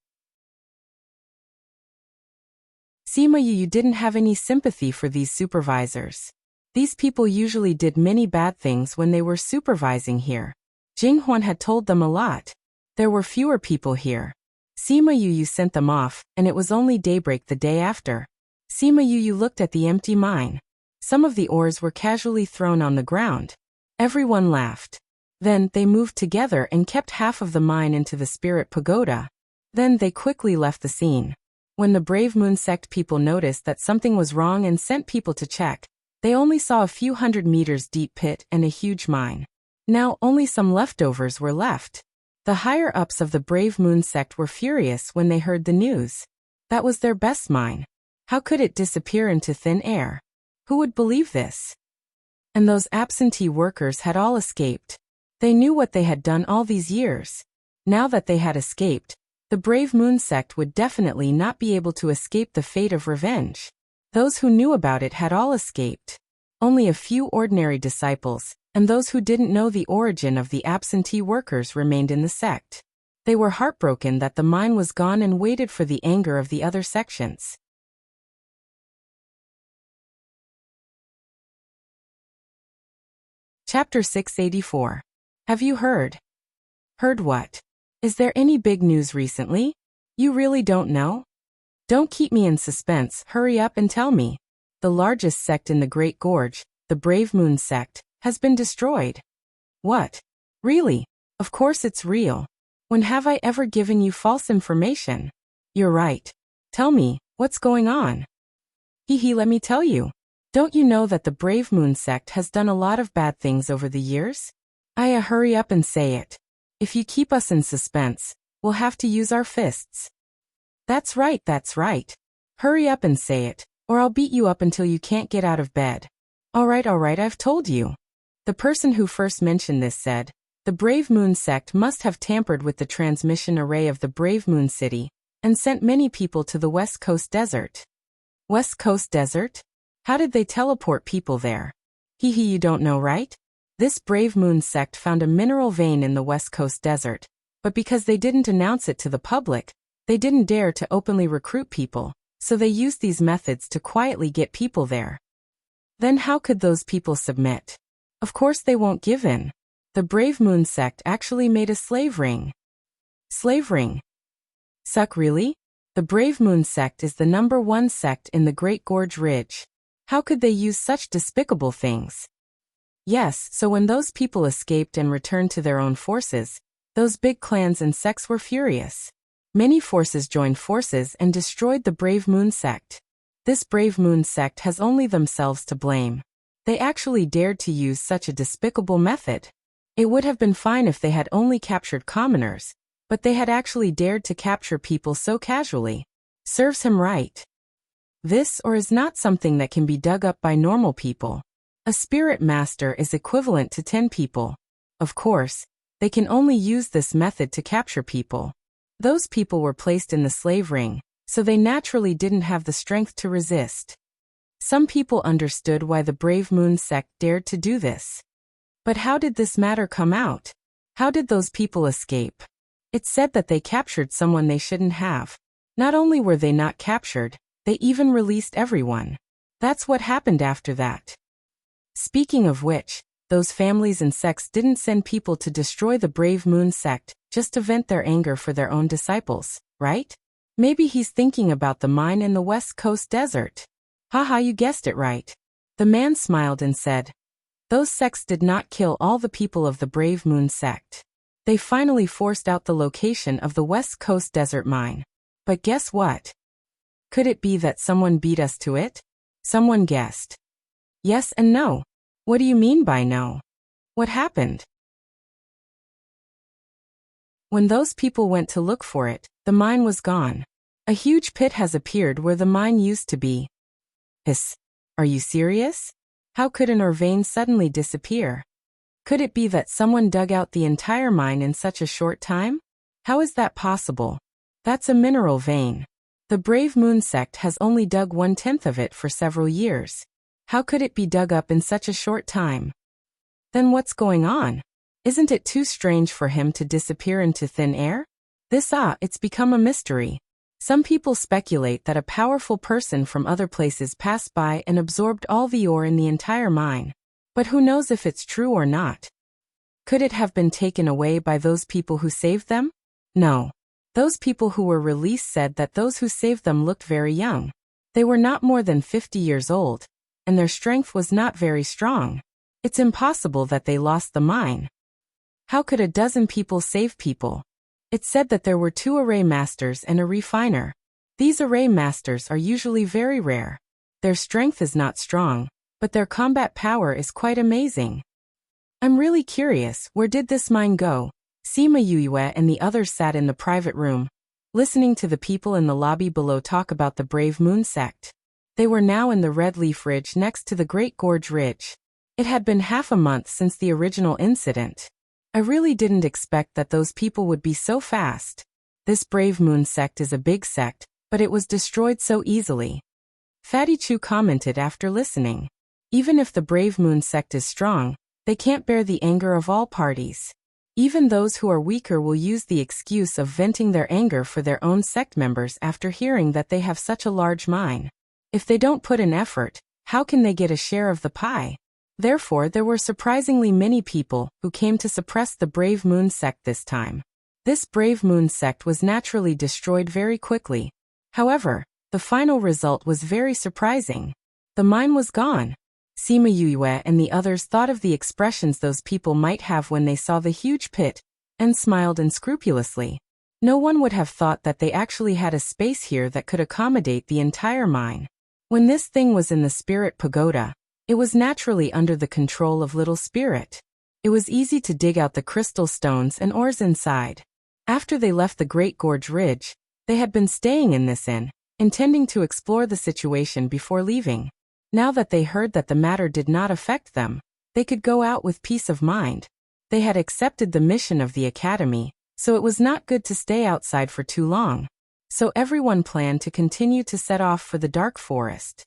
Sima Yu didn't have any sympathy for these supervisors. These people usually did many bad things when they were supervising here. Jing Huan had told them a lot. There were fewer people here. Sima Yu sent them off, and it was only daybreak the day after. Sima Yu looked at the empty mine. Some of the ores were casually thrown on the ground. Everyone laughed. Then, they moved together and kept half of the mine into the spirit pagoda. Then, they quickly left the scene. When the Brave Moon sect people noticed that something was wrong and sent people to check, they only saw a few 100 meters deep pit and a huge mine. Now, only some leftovers were left. The higher-ups of the Brave Moon sect were furious when they heard the news. That was their best mine. How could it disappear into thin air? Who would believe this? And those absentee workers had all escaped. They knew what they had done all these years. Now that they had escaped, the Brave Moon sect would definitely not be able to escape the fate of revenge. Those who knew about it had all escaped. Only a few ordinary disciples, and those who didn't know the origin of the absentee workers remained in the sect. They were heartbroken that the mine was gone and waited for the anger of the other sections. Chapter 684. Have you heard? Heard what? Is there any big news recently? You really don't know? Don't keep me in suspense, hurry up and tell me. The largest sect in the Great Gorge, the Brave Moon sect, has been destroyed. What? Really? Of course it's real. When have I ever given you false information? You're right. Tell me, what's going on? Let me tell you. Don't you know that the Brave Moon sect has done a lot of bad things over the years? Hurry up and say it. If you keep us in suspense, we'll have to use our fists. That's right. Hurry up and say it, or I'll beat you up until you can't get out of bed. All right, I've told you. The person who first mentioned this said, the Brave Moon sect must have tampered with the transmission array of the Brave Moon City, and sent many people to the West Coast Desert. West Coast Desert? How did they teleport people there? You don't know, right? This Brave Moon sect found a mineral vein in the West Coast Desert, but because they didn't announce it to the public, they didn't dare to openly recruit people, so they used these methods to quietly get people there. Then how could those people submit? Of course they won't give in. The Brave Moon sect actually made a slave ring. Slave ring? Suck, really? The Brave Moon sect is the #1 sect in the Great Gorge Ridge. How could they use such despicable things? Yes, so when those people escaped and returned to their own forces, those big clans and sects were furious. Many forces joined forces and destroyed the Brave Moon sect. This Brave Moon sect has only themselves to blame. They actually dared to use such a despicable method. It would have been fine if they had only captured commoners, but they had actually dared to capture people so casually. Serves him right. This or is not something that can be dug up by normal people. A spirit master is equivalent to 10 people. Of course, they can only use this method to capture people. Those people were placed in the slave ring, so they naturally didn't have the strength to resist. Some people understood why the Brave Moon sect dared to do this. But how did this matter come out? How did those people escape? It's said that they captured someone they shouldn't have. Not only were they not captured, they even released everyone. That's what happened after that. Speaking of which, those families and sects didn't send people to destroy the Brave Moon sect, just to vent their anger for their own disciples, right? Maybe he's thinking about the mine in the West Coast Desert. Haha, you guessed it right. The man smiled and said, those sects did not kill all the people of the Brave Moon sect. They finally forced out the location of the West Coast Desert mine. But guess what? Could it be that someone beat us to it? Someone guessed. Yes and no. What do you mean by no? What happened? When those people went to look for it, the mine was gone. A huge pit has appeared where the mine used to be. Are you serious? How could an ore vein suddenly disappear? Could it be that someone dug out the entire mine in such a short time? How is that possible? That's a mineral vein. The Brave Moon sect has only dug 1/10 of it for several years. How could it be dug up in such a short time? Then what's going on? Isn't it too strange for him to disappear into thin air? It's become a mystery. Some people speculate that a powerful person from other places passed by and absorbed all the ore in the entire mine. But who knows if it's true or not? Could it have been taken away by those people who saved them? No. Those people who were released said that those who saved them looked very young. They were not more than 50 years old, and their strength was not very strong. It's impossible that they lost the mine. How could a dozen people save people? It said that there were 2 array masters and a refiner. These array masters are usually very rare. Their strength is not strong, but their combat power is quite amazing. I'm really curious, where did this mine go? Sima Yue and the others sat in the private room, listening to the people in the lobby below talk about the Brave Moon sect. They were now in the Red Leaf Ridge next to the Great Gorge Ridge. It had been half a month since the original incident. I really didn't expect that those people would be so fast. This Brave Moon sect is a big sect, but it was destroyed so easily. Fatty Chu commented after listening. Even if the Brave Moon sect is strong, they can't bear the anger of all parties. Even those who are weaker will use the excuse of venting their anger for their own sect members after hearing that they have such a large mine. If they don't put in effort, how can they get a share of the pie? Therefore, there were surprisingly many people who came to suppress the Brave Moon sect this time. This Brave Moon sect was naturally destroyed very quickly. However, the final result was very surprising. The mine was gone. Sima Yue and the others thought of the expressions those people might have when they saw the huge pit, and smiled unscrupulously. No one would have thought that they actually had a space here that could accommodate the entire mine. When this thing was in the Spirit Pagoda, it was naturally under the control of Little Spirit. It was easy to dig out the crystal stones and ores inside. After they left the Great Gorge Ridge, they had been staying in this inn, intending to explore the situation before leaving. Now that they heard that the matter did not affect them, they could go out with peace of mind. They had accepted the mission of the academy, so it was not good to stay outside for too long. So everyone planned to continue to set off for the Dark Forest.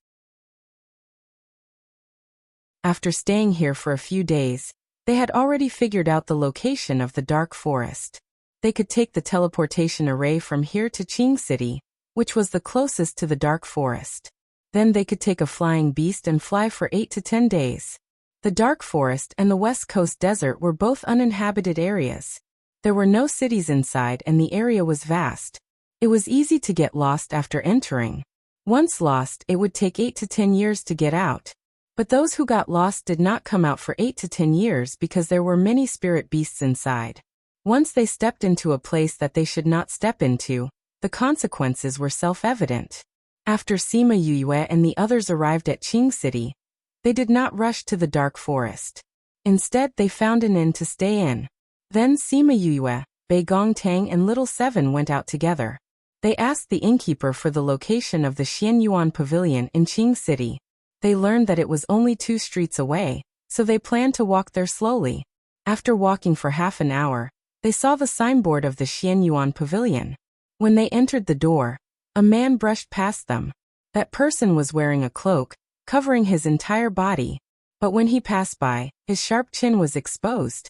After staying here for a few days, they had already figured out the location of the Dark Forest. They could take the teleportation array from here to Qing City, which was the closest to the Dark Forest. Then they could take a flying beast and fly for 8 to 10 days. The Dark Forest and the West Coast Desert were both uninhabited areas. There were no cities inside and the area was vast. It was easy to get lost after entering. Once lost, it would take 8 to 10 years to get out. But those who got lost did not come out for 8 to 10 years because there were many spirit beasts inside. Once they stepped into a place that they should not step into, the consequences were self-evident. After Sima Yue and the others arrived at Qing City, they did not rush to the Dark Forest. Instead, they found an inn to stay in. Then Sima Yue, Bei Gongtang and Little Seven went out together. They asked the innkeeper for the location of the Xianyuan Pavilion in Qing City. They learned that it was only 2 streets away, so they planned to walk there slowly. After walking for half an hour, they saw the signboard of the Xianyuan Pavilion. When they entered the door, a man brushed past them. That person was wearing a cloak, covering his entire body, but when he passed by, his sharp chin was exposed.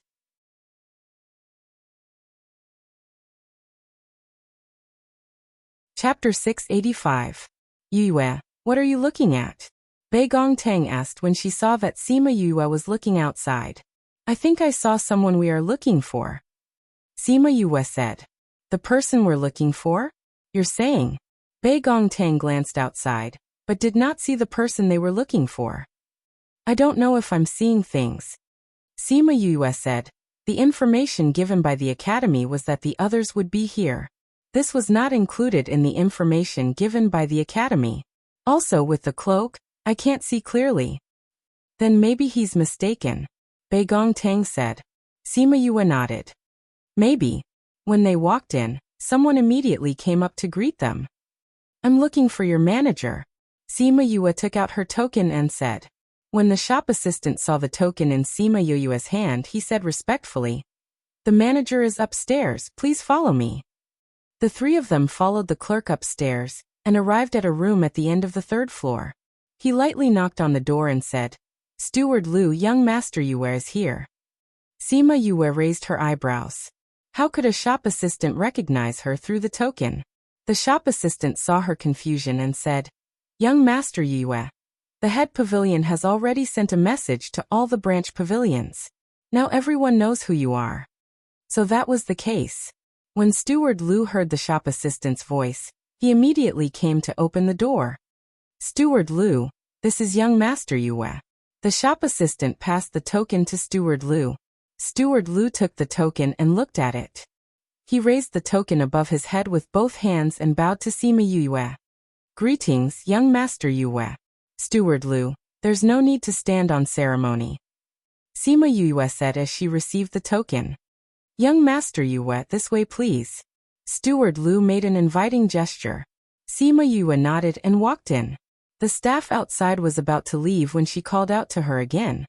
Chapter 685. Yue, what are you looking at? Bei Gongtang asked when she saw that Sima Yue was looking outside. I think I saw someone we are looking for. Sima Yue said. The person we're looking for? You're saying? Bei Gongtang glanced outside, but did not see the person they were looking for. I don't know if I'm seeing things. Sima Yue said. The information given by the academy was that the others would be here. This was not included in the information given by the academy. Also with the cloak, I can't see clearly. Then maybe he's mistaken. Bei Gongtang said. Sima Yue nodded. Maybe. When they walked in, someone immediately came up to greet them. I'm looking for your manager. Sima Yue took out her token and said. When the shop assistant saw the token in Sima Yue's hand, he said respectfully, the manager is upstairs, please follow me. The 3 of them followed the clerk upstairs, and arrived at a room at the end of the 3rd floor. He lightly knocked on the door and said, Steward Liu, young Master Yue is here. Sima Yue raised her eyebrows. How could a shop assistant recognize her through the token? The shop assistant saw her confusion and said, Young Master Yue, the head pavilion has already sent a message to all the branch pavilions. Now everyone knows who you are. So that was the case. When Steward Liu heard the shop assistant's voice, he immediately came to open the door. Steward Liu, this is young Master Yue. The shop assistant passed the token to Steward Liu. Steward Lu took the token and looked at it. He raised the token above his head with both hands and bowed to Sima Yue. Greetings, young Master Yue. Steward Lu, there's no need to stand on ceremony. Sima Yue said as she received the token. Young Master Yue, this way please. Steward Lu made an inviting gesture. Sima Yue nodded and walked in. The staff outside was about to leave when she called out to her again.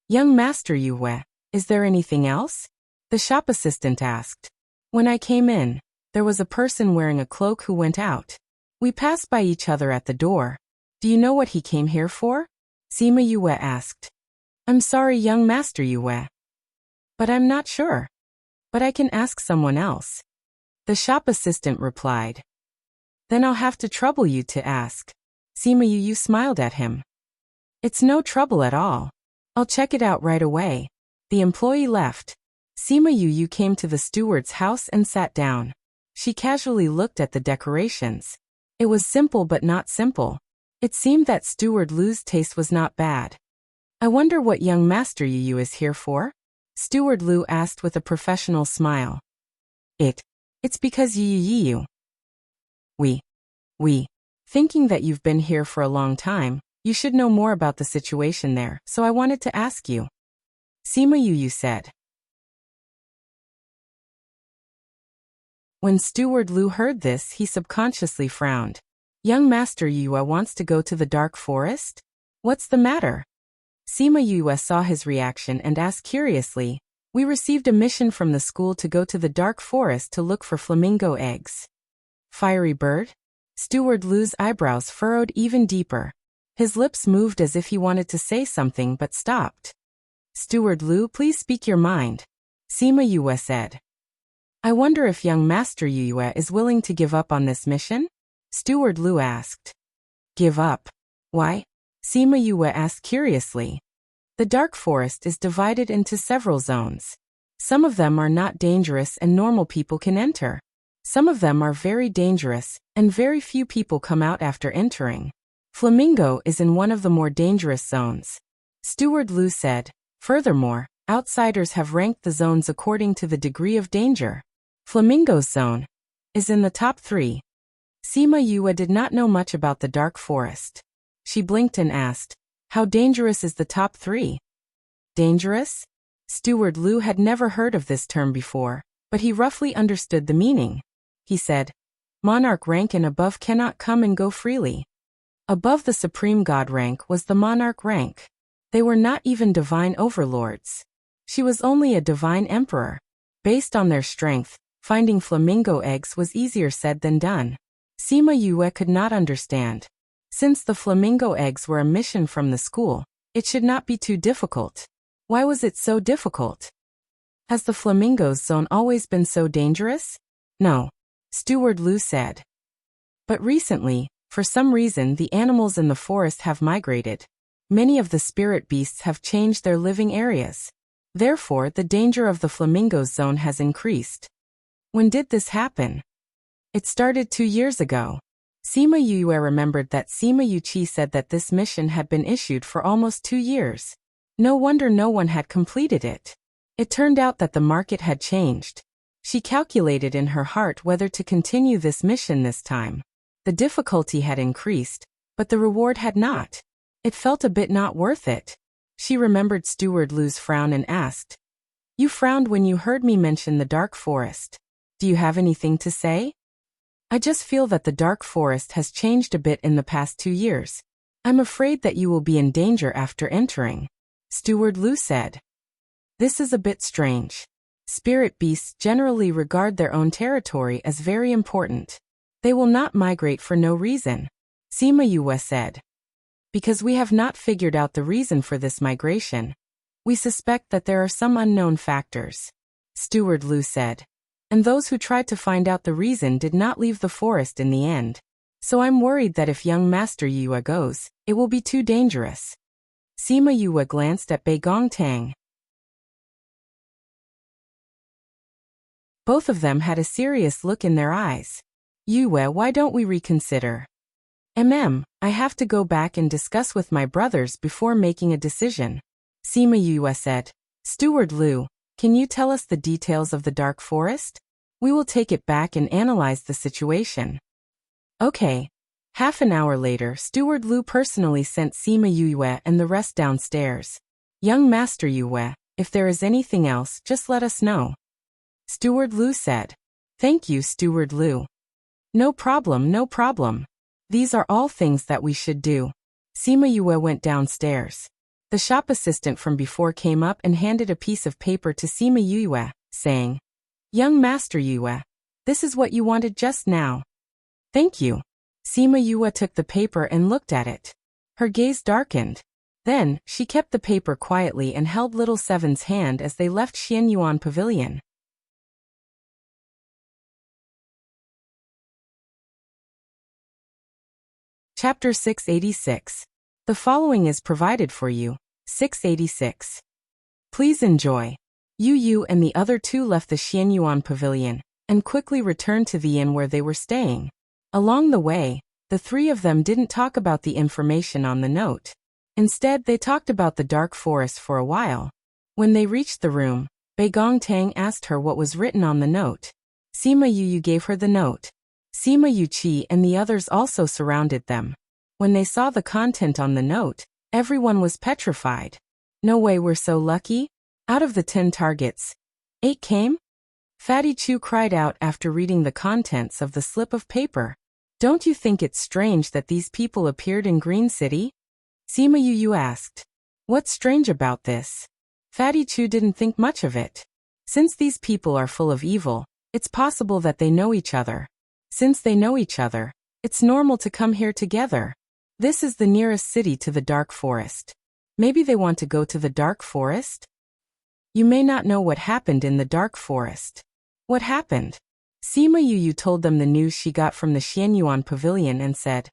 Young Master Yue, is there anything else? The shop assistant asked. When I came in, there was a person wearing a cloak who went out. We passed by each other at the door. Do you know what he came here for? Sima Yue asked. I'm sorry, young Master Yue. But I'm not sure. But I can ask someone else. The shop assistant replied. Then I'll have to trouble you to ask. Sima Yue smiled at him. It's no trouble at all. I'll check it out right away. The employee left. Sima Yue came to the steward's house and sat down. She casually looked at the decorations. It was simple but not simple. It seemed that Steward Lu's taste was not bad. I wonder what young Master Yu is here for? Steward Lu asked with a professional smile. It's because Yu. We. Thinking that you've been here for a long time, you should know more about the situation there, so I wanted to ask you. Sima Yu said. When Steward Lu heard this, he subconsciously frowned. Young Master Yu wants to go to the dark forest? What's the matter? Sima Yu saw his reaction and asked curiously, We received a mission from the school to go to the dark forest to look for flamingo eggs. Fiery bird? Steward Lu's eyebrows furrowed even deeper. His lips moved as if he wanted to say something but stopped. Steward Lu, please speak your mind. Sima Yu said. I wonder if young Master Yu is willing to give up on this mission? Steward Lu asked. Give up? Why? Sima Yu asked curiously. The dark forest is divided into several zones. Some of them are not dangerous and normal people can enter. Some of them are very dangerous, and very few people come out after entering. Flamingo is in one of the more dangerous zones. Steward Lu said. Furthermore, outsiders have ranked the zones according to the degree of danger. Flamingo's zone is in the top 3. Sima Yue did not know much about the dark forest. She blinked and asked, How dangerous is the top 3? Dangerous? Steward Lu had never heard of this term before, but he roughly understood the meaning. He said, Monarch rank and above cannot come and go freely. Above the supreme god rank was the monarch rank. They were not even divine overlords. She was only a divine emperor. Based on their strength, finding flamingo eggs was easier said than done. Sima Yue could not understand. Since the flamingo eggs were a mission from the school, it should not be too difficult. Why was it so difficult? Has the flamingo's zone always been so dangerous? No. Steward Lu said. But recently, for some reason the animals in the forest have migrated. Many of the spirit beasts have changed their living areas. Therefore, the danger of the flamingo's zone has increased. When did this happen? It started 2 years ago. Sima Yue remembered that Sima Yuqi said that this mission had been issued for almost 2 years. No wonder no one had completed it. It turned out that the market had changed. She calculated in her heart whether to continue this mission this time. The difficulty had increased, but the reward had not. It felt a bit not worth it. She remembered Steward Lu's frown and asked, You frowned when you heard me mention the dark forest. Do you have anything to say? I just feel that the dark forest has changed a bit in the past 2 years. I'm afraid that you will be in danger after entering. Steward Lu said. This is a bit strange. Spirit beasts generally regard their own territory as very important. They will not migrate for no reason. Sima Yue said. Because we have not figured out the reason for this migration. We suspect that there are some unknown factors. Steward Lu said. And those who tried to find out the reason did not leave the forest in the end. So I'm worried that if young Master Yue goes, it will be too dangerous. Sima Yue glanced at Bei Gongtang. Both of them had a serious look in their eyes. Yue, why don't we reconsider? I have to go back and discuss with my brothers before making a decision. Sima Yue said. Steward Lu, Can you tell us the details of the dark forest? We will take it back and analyze the situation. Okay. Half an hour later, Steward Lu personally sent Sima Yue and the rest downstairs. Young Master Yue, if there is anything else, just let us know. Steward Lu said. Thank you, Steward Lu. No problem, no problem. These are all things that we should do. Sima Yue went downstairs. The shop assistant from before came up and handed a piece of paper to Sima Yue, saying, Young Master Yue, this is what you wanted just now. Thank you. Sima Yue took the paper and looked at it. Her gaze darkened. Then, she kept the paper quietly and held Little Seven's hand as they left Xianyuan Pavilion. Chapter 686. The following is provided for you. 686. Please enjoy. Yu and the other two left the Xianyuan Pavilion and quickly returned to the inn where they were staying. Along the way, the three of them didn't talk about the information on the note. Instead, they talked about the dark forest for a while. When they reached the room, Bei Gongtang asked her what was written on the note. Sima Yu gave her the note. Sima Yuqi and the others also surrounded them. When they saw the content on the note, everyone was petrified. No way, we're so lucky. Out of the 10 targets, 8 came? Fatty Chu cried out after reading the contents of the slip of paper. Don't you think it's strange that these people appeared in Green City? Sima Yu asked. What's strange about this? Fatty Chu didn't think much of it. Since these people are full of evil, it's possible that they know each other. Since they know each other, it's normal to come here together. This is the nearest city to the dark forest. Maybe they want to go to the dark forest? You may not know what happened in the dark forest. What happened? Sima Yu told them the news she got from the Xianyuan Pavilion and said,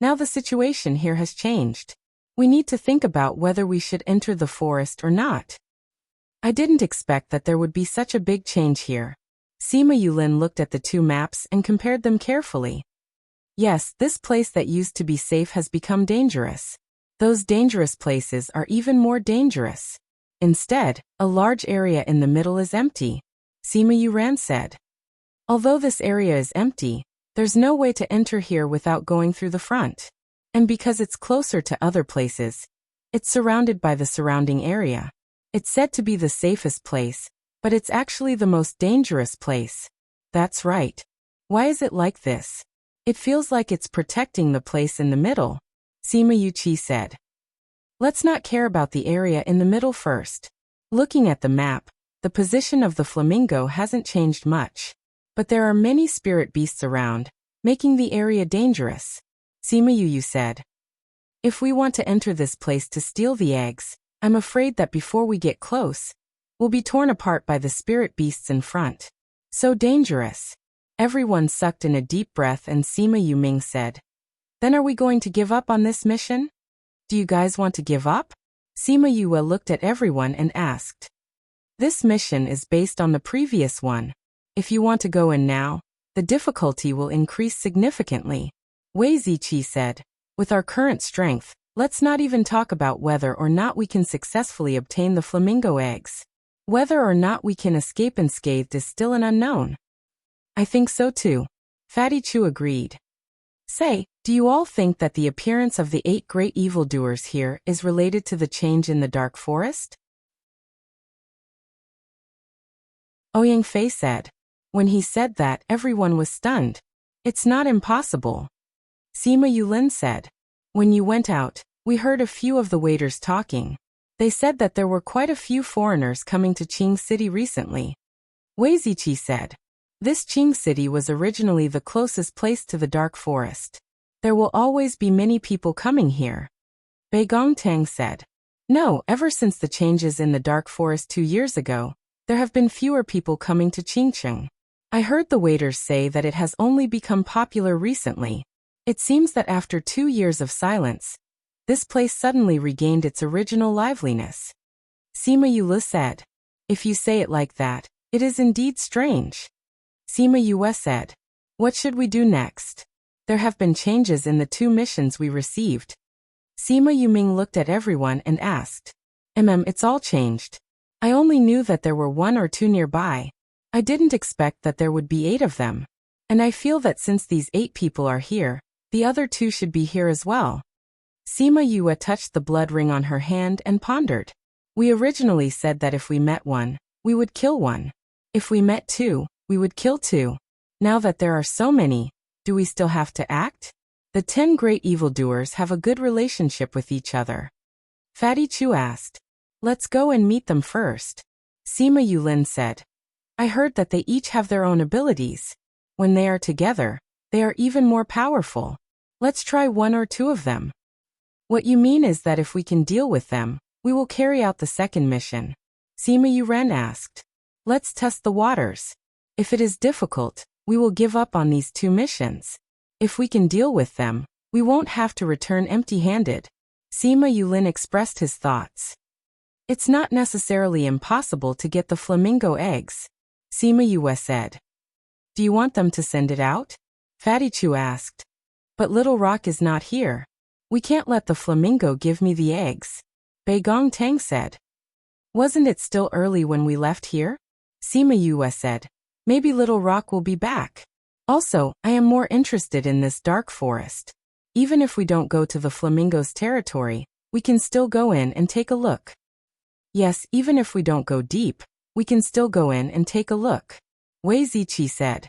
Now the situation here has changed. We need to think about whether we should enter the forest or not. I didn't expect that there would be such a big change here. Sima Yulin looked at the 2 maps and compared them carefully. Yes, this place that used to be safe has become dangerous. Those dangerous places are even more dangerous. Instead, a large area in the middle is empty. Sima Yuran said. Although this area is empty, there's no way to enter here without going through the front. And because it's closer to other places, it's surrounded by the surrounding area. It's said to be the safest place, but it's actually the most dangerous place. That's right. Why is it like this? It feels like it's protecting the place in the middle, Sima Yuqi said. Let's not care about the area in the middle first. Looking at the map, the position of the flamingo hasn't changed much. But there are many spirit beasts around, making the area dangerous, Sima Yu said. If we want to enter this place to steal the eggs, I'm afraid that before we get close, we'll be torn apart by the spirit beasts in front. So dangerous. Everyone sucked in a deep breath and Sima Yuming said, Then are we going to give up on this mission? Do you guys want to give up? Sima Yue looked at everyone and asked. This mission is based on the previous one. If you want to go in now, the difficulty will increase significantly. Wei Ziqi said, With our current strength, let's not even talk about whether or not we can successfully obtain the flamingo eggs. Whether or not we can escape unscathed is still an unknown. I think so too. Fatty Chu agreed. Say, do you all think that the appearance of the 8 great evildoers here is related to the change in the dark forest? Ouyang Fei said. When he said that, everyone was stunned. It's not impossible. Sima Yulin said. When you went out, we heard a few of the waiters talking. They said that there were quite a few foreigners coming to Qing City recently. Wei Ziqi said. This Qing City was originally the closest place to the dark forest. There will always be many people coming here. Bei Gongtang said. No, ever since the changes in the dark forest 2 years ago, there have been fewer people coming to Qingcheng. I heard the waiters say that it has only become popular recently. It seems that after 2 years of silence, this place suddenly regained its original liveliness. Sima Yule said. If you say it like that, it is indeed strange. Sima Yue said. What should we do next? There have been changes in the 2 missions we received. Sima Yuming looked at everyone and asked. It's all changed. I only knew that there were 1 or 2 nearby. I didn't expect that there would be 8 of them. And I feel that since these 8 people are here, the other 2 should be here as well. Sima Yue touched the blood ring on her hand and pondered. We originally said that if we met 1, we would kill 1. If we met 2, we would kill 2. Now that there are so many, do we still have to act? The 10 great evildoers have a good relationship with each other. Fatty Chu asked. Let's go and meet them first. Sima Yulin said. I heard that they each have their own abilities. When they are together, they are even more powerful. Let's try 1 or 2 of them. What you mean is that if we can deal with them, we will carry out the second mission. Sima Yuren asked. Let's test the waters. If it is difficult, we will give up on these 2 missions. If we can deal with them, we won't have to return empty-handed. Sima Yulin expressed his thoughts. It's not necessarily impossible to get the flamingo eggs, Sima Yue said. Do you want them to send it out? Fatty Chu asked. But Little Rock is not here. We can't let the flamingo give me the eggs, Bei Gong Tang said. Wasn't it still early when we left here? Sima Yue said. Maybe Little Rock will be back. Also, I am more interested in this dark forest. Even if we don't go to the flamingo's territory, we can still go in and take a look. Yes, even if we don't go deep, we can still go in and take a look, Wei Ziqi said.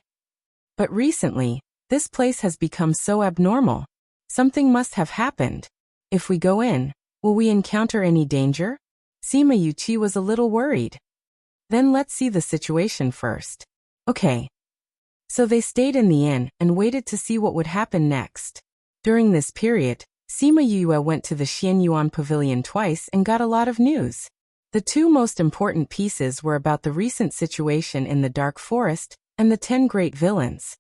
But recently, this place has become so abnormal. Something must have happened. If we go in, will we encounter any danger? Sima Yuqi was a little worried. Then let's see the situation first. Okay. So they stayed in the inn and waited to see what would happen next. During this period, Sima Yue went to the Xianyuan Pavilion twice and got a lot of news. The 2 most important pieces were about the recent situation in the Dark Forest and the 10 great villains.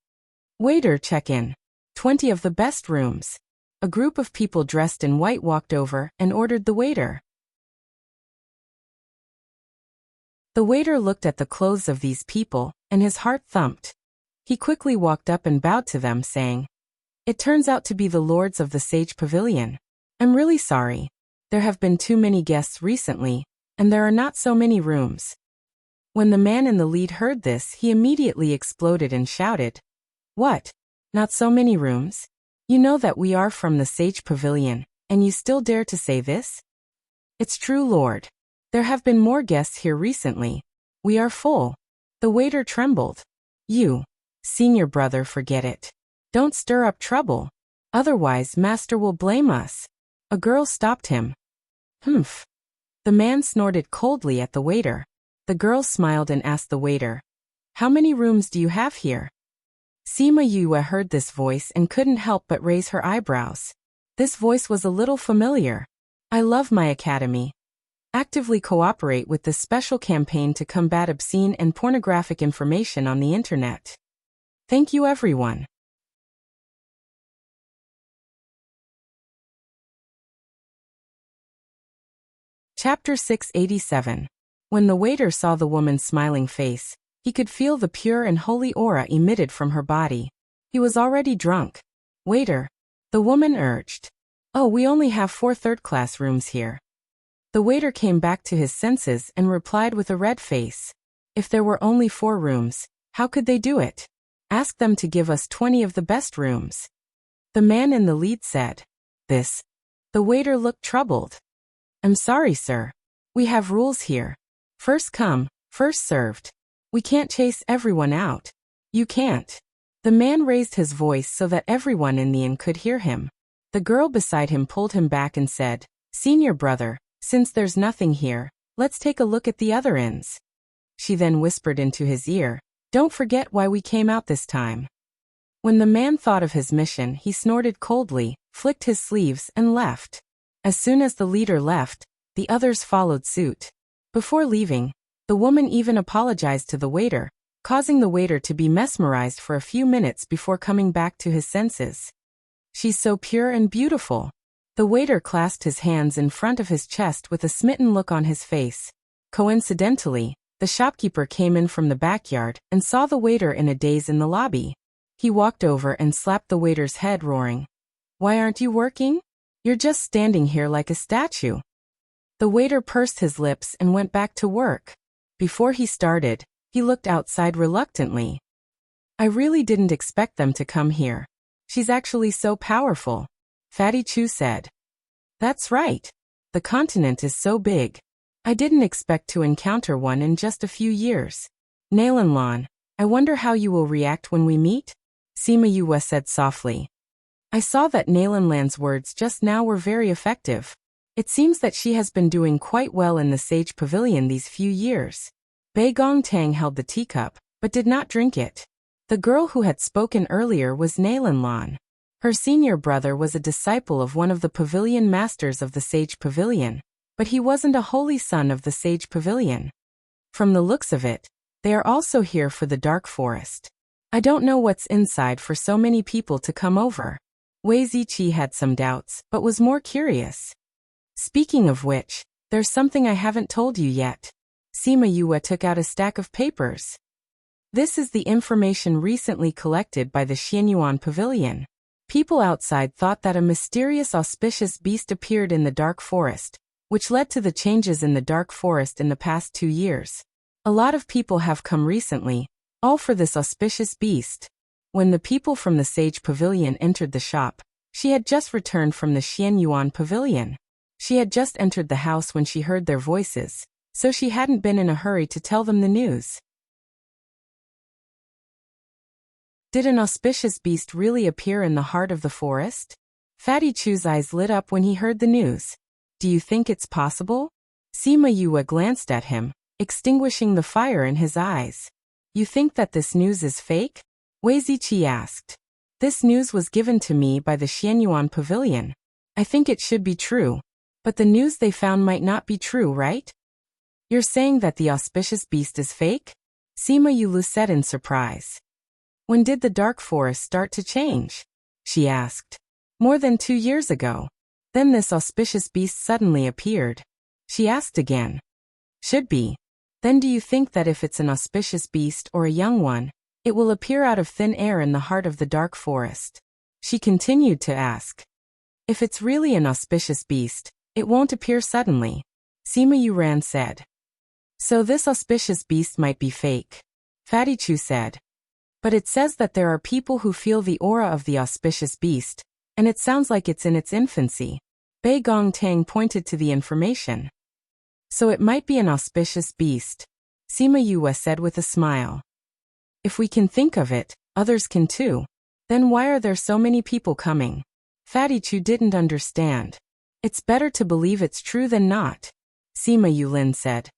Waiter, check in. 20 of the best rooms. A group of people dressed in white walked over and ordered the waiter. The waiter looked at the clothes of these people, and his heart thumped. He quickly walked up and bowed to them, saying, It turns out to be the lords of the Sage Pavilion. I'm really sorry. There have been too many guests recently, and there are not so many rooms. When the man in the lead heard this, he immediately exploded and shouted, What? Not so many rooms? You know that we are from the Sage Pavilion, and you still dare to say this? It's true, Lord. There have been more guests here recently. We are full. The waiter trembled. You, senior brother, forget it. Don't stir up trouble. Otherwise, master will blame us. A girl stopped him. Humph. The man snorted coldly at the waiter. The girl smiled and asked the waiter, How many rooms do you have here? Sima Yue heard this voice and couldn't help but raise her eyebrows. This voice was a little familiar. I love my academy. Actively cooperate with this special campaign to combat obscene and pornographic information on the internet. Thank you, everyone. Chapter 687. When the waiter saw the woman's smiling face, he could feel the pure and holy aura emitted from her body. He was already drunk. Waiter, the woman urged. Oh, we only have 4 third-class rooms here. The waiter came back to his senses and replied with a red face. If there were only 4 rooms, how could they do it? Ask them to give us 20 of the best rooms. The man in the lead said. This. The waiter looked troubled. I'm sorry, sir. We have rules here. First come, first served. We can't chase everyone out. You can't. The man raised his voice so that everyone in the inn could hear him. The girl beside him pulled him back and said, Senior brother, since there's nothing here, let's take a look at the other inns. She then whispered into his ear, Don't forget why we came out this time. When the man thought of his mission, he snorted coldly, flicked his sleeves, and left. As soon as the leader left, the others followed suit. Before leaving, the woman even apologized to the waiter, causing the waiter to be mesmerized for a few minutes before coming back to his senses. She's so pure and beautiful. The waiter clasped his hands in front of his chest with a smitten look on his face. Coincidentally, the shopkeeper came in from the backyard and saw the waiter in a daze in the lobby. He walked over and slapped the waiter's head, roaring, Why aren't you working? You're just standing here like a statue. The waiter pursed his lips and went back to work. Before he started, he looked outside reluctantly. I really didn't expect them to come here. She's actually so powerful, Fatty Chu said. That's right. The continent is so big. I didn't expect to encounter one in just a few years. Nalanlan, I wonder how you will react when we meet? Sima Yue said softly. I saw that Nalanlan's words just now were very effective. It seems that she has been doing quite well in the Sage Pavilion these few years. Bei Gongtang held the teacup, but did not drink it. The girl who had spoken earlier was Nalanlan. Her senior brother was a disciple of one of the pavilion masters of the Sage Pavilion, but he wasn't a holy son of the Sage Pavilion. From the looks of it, they are also here for the Dark Forest. I don't know what's inside for so many people to come over. Wei Ziqi had some doubts, but was more curious. Speaking of which, there's something I haven't told you yet. Sima Yue took out a stack of papers. This is the information recently collected by the Xianyuan Pavilion. People outside thought that a mysterious auspicious beast appeared in the Dark Forest, which led to the changes in the Dark Forest in the past 2 years. A lot of people have come recently, all for this auspicious beast. When the people from the Sage Pavilion entered the shop, she had just returned from the Xianyuan Pavilion. She had just entered the house when she heard their voices, so she hadn't been in a hurry to tell them the news. Did an auspicious beast really appear in the heart of the forest? Fatty Chu's eyes lit up when he heard the news. Do you think it's possible? Sima Yue glanced at him, extinguishing the fire in his eyes. You think that this news is fake? Wei Ziqi asked. This news was given to me by the Xianyuan Pavilion. I think it should be true. But the news they found might not be true, right? You're saying that the auspicious beast is fake? Sima Yue said in surprise. When did the Dark Forest start to change? She asked. More than 2 years ago. Then this auspicious beast suddenly appeared. She asked again. Should be. Then do you think that if it's an auspicious beast or a young one, it will appear out of thin air in the heart of the Dark Forest? She continued to ask. If it's really an auspicious beast, it won't appear suddenly, Sima Yue said. So this auspicious beast might be fake, Fatty Chu said. But it says that there are people who feel the aura of the auspicious beast, and it sounds like it's in its infancy. Bei Gongtang pointed to the information. So it might be an auspicious beast, Sima Yue said with a smile. If we can think of it, others can too. Then why are there so many people coming? Fatty Chu didn't understand. It's better to believe it's true than not, Sima Yue said.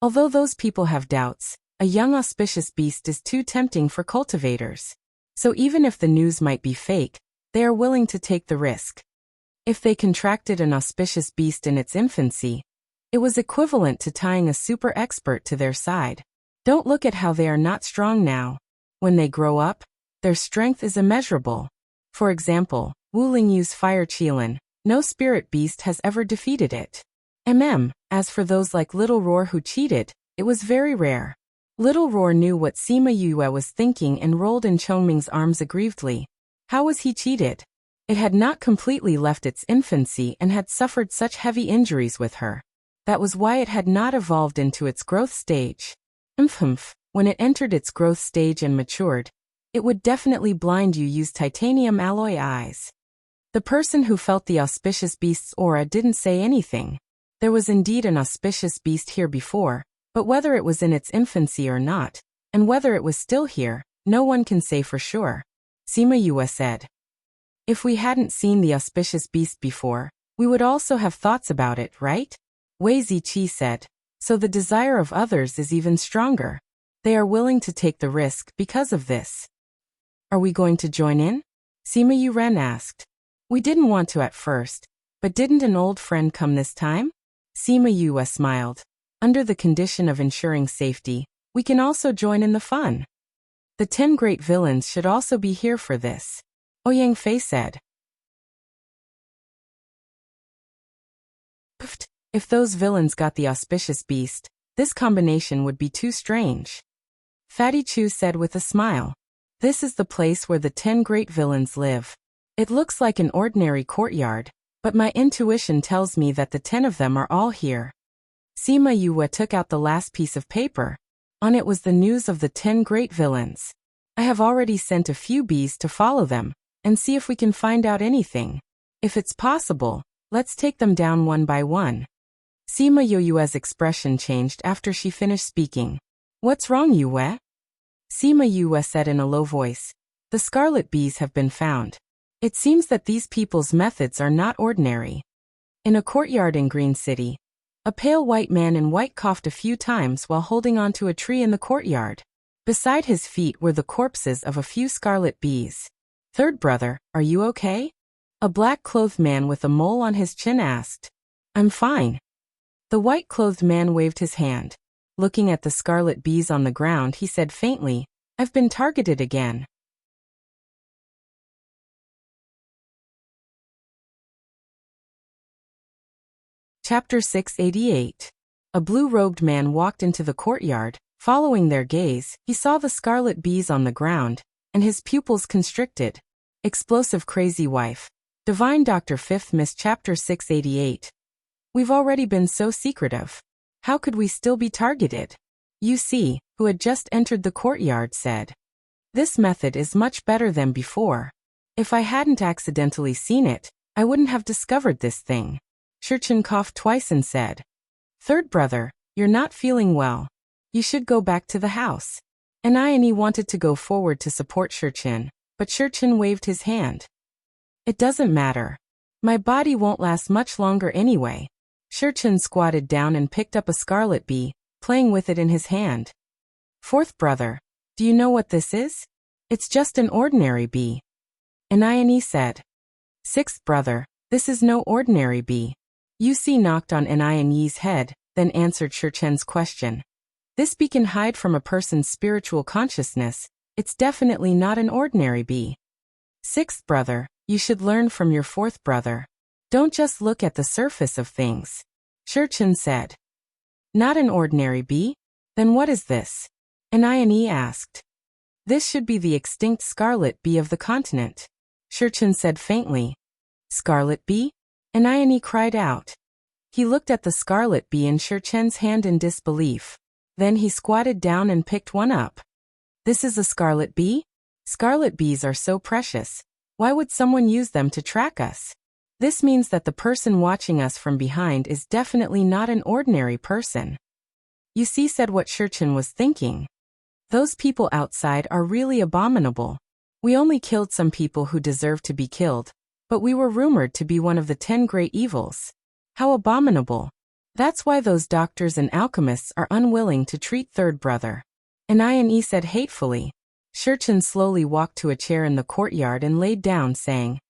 Although those people have doubts, a young auspicious beast is too tempting for cultivators. So even if the news might be fake, they are willing to take the risk. If they contracted an auspicious beast in its infancy, it was equivalent to tying a super expert to their side. Don't look at how they are not strong now. When they grow up, their strength is immeasurable. For example, Wu Lingyu's fire Qilin, no spirit beast has ever defeated it. As for those like Little Roar who cheated, it was very rare. Little Roar knew what Sima Yue was thinking and rolled in Chongming's arms aggrievedly. How was he cheated? It had not completely left its infancy and had suffered such heavy injuries with her. That was why it had not evolved into its growth stage. When it entered its growth stage and matured, it would definitely blind you. Use titanium alloy eyes. The person who felt the auspicious beast's aura didn't say anything. There was indeed an auspicious beast here before, but whether it was in its infancy or not, and whether it was still here, no one can say for sure, Sima Yue said. If we hadn't seen the auspicious beast before, we would also have thoughts about it, right? Wei Ziqi said. So the desire of others is even stronger. They are willing to take the risk because of this. Are we going to join in? Sima Yue asked. We didn't want to at first, but didn't an old friend come this time? Sima Yue smiled. Under the condition of ensuring safety, we can also join in the fun. The 10 great villains should also be here for this, Ouyang Fei said. If those villains got the auspicious beast, this combination would be too strange. Fatty Chu said with a smile. This is the place where the 10 great villains live. It looks like an ordinary courtyard, But my intuition tells me that the 10 of them are all here. Sima Yue took out the last piece of paper. On it was the news of the 10 great villains. I have already sent a few bees to follow them, and see if we can find out anything. If it's possible, let's take them down one by one. Sima Yue's expression changed after she finished speaking. What's wrong, Yue? Sima Yue said in a low voice. The scarlet bees have been found. It seems that these people's methods are not ordinary. In a courtyard in Green City, a pale white man in white coughed a few times while holding onto a tree in the courtyard. Beside his feet were the corpses of a few scarlet bees. Third brother, are you okay? A black-clothed man with a mole on his chin asked. I'm fine. The white-clothed man waved his hand. Looking at the scarlet bees on the ground, he said faintly, I've been targeted again. Chapter 688. A blue-robed man walked into the courtyard. Following their gaze, he saw the scarlet bees on the ground, and his pupils constricted. Explosive crazy wife. Divine Dr. 5th Miss Chapter 688. We've already been so secretive. How could we still be targeted? You see, who had just entered the courtyard said. This method is much better than before. If I hadn't accidentally seen it, I wouldn't have discovered this thing. Shurchen coughed twice and said. Third brother, you're not feeling well. You should go back to the house. Anione wanted to go forward to support Shurchen, but Shurchen waved his hand. It doesn't matter. My body won't last much longer anyway. Shurchen squatted down and picked up a scarlet bee, playing with it in his hand. Fourth brother, do you know what this is? It's just an ordinary bee. Anione said. Sixth brother, this is no ordinary bee. Yusi knocked on Anione's head, then answered Shurchen's question. This bee can hide from a person's spiritual consciousness. It's definitely not an ordinary bee. Sixth brother, you should learn from your fourth brother. Don't just look at the surface of things. Shurchen said. Not an ordinary bee? Then what is this? Anione asked. This should be the extinct scarlet bee of the continent. Shurchen said faintly. Scarlet bee? Anione cried out. He looked at the scarlet bee in Shurchen's hand in disbelief. Then he squatted down and picked one up. This is a scarlet bee? Scarlet bees are so precious. Why would someone use them to track us? This means that the person watching us from behind is definitely not an ordinary person. Yusi said what Shurchen was thinking. Those people outside are really abominable. We only killed some people who deserve to be killed, but we were rumored to be one of the 10 great evils. How abominable. That's why those doctors and alchemists are unwilling to treat third brother. Anione said hatefully. Shurchen slowly walked to a chair in the courtyard and laid down, saying,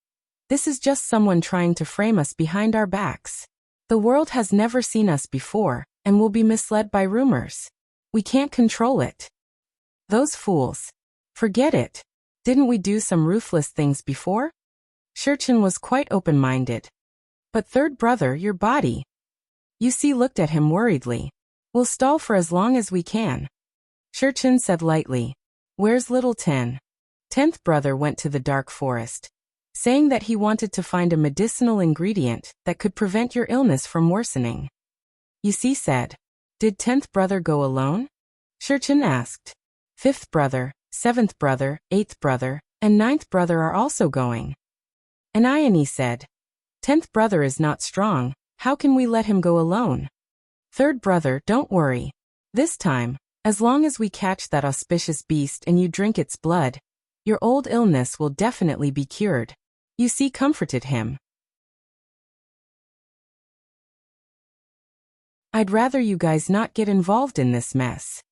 This is just someone trying to frame us behind our backs. The world has never seen us before, and will be misled by rumors. We can't control it. Those fools. Forget it. Didn't we do some ruthless things before? Shurchen was quite open-minded. But third brother, your body. Yusi looked at him worriedly. We'll stall for as long as we can. Shurchen said lightly. Where's little 10? 10th brother went to the dark forest, saying that he wanted to find a medicinal ingredient that could prevent your illness from worsening. Yusi said. Did 10th brother go alone? Shurchen asked. 5th brother, 7th brother, 8th brother, and 9th brother are also going. Anione said. 10th brother is not strong. How can we let him go alone? Third brother, don't worry. This time, as long as we catch that auspicious beast and you drink its blood, your old illness will definitely be cured. Yusi comforted him. I'd rather you guys not get involved in this mess.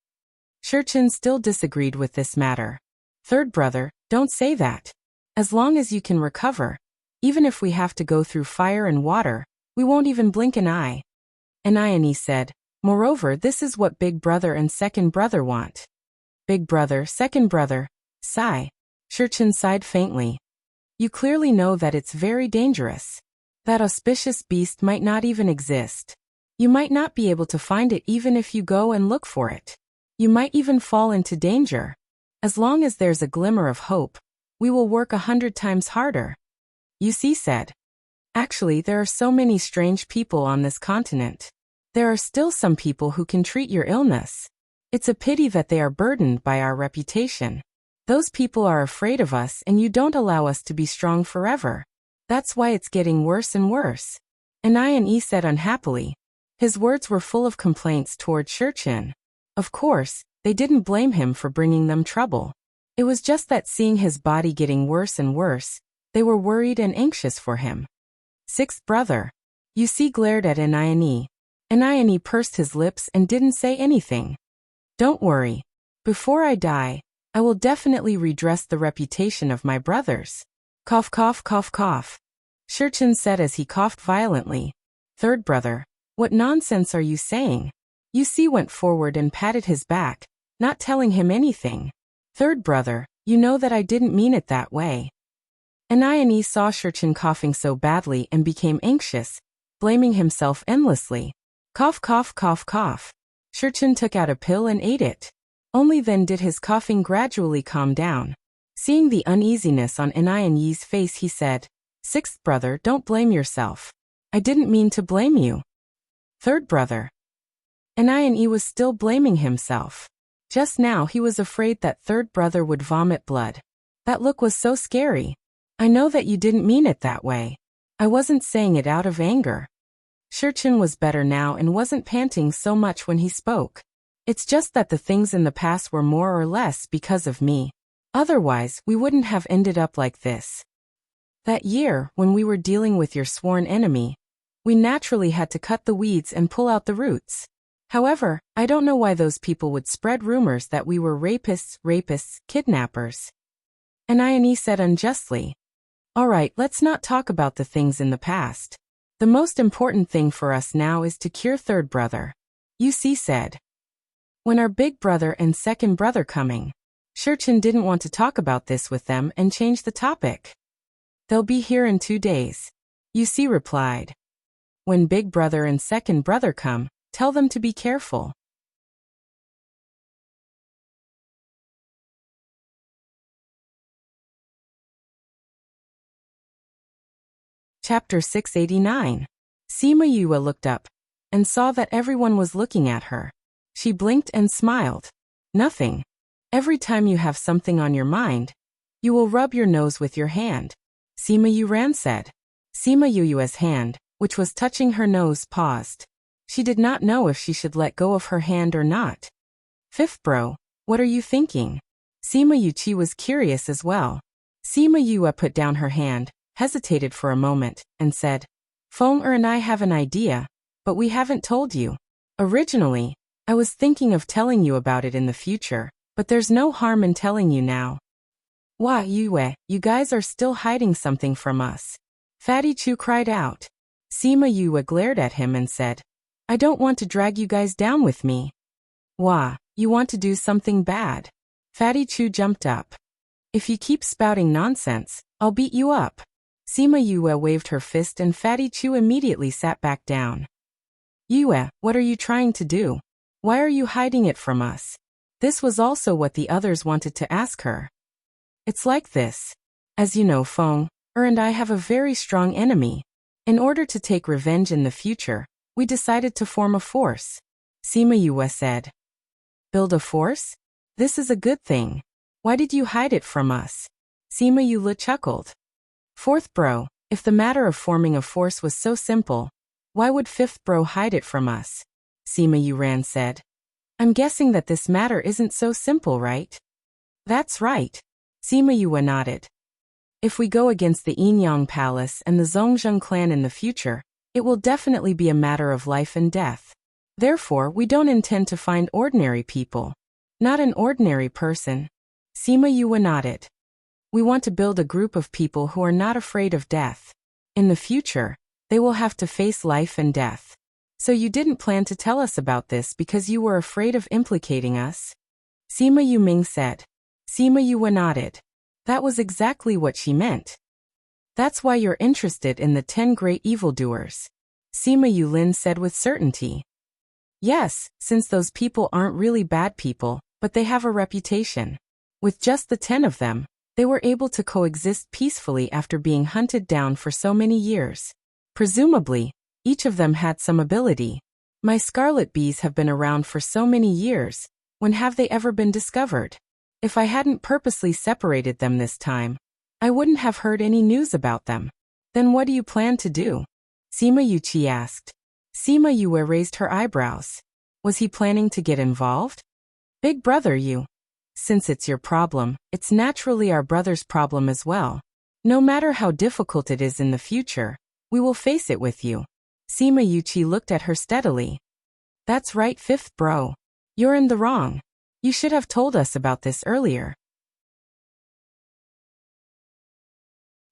Shurchen still disagreed with this matter. Third brother, don't say that. As long as you can recover, even if we have to go through fire and water, we won't even blink an eye. Anione said. Moreover, this is what big brother and second brother want. Big brother, second brother. Sigh. Shurchen sighed faintly. You clearly know that it's very dangerous. That auspicious beast might not even exist. You might not be able to find it even if you go and look for it. You might even fall into danger. As long as there's a glimmer of hope, we will work 100 times harder. Yusi said. Actually, there are so many strange people on this continent. There are still some people who can treat your illness. It's a pity that they are burdened by our reputation. Those people are afraid of us and you don't allow us to be strong forever. That's why it's getting worse and worse. Anayani said unhappily. His words were full of complaints toward Shurchin. Of course, they didn't blame him for bringing them trouble. It was just that seeing his body getting worse and worse, they were worried and anxious for him. Sixth brother. Wuxia glared at Anayani. Anayani pursed his lips and didn't say anything. Don't worry. Before I die, I will definitely redress the reputation of my brothers. Cough cough cough cough. Shurchin said as he coughed violently. Third brother. What nonsense are you saying? Wuxia went forward and patted his back, not telling him anything. Third brother, you know that I didn't mean it that way. Anayani saw Shurchin coughing so badly and became anxious, blaming himself endlessly. Cough cough cough cough. Shurchin took out a pill and ate it. Only then did his coughing gradually calm down. Seeing the uneasiness on Anayani's face, he said, Sixth brother, don't blame yourself. I didn't mean to blame you. Third brother. Anayani was still blaming himself. Just now he was afraid that third brother would vomit blood. That look was so scary. I know that you didn't mean it that way. I wasn't saying it out of anger. Shurchin was better now and wasn't panting so much when he spoke. It's just that the things in the past were more or less because of me. Otherwise, we wouldn't have ended up like this. That year, when we were dealing with your sworn enemy, we naturally had to cut the weeds and pull out the roots. However, I don't know why those people would spread rumors that we were rapists, kidnappers. Anayani said unjustly. All right, let's not talk about the things in the past. The most important thing for us now is to cure third brother. Wuxia said. When are big brother and second brother coming? Shurchin didn't want to talk about this with them and changed the topic. They'll be here in 2 days. Wuxia replied. When big brother and second brother come, tell them to be careful. Chapter 689. Sima Yue looked up and saw that everyone was looking at her. She blinked and smiled. Nothing. Every time you have something on your mind, you will rub your nose with your hand. Sima Yuran said. Sima Yue's hand, which was touching her nose, paused. She did not know if she should let go of her hand or not. Fifth bro, what are you thinking? Sima Yuchi was curious as well. Sima Yue put down her hand, hesitated for a moment, and said, Feng and I have an idea, but we haven't told you. Originally, I was thinking of telling you about it in the future, but there's no harm in telling you now. Wah Yue, you guys are still hiding something from us. Fatty Chu cried out. Sima Yue glared at him and said, I don't want to drag you guys down with me. Wah, you want to do something bad? Fatty Chu jumped up. If you keep spouting nonsense, I'll beat you up. Sima Yue waved her fist and Fatty Chu immediately sat back down. Yue, what are you trying to do? Why are you hiding it from us? This was also what the others wanted to ask her. It's like this. As you know, Feng and I have a very strong enemy. In order to take revenge in the future, we decided to form a force. Sima Yue said. Build a force? This is a good thing. Why did you hide it from us? Sima Yue chuckled. Fourth bro, if the matter of forming a force was so simple, why would fifth bro hide it from us? Sima Yuran said. I'm guessing that this matter isn't so simple, right? That's right. Sima Yue nodded. If we go against the Yinyang Palace and the Zhongzheng clan in the future, it will definitely be a matter of life and death. Therefore, we don't intend to find ordinary people. Not an ordinary person. Sima Yue nodded. We want to build a group of people who are not afraid of death. In the future, they will have to face life and death. So you didn't plan to tell us about this because you were afraid of implicating us? Sima Yuming said. Sima Yue nodded. That was exactly what she meant. That's why you're interested in the 10 great evildoers. Sima Yulin said with certainty. Yes, since those people aren't really bad people, but they have a reputation. With just the 10 of them, they were able to coexist peacefully after being hunted down for so many years. Presumably, each of them had some ability. My scarlet bees have been around for so many years. When have they ever been discovered? If I hadn't purposely separated them this time, I wouldn't have heard any news about them. Then what do you plan to do? Sima Yuchi asked. Sima Yue raised her eyebrows. Was he planning to get involved? Big brother you. Since it's your problem, it's naturally our brother's problem as well. No matter how difficult it is in the future, we will face it with you. Sima Yuchi looked at her steadily. That's right, fifth bro. You're in the wrong. You should have told us about this earlier.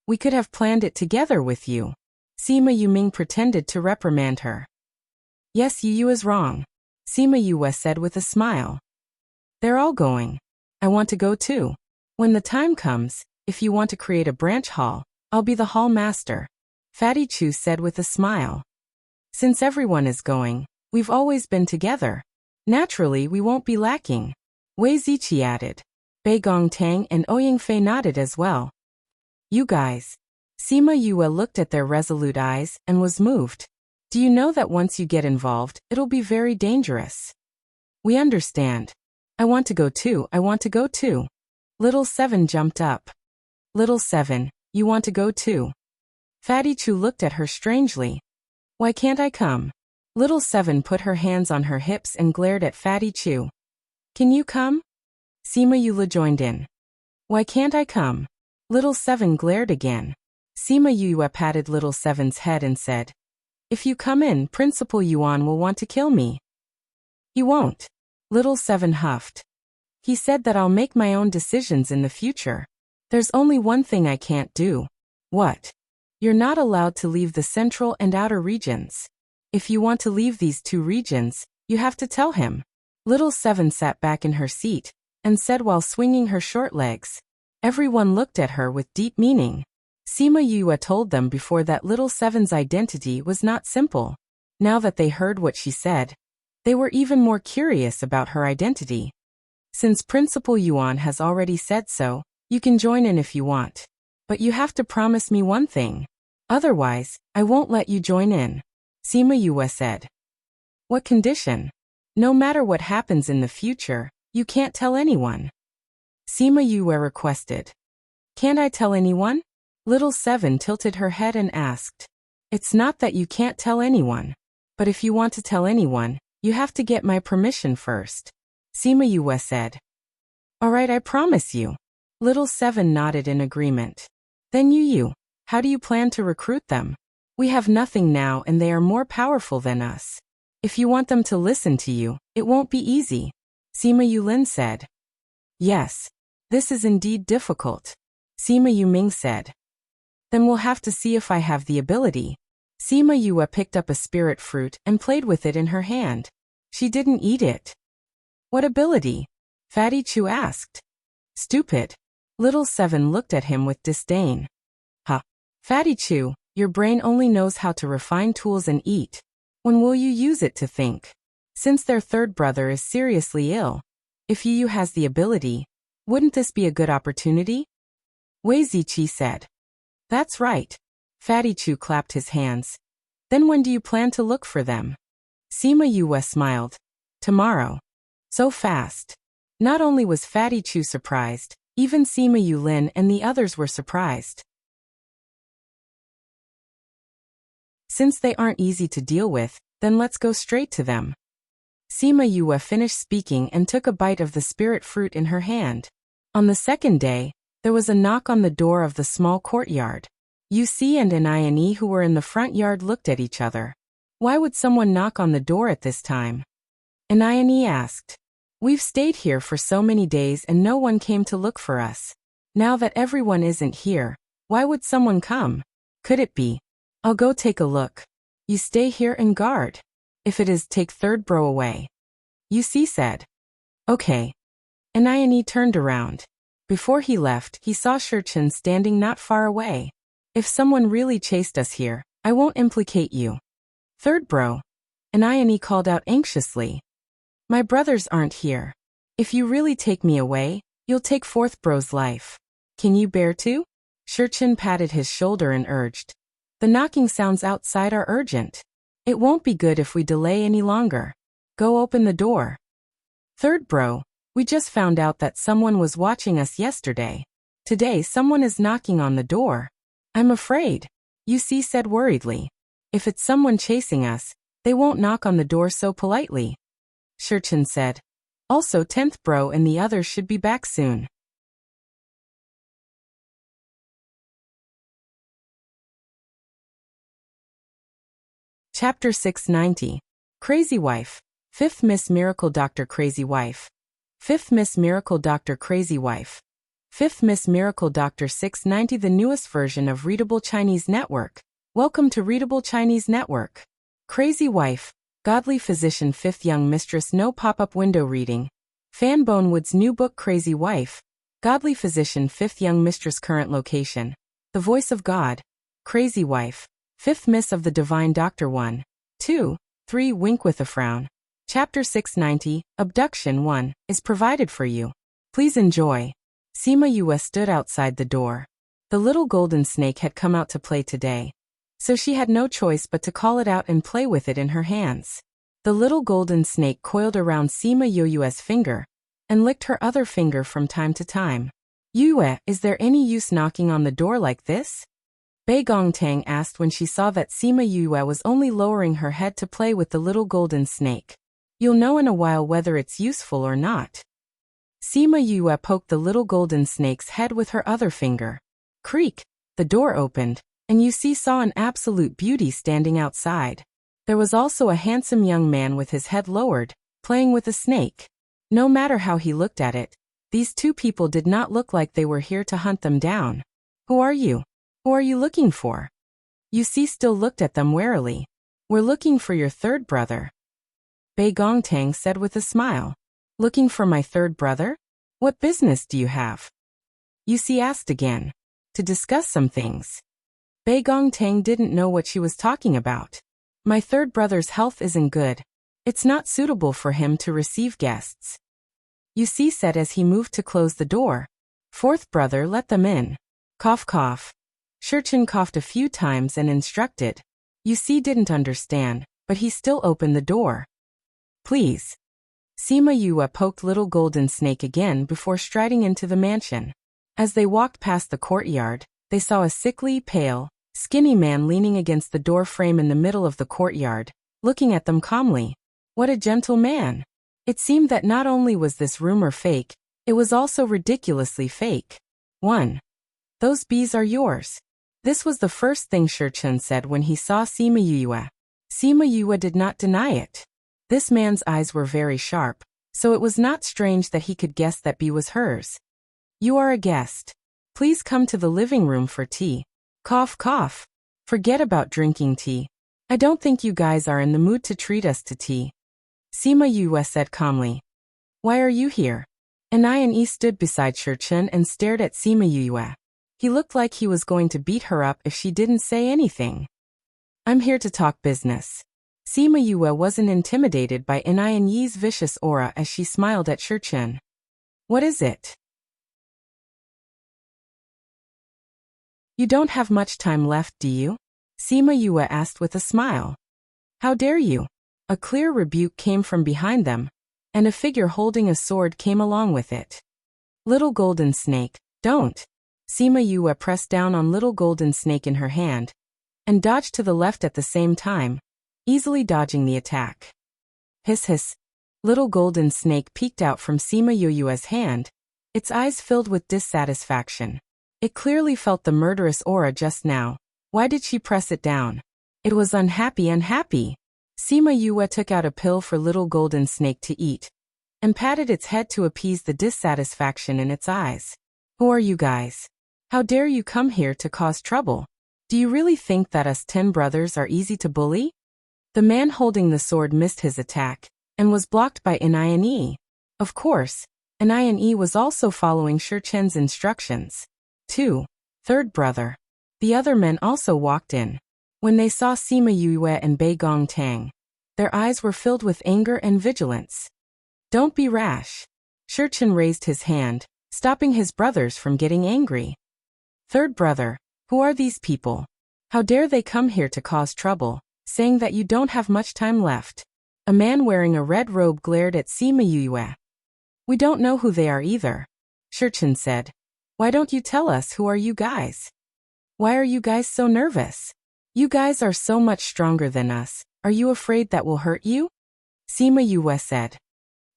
We could have planned it together with you. Sima Yuming pretended to reprimand her. Yes, Yu is wrong, Sima Yue said with a smile. They're all going. I want to go too. When the time comes, if you want to create a branch hall, I'll be the hall master, Fatty Chu said with a smile. Since everyone is going, we've always been together. Naturally, we won't be lacking, Wei Ziqi added. Bei Gongtang and Ouying Fei nodded as well. You guys. Sima Yue looked at their resolute eyes and was moved. Do you know that once you get involved, it'll be very dangerous? We understand. I want to go too, I want to go too. Little Seven jumped up. Little Seven, you want to go too? Fatty Chu looked at her strangely. Why can't I come? Little Seven put her hands on her hips and glared at Fatty Chu. Can you come? Sima Yue joined in. Why can't I come? Little Seven glared again. Sima Yue patted Little Seven's head and said, If you come in, Principal Yuan will want to kill me. He won't. Little Seven huffed. He said that I'll make my own decisions in the future. There's only one thing I can't do. What? You're not allowed to leave the central and outer regions. If you want to leave these two regions, you have to tell him. Little Seven sat back in her seat and said while swinging her short legs. Everyone looked at her with deep meaning. Sima Yue told them before that Little Seven's identity was not simple. Now that they heard what she said, they were even more curious about her identity. Since Principal Yuan has already said so, you can join in if you want. But you have to promise me one thing. Otherwise, I won't let you join in, Sima Yue said. What condition? No matter what happens in the future, you can't tell anyone. Sima Yue requested. Can't I tell anyone? Little Seven tilted her head and asked. It's not that you can't tell anyone. But if you want to tell anyone, you have to get my permission first, Sima Yue said. Alright, I promise you. Little Seven nodded in agreement. Then you, how do you plan to recruit them? We have nothing now and they are more powerful than us. If you want them to listen to you, it won't be easy, Sima Yulin said. Yes. This is indeed difficult, Sima Yuming said. Then we'll have to see if I have the ability. Sima Yue picked up a spirit fruit and played with it in her hand. She didn't eat it. What ability? Fatty Chu asked. Stupid. Little Seven looked at him with disdain. Huh. Fatty Chu, your brain only knows how to refine tools and eat. When will you use it to think? Since their third brother is seriously ill, if Yu has the ability, wouldn't this be a good opportunity? Wei Ziqi said. That's right. Fatty Chu clapped his hands. Then when do you plan to look for them? Sima Yue smiled. Tomorrow. So fast. Not only was Fatty Chu surprised, even Sima Yulin and the others were surprised. Since they aren't easy to deal with, then let's go straight to them. Sima Yue finished speaking and took a bite of the spirit fruit in her hand. On the second day, there was a knock on the door of the small courtyard. Yuci and Aniani who were in the front yard looked at each other. Why would someone knock on the door at this time? Aniani asked. We've stayed here for so many days and no one came to look for us. Now that everyone isn't here, why would someone come? Could it be? I'll go take a look. You stay here and guard. If it is, take third bro away. Yuci said. Okay. Aniani turned around. Before he left, he saw Shurchen standing not far away. If someone really chased us here, I won't implicate you. Third bro. Aniani called out anxiously. My brothers aren't here. If you really take me away, you'll take fourth bro's life. Can you bear to? Shurchen patted his shoulder and urged. The knocking sounds outside are urgent. It won't be good if we delay any longer. Go open the door. Third bro, we just found out that someone was watching us yesterday. Today someone is knocking on the door. I'm afraid. Wuxia said worriedly. If it's someone chasing us, they won't knock on the door so politely. Shurchen said. Also 10th bro and the others should be back soon. Chapter 690. Crazy Wife. 5th Miss Miracle Dr. Crazy Wife. 5th Miss Miracle Dr. Crazy Wife. 5th Miss Miracle Dr. 690. The newest version of Readable Chinese Network. Welcome to Readable Chinese Network. Crazy Wife. Godly Physician 5th Young Mistress. No pop-up window reading. Fan Bonewood's new book Crazy Wife. Godly Physician 5th Young Mistress. Current location. The Voice of God. Crazy Wife. 5th Miss of the Divine Doctor 1. 2. 3. Wink with a frown. Chapter 690, Abduction 1, is provided for you. Please enjoy. Sima Yue stood outside the door. The little golden snake had come out to play today, so she had no choice but to call it out and play with it in her hands. The little golden snake coiled around Sima Yue's finger and licked her other finger from time to time. Yue, is there any use knocking on the door like this? Bei Gongtang asked when she saw that Sima Yue was only lowering her head to play with the little golden snake. You'll know in a while whether it's useful or not. Sima Yue poked the little golden snake's head with her other finger. Creak! The door opened, and Wuxia saw an absolute beauty standing outside. There was also a handsome young man with his head lowered, playing with a snake. No matter how he looked at it, these two people did not look like they were here to hunt them down. Who are you? Who are you looking for? Wuxia still looked at them warily. We're looking for your third brother. Bei Gongtang said with a smile. Looking for my third brother? What business do you have? Wuxia asked again. To discuss some things. Bei Gongtang didn't know what she was talking about. My third brother's health isn't good. It's not suitable for him to receive guests. Wuxia said as he moved to close the door. Fourth brother, let them in. Cough cough. Shurchen coughed a few times and instructed. Wuxia didn't understand, but he still opened the door. Please. Sima Yue poked little golden snake again before striding into the mansion. As they walked past the courtyard, they saw a sickly, pale, skinny man leaning against the door frame in the middle of the courtyard, looking at them calmly. What a gentle man. It seemed that not only was this rumor fake, it was also ridiculously fake. 1. Those bees are yours. This was the first thing Shurchen said when he saw Sima Yue. Sima Yue did not deny it. This man's eyes were very sharp, so it was not strange that he could guess that bee was hers. You are a guest. Please come to the living room for tea. Cough cough. Forget about drinking tea. I don't think you guys are in the mood to treat us to tea. Sima Yue said calmly. Why are you here? Annie stood beside Shurchen and stared at Sima Yue. He looked like he was going to beat her up if she didn't say anything. I'm here to talk business. Sima Yue wasn't intimidated by Annie's vicious aura as she smiled at Shurchen. What is it? You don't have much time left, do you? Sima Yue asked with a smile. How dare you? A clear rebuke came from behind them, and a figure holding a sword came along with it. Little golden snake, don't. Sima Yue pressed down on little golden snake in her hand, and dodged to the left at the same time, easily dodging the attack. Hiss hiss. Little golden snake peeked out from Sima Yue's hand, its eyes filled with dissatisfaction. It clearly felt the murderous aura just now. Why did she press it down? It was unhappy. Sima Yue took out a pill for little golden snake to eat, and patted its head to appease the dissatisfaction in its eyes. Who are you guys? How dare you come here to cause trouble? Do you really think that us 10 brothers are easy to bully? The man holding the sword missed his attack, and was blocked by Annie. Of course, Annie was also following Shurchen's instructions. 2. Third brother. The other men also walked in. When they saw Sima Yue and Bei Gongtang, their eyes were filled with anger and vigilance. Don't be rash. Shurchen raised his hand, stopping his brothers from getting angry. Third brother, who are these people? How dare they come here to cause trouble, saying that you don't have much time left. A man wearing a red robe glared at Sima Yue. We don't know who they are either. Shurchen said. Why don't you tell us who are you guys? Why are you guys so nervous? You guys are so much stronger than us. Are you afraid that will hurt you? Sima Yue said.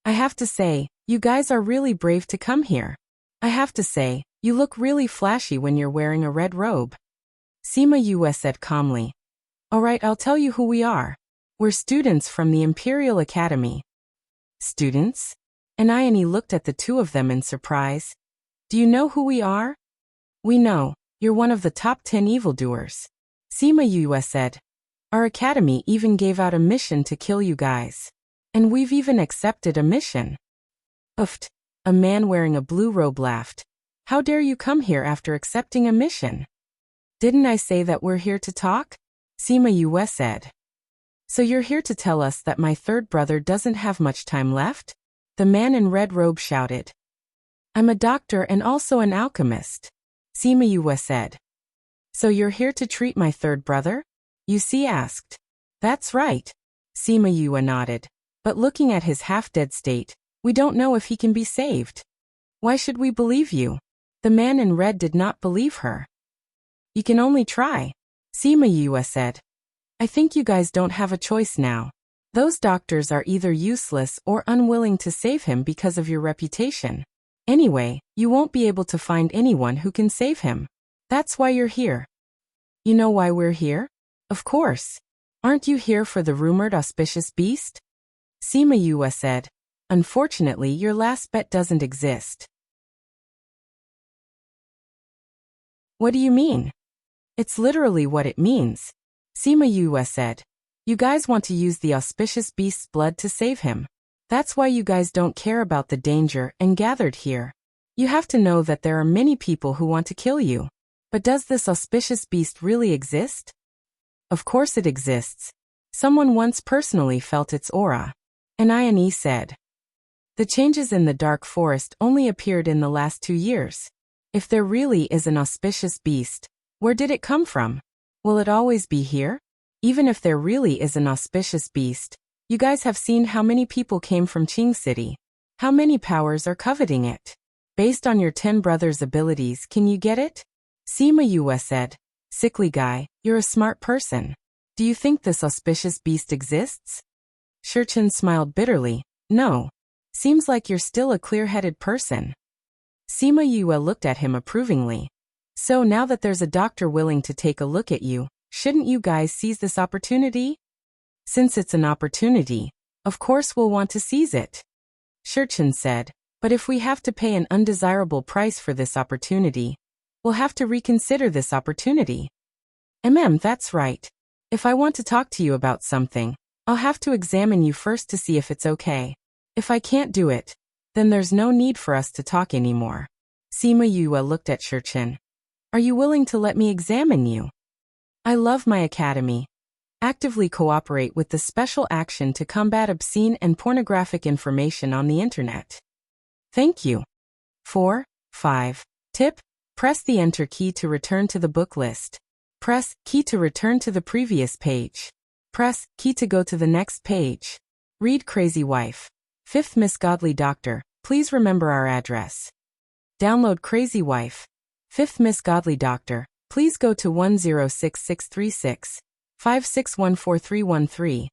I have to say, you guys are really brave to come here. I have to say, you look really flashy when you're wearing a red robe. Sima Yue said calmly. Alright, I'll tell you who we are. We're students from the Imperial Academy. Students? Anayani looked at the two of them in surprise. Do you know who we are? We know. You're one of the top 10 evildoers. Sima Yue said. Our academy even gave out a mission to kill you guys. And we've even accepted a mission. Ooft. A man wearing a blue robe laughed. How dare you come here after accepting a mission? Didn't I say that we're here to talk? Sima Yue said. So you're here to tell us that my third brother doesn't have much time left? The man in red robe shouted. I'm a doctor and also an alchemist. Sima Yue said. So you're here to treat my third brother? Yusi asked. That's right. Sima Yue nodded. But looking at his half-dead state, we don't know if he can be saved. Why should we believe you? The man in red did not believe her. You can only try. Sima Yue said. I think you guys don't have a choice now. Those doctors are either useless or unwilling to save him because of your reputation. Anyway, you won't be able to find anyone who can save him. That's why you're here. You know why we're here? Of course. Aren't you here for the rumored auspicious beast? Sima Yue said. Unfortunately, your last bet doesn't exist. What do you mean? It's literally what it means. Sima Yue said. You guys want to use the auspicious beast's blood to save him. That's why you guys don't care about the danger and gathered here. You have to know that there are many people who want to kill you. But does this auspicious beast really exist? Of course it exists. Someone once personally felt its aura. Anayani said. The changes in the dark forest only appeared in the last 2 years. If there really is an auspicious beast, where did it come from? Will it always be here? Even if there really is an auspicious beast, you guys have seen how many people came from Qing City. How many powers are coveting it? Based on your 10 brothers' abilities, can you get it? Sima Yue said. Sickly guy, you're a smart person. Do you think this auspicious beast exists? Shurchen smiled bitterly. No. Seems like you're still a clear-headed person. Sima Yue looked at him approvingly. So now that there's a doctor willing to take a look at you, shouldn't you guys seize this opportunity? Since it's an opportunity, of course we'll want to seize it. Shurchen said, but if we have to pay an undesirable price for this opportunity, we'll have to reconsider this opportunity. That's right. If I want to talk to you about something, I'll have to examine you first to see if it's okay. If I can't do it, then there's no need for us to talk anymore. Sima Yue looked at Shurchen. Are you willing to let me examine you? I love my academy. Actively cooperate with the special action to combat obscene and pornographic information on the internet. Thank you. 4. 5. Tip. Press the Enter key to return to the book list. Press key to return to the previous page. Press key to go to the next page. Read Crazy Wife. 5th Miss Godly Doctor, please remember our address. Download Crazy Wife. 5th Miss Godly Doctor, please go to 106636 561413.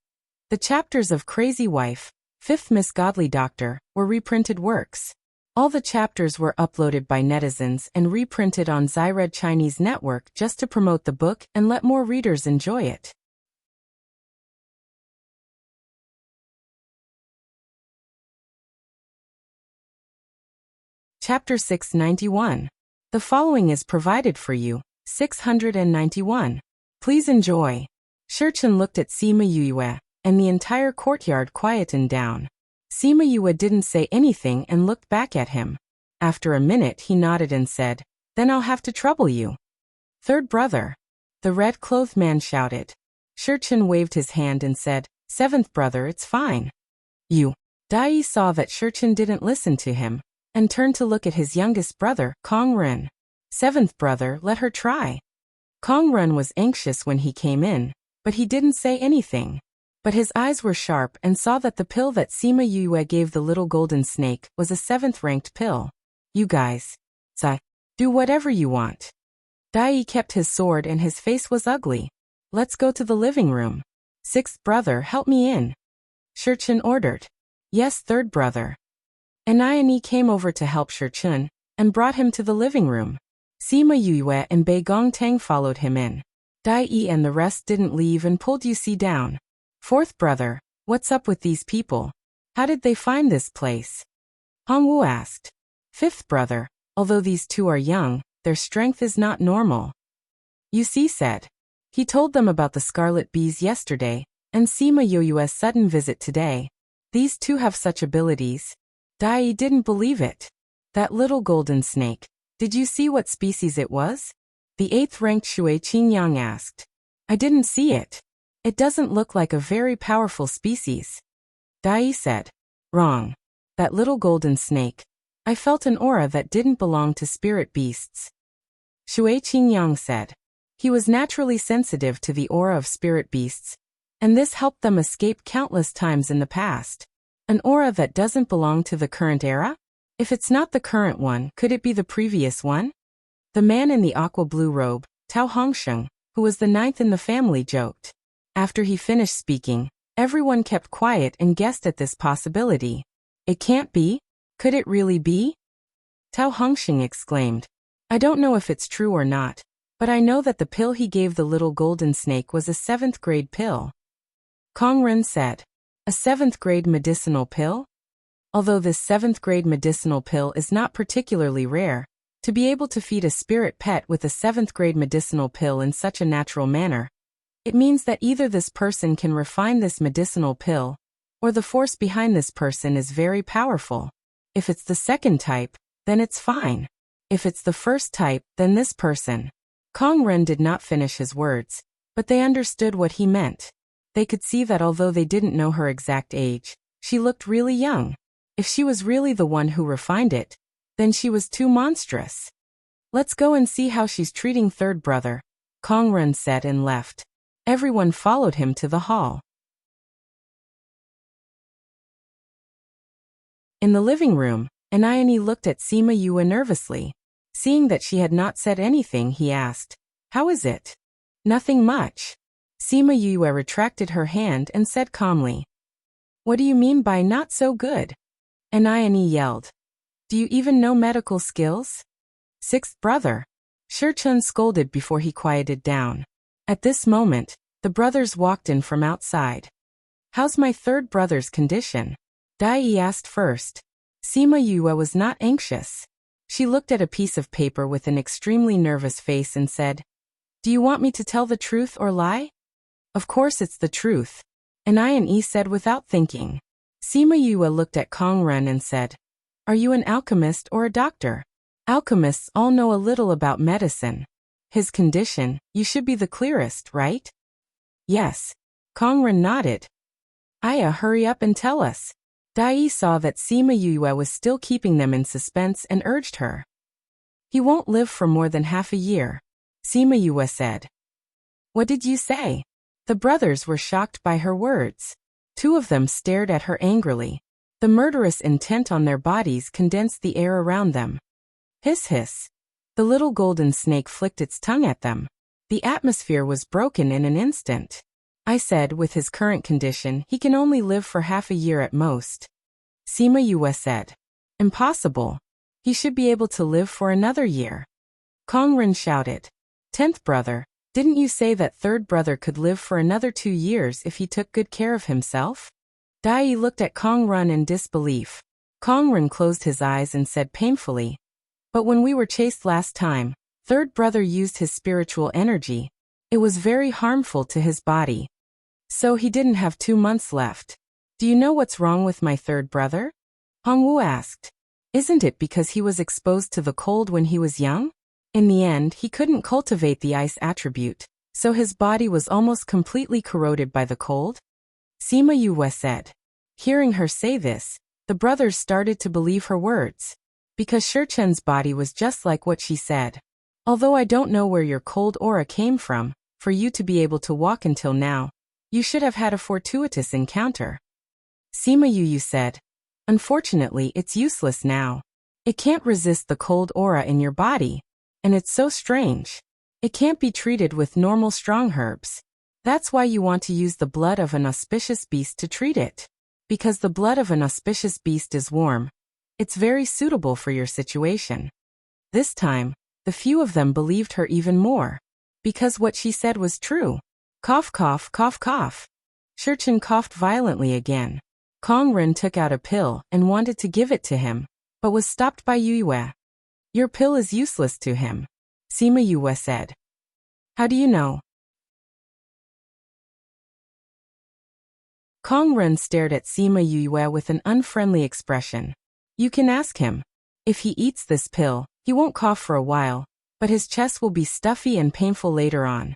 The chapters of Crazy Wife, 5th Miss Godly Doctor, were reprinted works. All the chapters were uploaded by netizens and reprinted on Zyred Chinese Network just to promote the book and let more readers enjoy it. Chapter 691. The following is provided for you. 691. Please enjoy. Shurchen looked at Sima Yue, and the entire courtyard quietened down. Sima Yue didn't say anything and looked back at him. After a minute he nodded and said, Then I'll have to trouble you. Third brother. The red-clothed man shouted. Shurchen waved his hand and said, 7th brother, it's fine. You. Dai saw that Shurchen didn't listen to him, and turned to look at his youngest brother, Kong Ren. 7th brother, let her try. Kong Run was anxious when he came in, but he didn't say anything. But his eyes were sharp and saw that the pill that Sima Yue gave the little golden snake was a 7th-ranked pill. You guys. Do whatever you want. Dai kept his sword and his face was ugly. Let's go to the living room. 6th brother, help me in. Shurchun ordered. Yes, 3rd brother. Anayani came over to help Shurchun and brought him to the living room. Sima Yue and Bei Gongtang followed him in. Dai and the rest didn't leave and pulled Yusi down. 4th brother, what's up with these people? How did they find this place? Hongwu asked. 5th brother, although these two are young, their strength is not normal. Yusi said. He told them about the scarlet bees yesterday, and Sima Yue's sudden visit today. These two have such abilities. Dai didn't believe it. That little golden snake, did you see what species it was? The 8th-ranked Shui Qingyang asked. I didn't see it. It doesn't look like a very powerful species. Dai said. Wrong. That little golden snake. I felt an aura that didn't belong to spirit beasts. Shui Qingyang said. He was naturally sensitive to the aura of spirit beasts, and this helped them escape countless times in the past. An aura that doesn't belong to the current era? If it's not the current one, could it be the previous one? The man in the aqua-blue robe, Tao Hongsheng, who was the 9th in the family, joked. After he finished speaking, everyone kept quiet and guessed at this possibility. It can't be? Could it really be? Tao Hongsheng exclaimed. I don't know if it's true or not, but I know that the pill he gave the little golden snake was a 7th-grade pill. Kong Ren said. A 7th-grade medicinal pill? Although this 7th-grade medicinal pill is not particularly rare, to be able to feed a spirit pet with a 7th-grade medicinal pill in such a natural manner, it means that either this person can refine this medicinal pill, or the force behind this person is very powerful. If it's the 2nd type, then it's fine. If it's the 1st type, then this person. Kong Ren did not finish his words, but they understood what he meant. They could see that although they didn't know her exact age, she looked really young. If she was really the one who refined it, then she was too monstrous. Let's go and see how she's treating 3rd brother, Kong Ren said and left. Everyone followed him to the hall. In the living room, Anayani looked at Sima Yue nervously. Seeing that she had not said anything, he asked, How is it? Nothing much. Sima Yue retracted her hand and said calmly. What do you mean by not so good? Anayani yelled. Do you even know medical skills? 6th brother. Shurchun scolded before he quieted down. At this moment, the brothers walked in from outside. How's my 3rd brother's condition? Dai asked first. Sima Yue was not anxious. She looked at a piece of paper with an extremely nervous face and said, Do you want me to tell the truth or lie? Of course it's the truth. Anayani said without thinking. Sima Yue looked at Kong Ren and said, Are you an alchemist or a doctor? Alchemists all know a little about medicine. His condition, you should be the clearest, right? Yes. Kong Ren nodded. Aya, hurry up and tell us. Dai saw that Sima Yue was still keeping them in suspense and urged her. He won't live for more than half a year, Sima Yue said. What did you say? The brothers were shocked by her words. 2 of them stared at her angrily. The murderous intent on their bodies condensed the air around them. Hiss hiss. The little golden snake flicked its tongue at them. The atmosphere was broken in an instant. I said with his current condition he can only live for half a year at most. Sima Yue said. Impossible. He should be able to live for another year. Kong Ren shouted. 10th brother, didn't you say that 3rd brother could live for another 2 years if he took good care of himself? Dai looked at Kong Ren in disbelief. Kong Ren closed his eyes and said painfully. But when we were chased last time, 3rd brother used his spiritual energy. It was very harmful to his body. So he didn't have 2 months left. Do you know what's wrong with my 3rd brother? Hongwu asked. Isn't it because he was exposed to the cold when he was young? In the end, he couldn't cultivate the ice attribute, so his body was almost completely corroded by the cold? Sima Yue said. Hearing her say this, the brothers started to believe her words. Because Shurchun's body was just like what she said. Although I don't know where your cold aura came from, for you to be able to walk until now, you should have had a fortuitous encounter. Sima Yu said. Unfortunately, it's useless now. It can't resist the cold aura in your body, and it's so strange. It can't be treated with normal strong herbs. That's why you want to use the blood of an auspicious beast to treat it. Because the blood of an auspicious beast is warm. It's very suitable for your situation. This time, the few of them believed her even more. Because what she said was true. Cough, cough, cough, cough. Shurchen coughed violently again. Kongren took out a pill and wanted to give it to him, but was stopped by Yue. Your pill is useless to him, Sima Yue said. How do you know? Kongren stared at Sima Yue with an unfriendly expression. You can ask him. If he eats this pill, he won't cough for a while, but his chest will be stuffy and painful later on.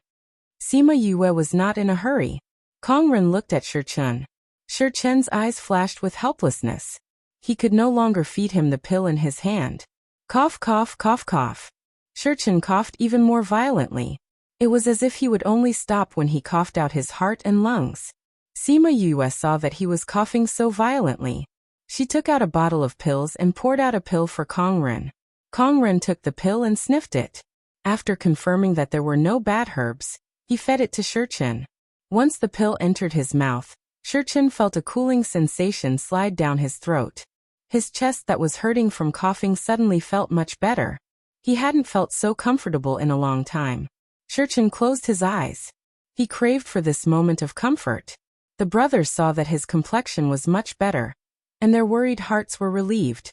Sima Yue was not in a hurry. Kongren looked at Shurchen. Shurchen's eyes flashed with helplessness. He could no longer feed him the pill in his hand. Cough, cough, cough, cough. Shurchen coughed even more violently. It was as if he would only stop when he coughed out his heart and lungs. Sima Yue saw that he was coughing so violently. She took out a bottle of pills and poured out a pill for Kongren. Kongren took the pill and sniffed it. After confirming that there were no bad herbs, he fed it to Shurchen. Once the pill entered his mouth, Shurchen felt a cooling sensation slide down his throat. His chest that was hurting from coughing suddenly felt much better. He hadn't felt so comfortable in a long time. Shurchen closed his eyes. He craved for this moment of comfort. The brothers saw that his complexion was much better, and their worried hearts were relieved.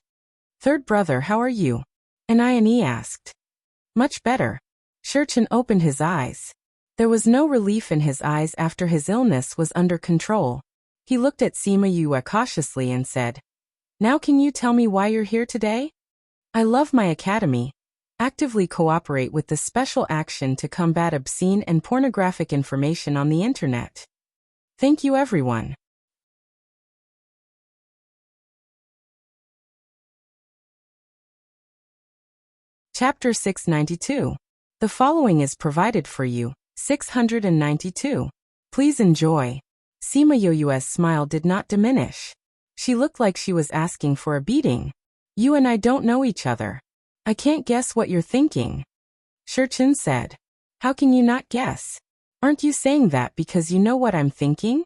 Third brother, how are you? Anie asked. Much better. Shurchen opened his eyes. There was no relief in his eyes after his illness was under control. He looked at Sima Yue cautiously and said, Now can you tell me why you're here today? I love my academy. Actively cooperate with the special action to combat obscene and pornographic information on the internet. Thank you everyone. Chapter 692. The following is provided for you. 692. Please enjoy. Sima Yue's smile did not diminish. She looked like she was asking for a beating. You and I don't know each other. I can't guess what you're thinking. Shurchen said. How can you not guess? Aren't you saying that because you know what I'm thinking?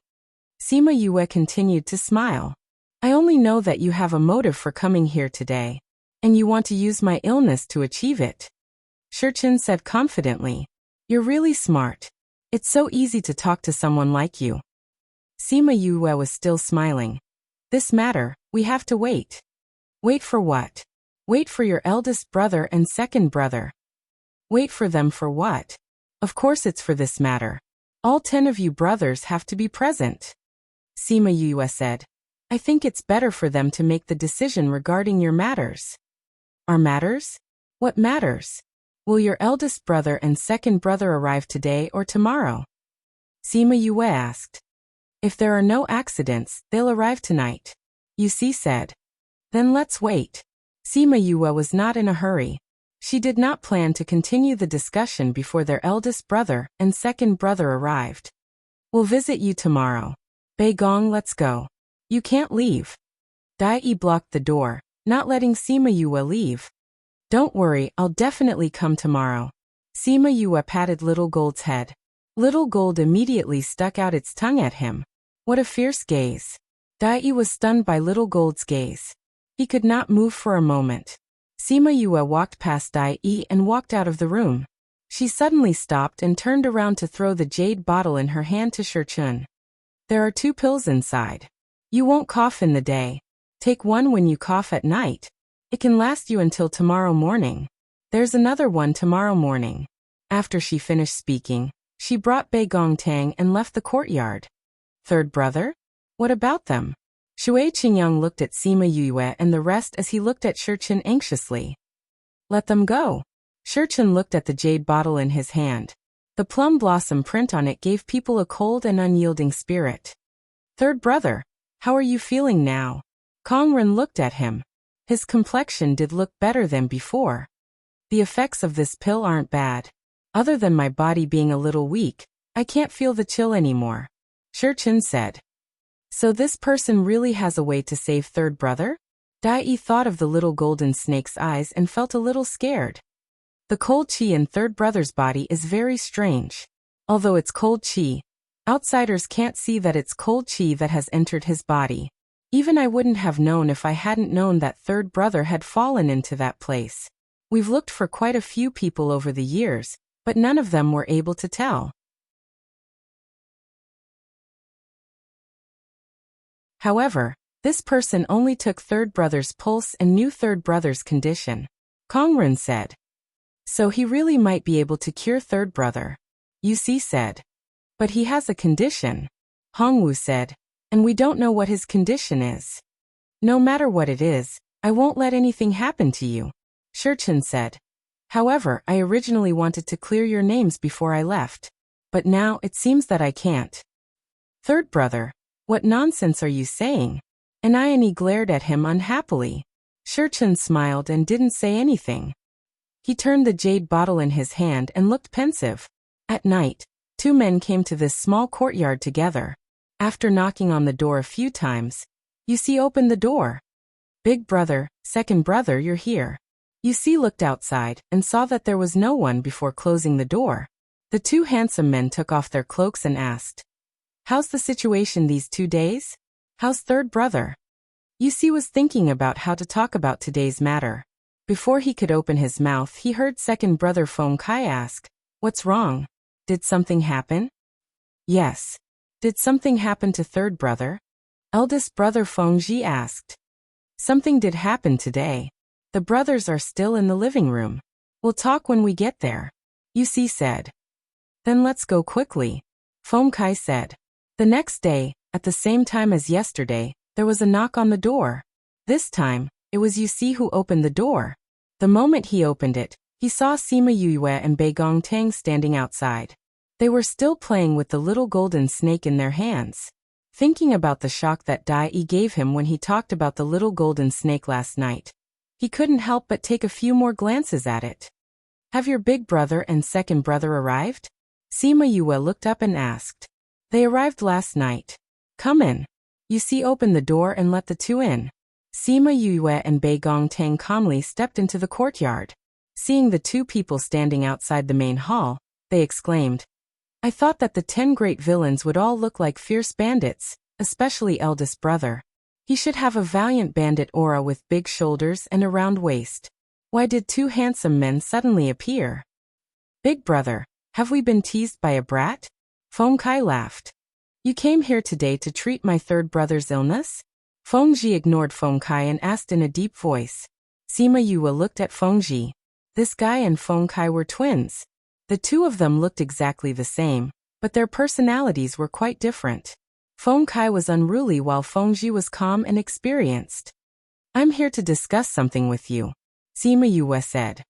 Sima Yue continued to smile. I only know that you have a motive for coming here today, and you want to use my illness to achieve it. Shurchen said confidently. You're really smart. It's so easy to talk to someone like you. Sima Yue was still smiling. This matter, we have to wait. Wait for what? Wait for your eldest brother and second brother. Wait for them for what? Of course it's for this matter. All 10 of you brothers have to be present. Sima Yue said. I think it's better for them to make the decision regarding your matters. Our matters? What matters? Will your eldest brother and second brother arrive today or tomorrow? Sima Yue asked. If there are no accidents, they'll arrive tonight. Yusi said. Then let's wait. Sima Yue was not in a hurry. She did not plan to continue the discussion before their eldest brother and second brother arrived. We'll visit you tomorrow. Bei Gong, let's go. You can't leave. Dai Yi blocked the door, not letting Sima Yue leave. Don't worry, I'll definitely come tomorrow. Sima Yue patted Little Gold's head. Little Gold immediately stuck out its tongue at him. What a fierce gaze. Dai Yi was stunned by Little Gold's gaze. He could not move for a moment. Sima Yue walked past Dai Yi and walked out of the room. She suddenly stopped and turned around to throw the jade bottle in her hand to Shurchen. There are 2 pills inside. You won't cough in the day. Take one when you cough at night. It can last you until tomorrow morning. There's another one tomorrow morning. After she finished speaking, she brought Bei Gong Tang and left the courtyard. Third brother? What about them? Shui Qingyang looked at Sima Yue and the rest as he looked at Shurchen anxiously. Let them go. Shurchen looked at the jade bottle in his hand. The plum blossom print on it gave people a cold and unyielding spirit. Third brother, how are you feeling now? Kongren looked at him. His complexion did look better than before. The effects of this pill aren't bad. Other than my body being a little weak, I can't feel the chill anymore. Shurchen said. So this person really has a way to save third brother? Dai thought of the little golden snake's eyes and felt a little scared. The cold chi in third brother's body is very strange. Although it's cold chi, outsiders can't see that it's cold chi that has entered his body. Even I wouldn't have known if I hadn't known that third brother had fallen into that place. We've looked for quite a few people over the years, but none of them were able to tell. However, this person only took third brother's pulse and knew third brother's condition. Kongrun said. So he really might be able to cure third brother. Yusi said. But he has a condition. Hongwu said. And we don't know what his condition is. No matter what it is, I won't let anything happen to you. Shurchen said. However, I originally wanted to clear your names before I left. But now it seems that I can't. Third brother, what nonsense are you saying? Anayani glared at him unhappily. Shurchen smiled and didn't say anything. He turned the jade bottle in his hand and looked pensive. At night, two men came to this small courtyard together. After knocking on the door a few times, Yusi opened the door. Big brother, second brother, you're here. Yusi looked outside and saw that there was no one before closing the door. The two handsome men took off their cloaks and asked, How's the situation these 2 days? How's third brother? Yusi was thinking about how to talk about today's matter. Before he could open his mouth, he heard second brother Feng Kai ask, What's wrong? Did something happen? Yes. Did something happen to third brother? Eldest brother Feng Ji asked. Something did happen today. The brothers are still in the living room. We'll talk when we get there. Yusi said. Then let's go quickly. Feng Kai said. The next day, at the same time as yesterday, there was a knock on the door. This time, it was Yusi who opened the door. The moment he opened it, he saw Sima Yue and Bei Gongtang standing outside. They were still playing with the little golden snake in their hands. Thinking about the shock that Dai gave him when he talked about the little golden snake last night, he couldn't help but take a few more glances at it. Have your big brother and second brother arrived? Sima Yue looked up and asked. They arrived last night. Come in. Yusi opened the door and let the two in. Sima Yue and Bei Gongtang calmly stepped into the courtyard. Seeing the two people standing outside the main hall, they exclaimed, I thought that the 10 great villains would all look like fierce bandits, especially eldest brother. He should have a valiant bandit aura with big shoulders and a round waist. Why did two handsome men suddenly appear? Big brother, have we been teased by a brat? Feng Kai laughed. You came here today to treat my third brother's illness? Feng Ji ignored Feng Kai and asked in a deep voice. Sima Yue looked at Feng Ji. This guy and Feng Kai were twins. The two of them looked exactly the same, but their personalities were quite different. Feng Kai was unruly while Feng Ji was calm and experienced. I'm here to discuss something with you, Sima Yue said.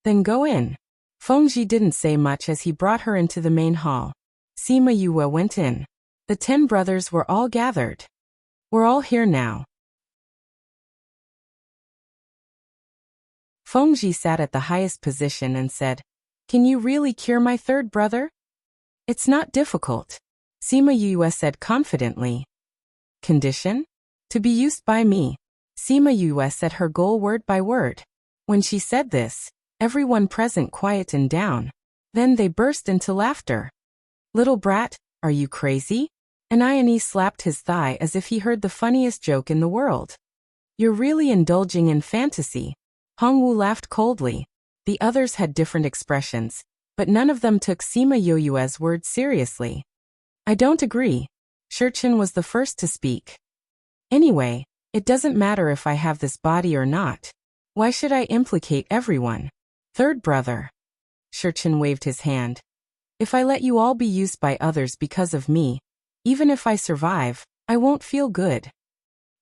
Then go in. Feng Ji didn't say much as he brought her into the main hall. Sima Yue went in. The 10 brothers were all gathered. We're all here now. Feng Ji sat at the highest position and said, Can you really cure my third brother? It's not difficult, Sima Yue said confidently. Condition? To be used by me. Sima Yue said her goal word by word. When she said this, everyone present quietened down. Then they burst into laughter. Little brat, are you crazy? Anayani slapped his thigh as if he heard the funniest joke in the world. You're really indulging in fantasy. Hongwu laughed coldly. The others had different expressions, but none of them took Sima Yue's words seriously. I don't agree. Shurchen was the first to speak. Anyway, it doesn't matter if I have this body or not. Why should I implicate everyone? Third brother. Shurchen waved his hand. If I let you all be used by others because of me, even if I survive, I won't feel good.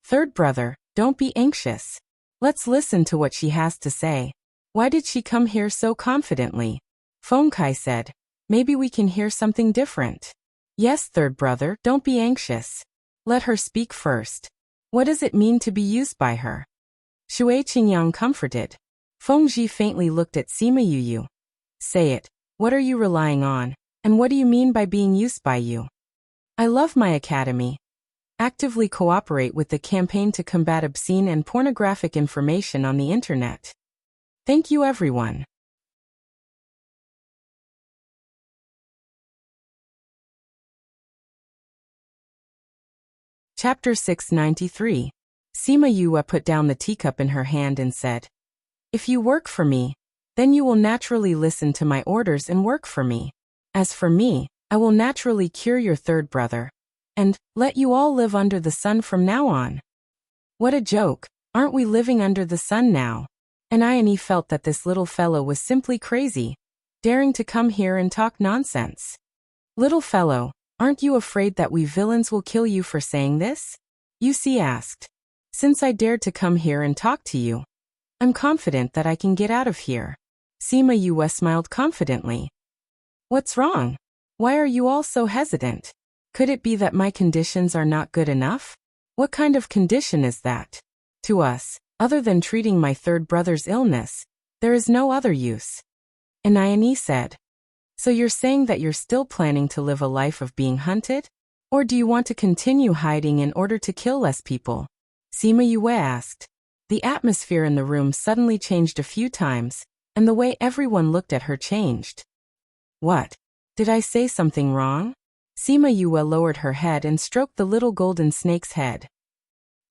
Third brother, don't be anxious. Let's listen to what she has to say. Why did she come here so confidently? Feng Kai said, maybe we can hear something different. Yes, third brother, don't be anxious. Let her speak first. What does it mean to be used by her? Shui Qingyang comforted. Fengji faintly looked at Sima Yu. Say it. What are you relying on? And what do you mean by being used by you? I love my academy. Actively cooperate with the campaign to combat obscene and pornographic information on the internet. Thank you everyone. Chapter 693. Sima Yue put down the teacup in her hand and said, If you work for me, then you will naturally listen to my orders and work for me. As for me, I will naturally cure your third brother. And let you all live under the sun from now on. What a joke, aren't we living under the sun now? And Ione felt that this little fellow was simply crazy, daring to come here and talk nonsense. Little fellow, aren't you afraid that we villains will kill you for saying this? Wuxia asked. Since I dared to come here and talk to you, I'm confident that I can get out of here. Sima Yue smiled confidently. What's wrong? Why are you all so hesitant? Could it be that my conditions are not good enough? What kind of condition is that? To us, other than treating my third brother's illness, there is no other use. And Ione said, So you're saying that you're still planning to live a life of being hunted? Or do you want to continue hiding in order to kill less people? Sima Yue asked. The atmosphere in the room suddenly changed a few times, and the way everyone looked at her changed. What? Did I say something wrong? Sima Yue lowered her head and stroked the little golden snake's head.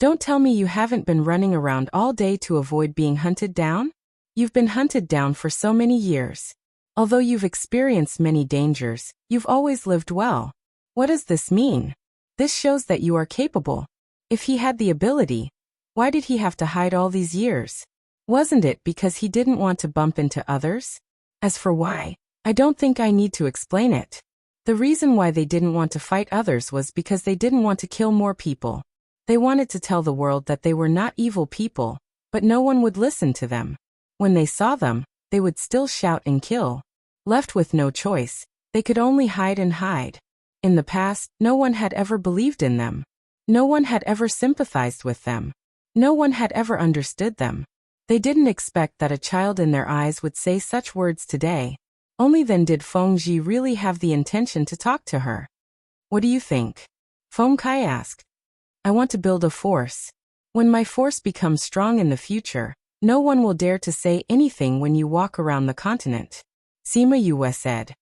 Don't tell me you haven't been running around all day to avoid being hunted down? You've been hunted down for so many years. Although you've experienced many dangers, you've always lived well. What does this mean? This shows that you are capable. If he had the ability, why did he have to hide all these years? Wasn't it because he didn't want to bump into others? As for why, I don't think I need to explain it. The reason why they didn't want to fight others was because they didn't want to kill more people. They wanted to tell the world that they were not evil people, but no one would listen to them. When they saw them, they would still shout and kill. Left with no choice, they could only hide and hide. In the past, no one had ever believed in them. No one had ever sympathized with them. No one had ever understood them. They didn't expect that a child in their eyes would say such words today. Only then did Fengji really have the intention to talk to her. What do you think? Feng Kai asked. I want to build a force. When my force becomes strong in the future, no one will dare to say anything when you walk around the continent. Sima Yue said.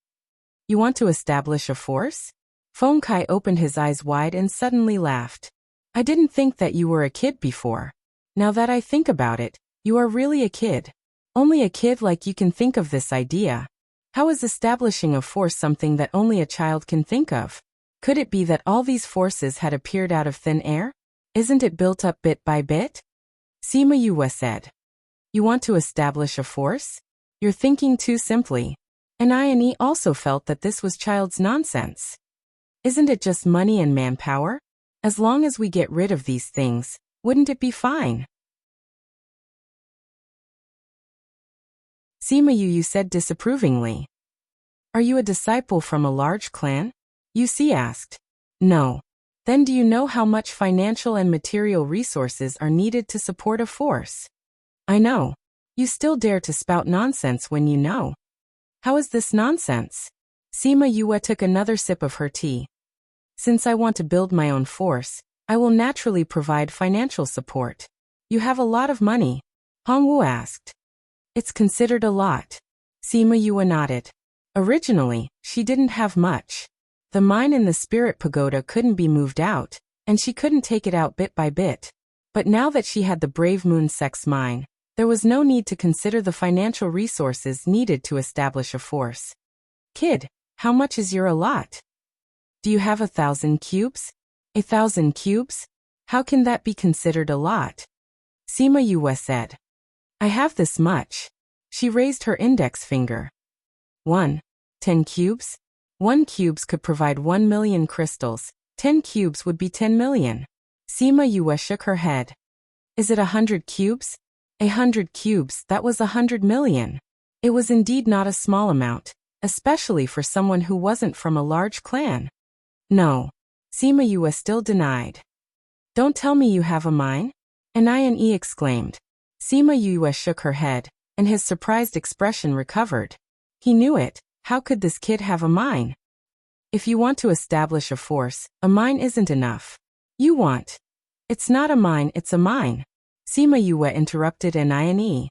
You want to establish a force? Feng Kai opened his eyes wide and suddenly laughed. I didn't think that you were a kid before. Now that I think about it, you are really a kid. Only a kid like you can think of this idea. How is establishing a force something that only a child can think of? Could it be that all these forces had appeared out of thin air? Isn't it built up bit by bit? Sima Yue said. You want to establish a force? You're thinking too simply. And Ione also felt that this was child's nonsense. Isn't it just money and manpower? As long as we get rid of these things, wouldn't it be fine? Sima Yu said disapprovingly. Are you a disciple from a large clan? Wuxia asked. No. Then do you know how much financial and material resources are needed to support a force? I know. You still dare to spout nonsense when you know. How is this nonsense? Sima Yue took another sip of her tea. Since I want to build my own force, I will naturally provide financial support. You have a lot of money? Hongwu asked. It's considered a lot. Sima Yue nodded. Originally, she didn't have much. The mine in the spirit pagoda couldn't be moved out, and she couldn't take it out bit by bit. But now that she had the Brave Moon Sex mine, there was no need to consider the financial resources needed to establish a force. Kid, how much is your allot? Do you have 1,000 cubes? 1,000 cubes? How can that be considered a lot? Sima Yue said. I have this much. She raised her index finger. 10 cubes? 1 cubes could provide 1 million crystals. 10 cubes would be 10 million. Sima Yue shook her head. Is it 100 cubes? 100 cubes, that was 100 million. It was indeed not a small amount, especially for someone who wasn't from a large clan. No. Sima Yue still denied. Don't tell me you have a mine? Ione exclaimed. Sima Yue shook her head. and his surprised expression recovered. He knew it. How could this kid have a mine? If you want to establish a force, a mine isn't enough. You want. It's not a mine, it's a mine. Sima Yue interrupted Aniane.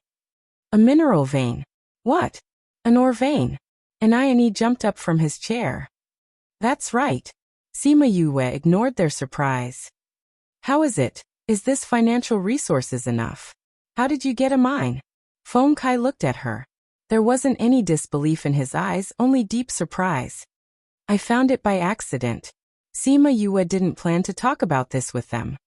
A mineral vein. What? An ore vein. Aniane jumped up from his chair. That's right. Sima Yue ignored their surprise. How is it? Is this financial resources enough? How did you get a mine? Feng Kai looked at her. There wasn't any disbelief in his eyes, only deep surprise. I found it by accident. Sima Yue didn't plan to talk about this with them.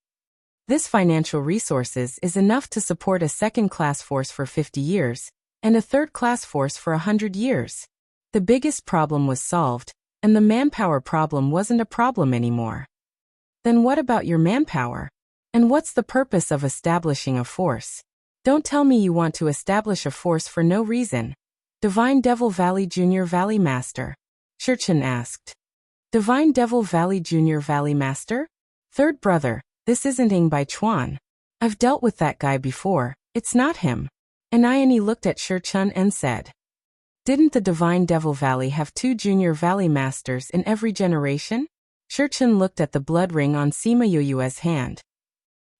This financial resources is enough to support a second-class force for 50 years, and a third-class force for 100 years. The biggest problem was solved, and the manpower problem wasn't a problem anymore. Then what about your manpower? And what's the purpose of establishing a force? Don't tell me you want to establish a force for no reason. Divine Devil Valley Junior Valley Master. Shurchen asked. Divine Devil Valley Junior Valley Master? Third brother, this isn't Ing Bai Chuan. I've dealt with that guy before, it's not him. Aniane looked at Shurchen and said. Didn't the Divine Devil Valley have 2 Junior Valley Masters in every generation? Shurchen looked at the blood ring on Sima Yue's hand.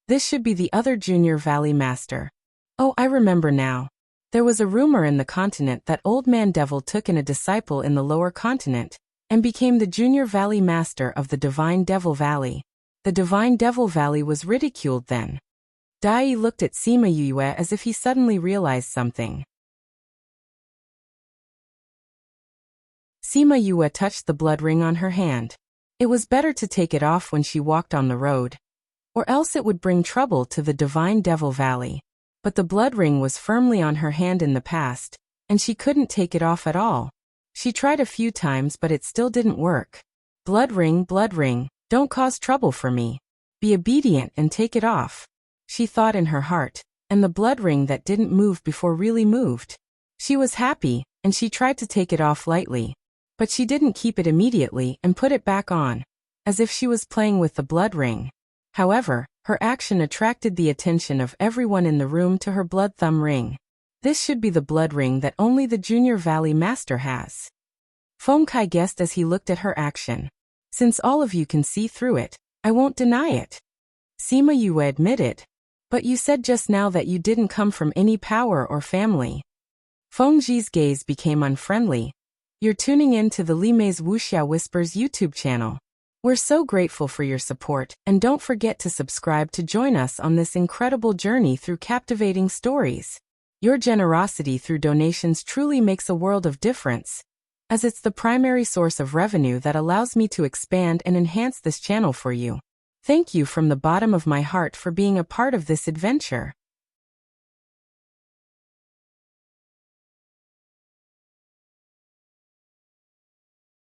This should be the other Junior Valley Master. Oh, I remember now. There was a rumor in the continent that Old Man Devil took in a disciple in the lower continent, and became the Junior Valley Master of the Divine Devil Valley. The Divine Devil Valley was ridiculed then. Dai looked at Sima Yue as if he suddenly realized something. Sima Yue touched the blood ring on her hand. It was better to take it off when she walked on the road, or else it would bring trouble to the Divine Devil Valley. But the blood ring was firmly on her hand in the past, and she couldn't take it off at all. She tried a few times but it still didn't work. Blood ring, don't cause trouble for me. Be obedient and take it off. She thought in her heart, and the blood ring that didn't move before really moved. She was happy, and she tried to take it off lightly. But she didn't keep it immediately and put it back on, as if she was playing with the blood ring. However, her action attracted the attention of everyone in the room to her blood thumb ring. This should be the blood ring that only the Junior Valley Master has. Feng Kai guessed as he looked at her action. Since all of you can see through it, I won't deny it. Sima Yue admitted. But you said just now that you didn't come from any power or family. Feng Ji's gaze became unfriendly. You're tuning in to the Li Mei's Wuxia Whispers YouTube channel. We're so grateful for your support, and don't forget to subscribe to join us on this incredible journey through captivating stories. Your generosity through donations truly makes a world of difference, as it's the primary source of revenue that allows me to expand and enhance this channel for you. Thank you from the bottom of my heart for being a part of this adventure.